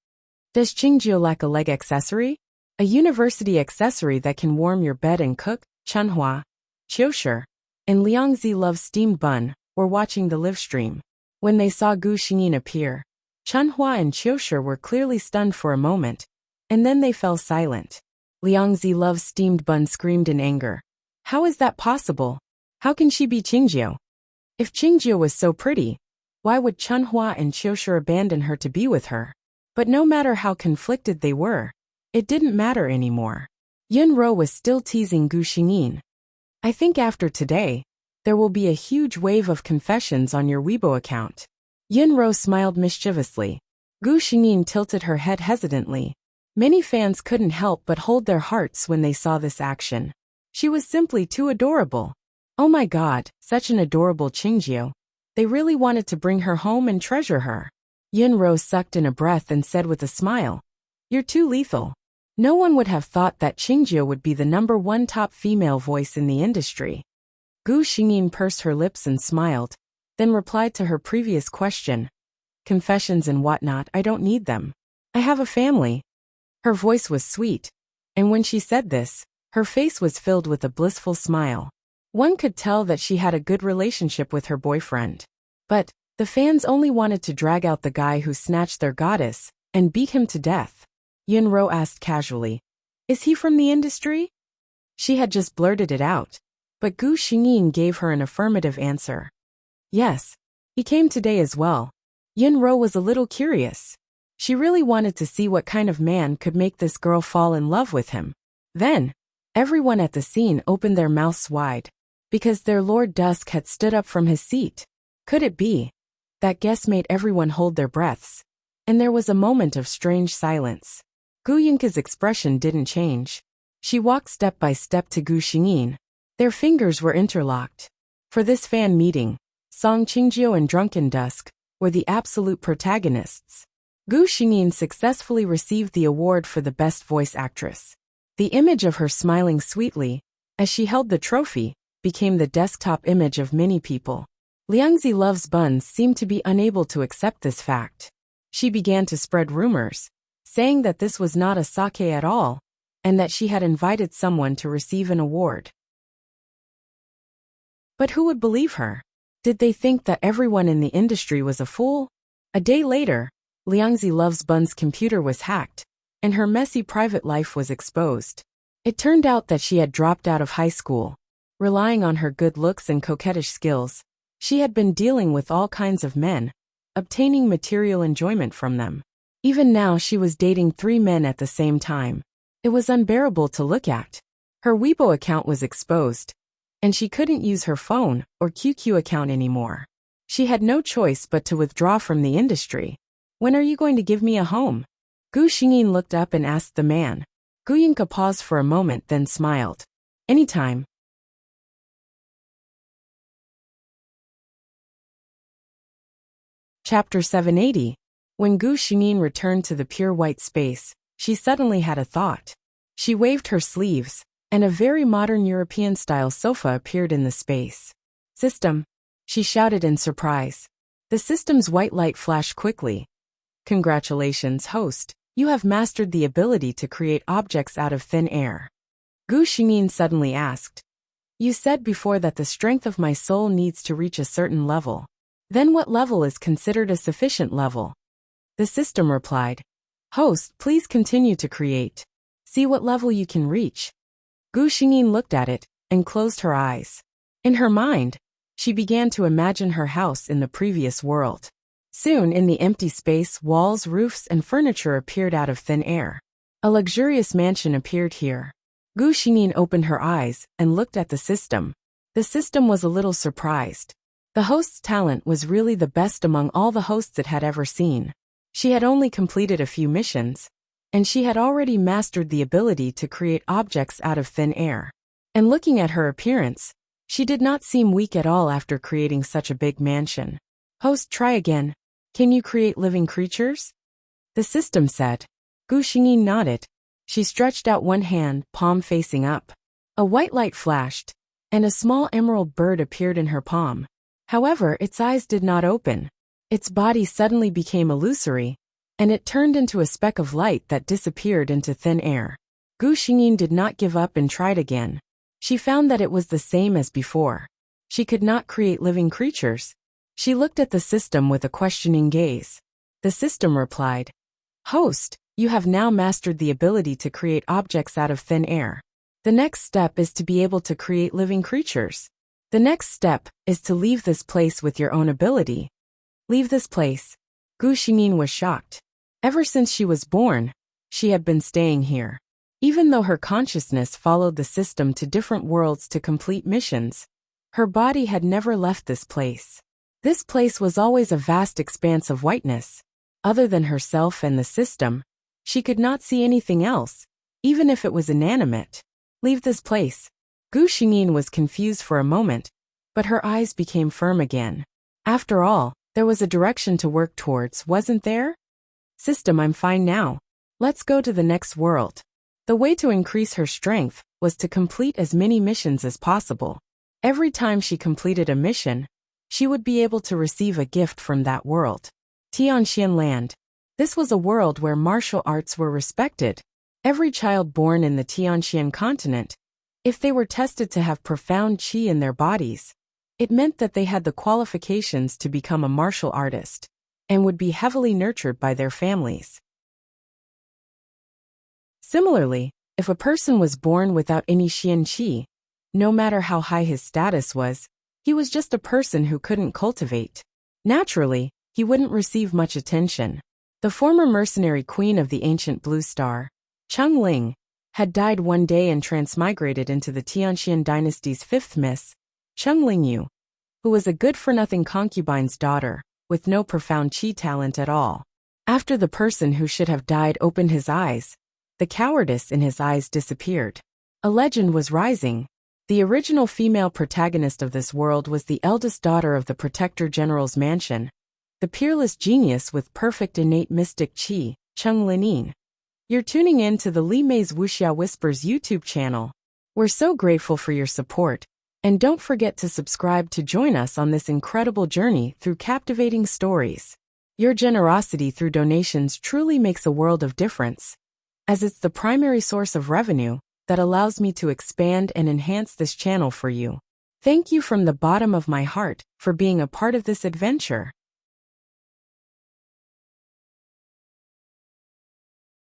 Does Qingjio lack a leg accessory? A university accessory that can warm your bed and cook? Chunhua, Qiushi, and Liangzi loves steamed bun, were watching the live stream. When they saw Gu Xingyin appear, Chunhua and Qiushi were clearly stunned for a moment, and then they fell silent. Liangzi loves steamed bun screamed in anger. How is that possible? How can she be Qingjio? If Qingjio was so pretty, why would Chunhua and Qiushi abandon her to be with her? But no matter how conflicted they were, it didn't matter anymore. Yunro was still teasing Gu Xingyin. I think after today, there will be a huge wave of confessions on your Weibo account. Yunro smiled mischievously. Gu Xingyin tilted her head hesitantly. Many fans couldn't help but hold their hearts when they saw this action. She was simply too adorable. Oh my god, such an adorable Qingjio. They really wanted to bring her home and treasure her. Yunro sucked in a breath and said with a smile, "You're too lethal." No one would have thought that Qingjio would be the #1 top female voice in the industry. Gu Xingyin pursed her lips and smiled, then replied to her previous question. Confessions and whatnot, I don't need them. I have a family. Her voice was sweet, and when she said this, her face was filled with a blissful smile. One could tell that she had a good relationship with her boyfriend. But the fans only wanted to drag out the guy who snatched their goddess and beat him to death. Yunro asked casually, "Is he from the industry?" She had just blurted it out, but Gu Xingyin gave her an affirmative answer. Yes, he came today as well. Yunro was a little curious. She really wanted to see what kind of man could make this girl fall in love with him. Then, everyone at the scene opened their mouths wide, because their Lord Dusk had stood up from his seat. Could it be? That guess made everyone hold their breaths, and there was a moment of strange silence. Gu Yinka's expression didn't change. She walked step by step to Gu Xingyin. Their fingers were interlocked. For this fan meeting, Song Qingjio and Drunken Dusk were the absolute protagonists. Gu Xingyin successfully received the award for the Best Voice Actress. The image of her smiling sweetly, as she held the trophy, became the desktop image of many people. Liangzi Loves Buns seemed to be unable to accept this fact. She began to spread rumors, saying that this was not a sake at all, and that she had invited someone to receive an award. But who would believe her? Did they think that everyone in the industry was a fool? A day later, Liangzi Loves Bun's computer was hacked, and her messy private life was exposed. It turned out that she had dropped out of high school. Relying on her good looks and coquettish skills, she had been dealing with all kinds of men, obtaining material enjoyment from them. Even now she was dating 3 men at the same time. It was unbearable to look at. Her Weibo account was exposed, and she couldn't use her phone or QQ account anymore. She had no choice but to withdraw from the industry. When are you going to give me a home? Gu Xingyin looked up and asked the man. Gu Yinka paused for a moment then smiled. Anytime. Chapter 780. When Gu Xingyin returned to the pure white space, she suddenly had a thought. She waved her sleeves, and a very modern European-style sofa appeared in the space. System, she shouted in surprise. The system's white light flashed quickly. Congratulations, host. You have mastered the ability to create objects out of thin air. Gu Xingyin suddenly asked. You said before that the strength of my soul needs to reach a certain level. Then what level is considered a sufficient level? The system replied. Host, please continue to create. See what level you can reach. Gu Xingyin looked at it and closed her eyes. In her mind, she began to imagine her house in the previous world. Soon in the empty space, walls, roofs, and furniture appeared out of thin air. A luxurious mansion appeared here. Gu Xingyin opened her eyes and looked at the system. The system was a little surprised. The host's talent was really the best among all the hosts it had ever seen. She had only completed a few missions, and she had already mastered the ability to create objects out of thin air. And looking at her appearance, she did not seem weak at all after creating such a big mansion. Host, try again. Can you create living creatures? The system said. Gu Xingyin nodded. She stretched out one hand, palm facing up. A white light flashed, and a small emerald bird appeared in her palm. However, its eyes did not open. Its body suddenly became illusory, and it turned into a speck of light that disappeared into thin air. Gu Xingyin did not give up and tried again. She found that it was the same as before. She could not create living creatures. She looked at the system with a questioning gaze. The system replied, "Host, you have now mastered the ability to create objects out of thin air. The next step is to be able to create living creatures. The next step is to leave this place with your own ability." Leave this place? Gu Xingyin was shocked. Ever since she was born, she had been staying here. Even though her consciousness followed the system to different worlds to complete missions, her body had never left this place. This place was always a vast expanse of whiteness. Other than herself and the system, she could not see anything else, even if it was inanimate. Leave this place. Gu Xingyin was confused for a moment, but her eyes became firm again. After all, there was a direction to work towards, wasn't there? System, I'm fine now. Let's go to the next world. The way to increase her strength was to complete as many missions as possible. Every time she completed a mission, she would be able to receive a gift from that world. Tianxian Land. This was a world where martial arts were respected. Every child born in the Tianxian continent, if they were tested to have profound qi in their bodies, it meant that they had the qualifications to become a martial artist, and would be heavily nurtured by their families. Similarly, if a person was born without any xian qi, no matter how high his status was, he was just a person who couldn't cultivate. Naturally, he wouldn't receive much attention. The former mercenary queen of the ancient Blue Star, Cheng Ling, had died one day and transmigrated into the Tianxian dynasty's fifth miss, Cheng Lingyu, who was a good-for-nothing concubine's daughter, with no profound qi talent at all. After the person who should have died opened his eyes, the cowardice in his eyes disappeared. A legend was rising. The original female protagonist of this world was the eldest daughter of the Protector General's mansion, the peerless genius with perfect innate mystic qi, Cheng Linin. You're tuning in to the Li Mei's Wuxia Whispers YouTube channel. We're so grateful for your support, and don't forget to subscribe to join us on this incredible journey through captivating stories. Your generosity through donations truly makes a world of difference, as it's the primary source of revenue that allows me to expand and enhance this channel for you. Thank you from the bottom of my heart for being a part of this adventure.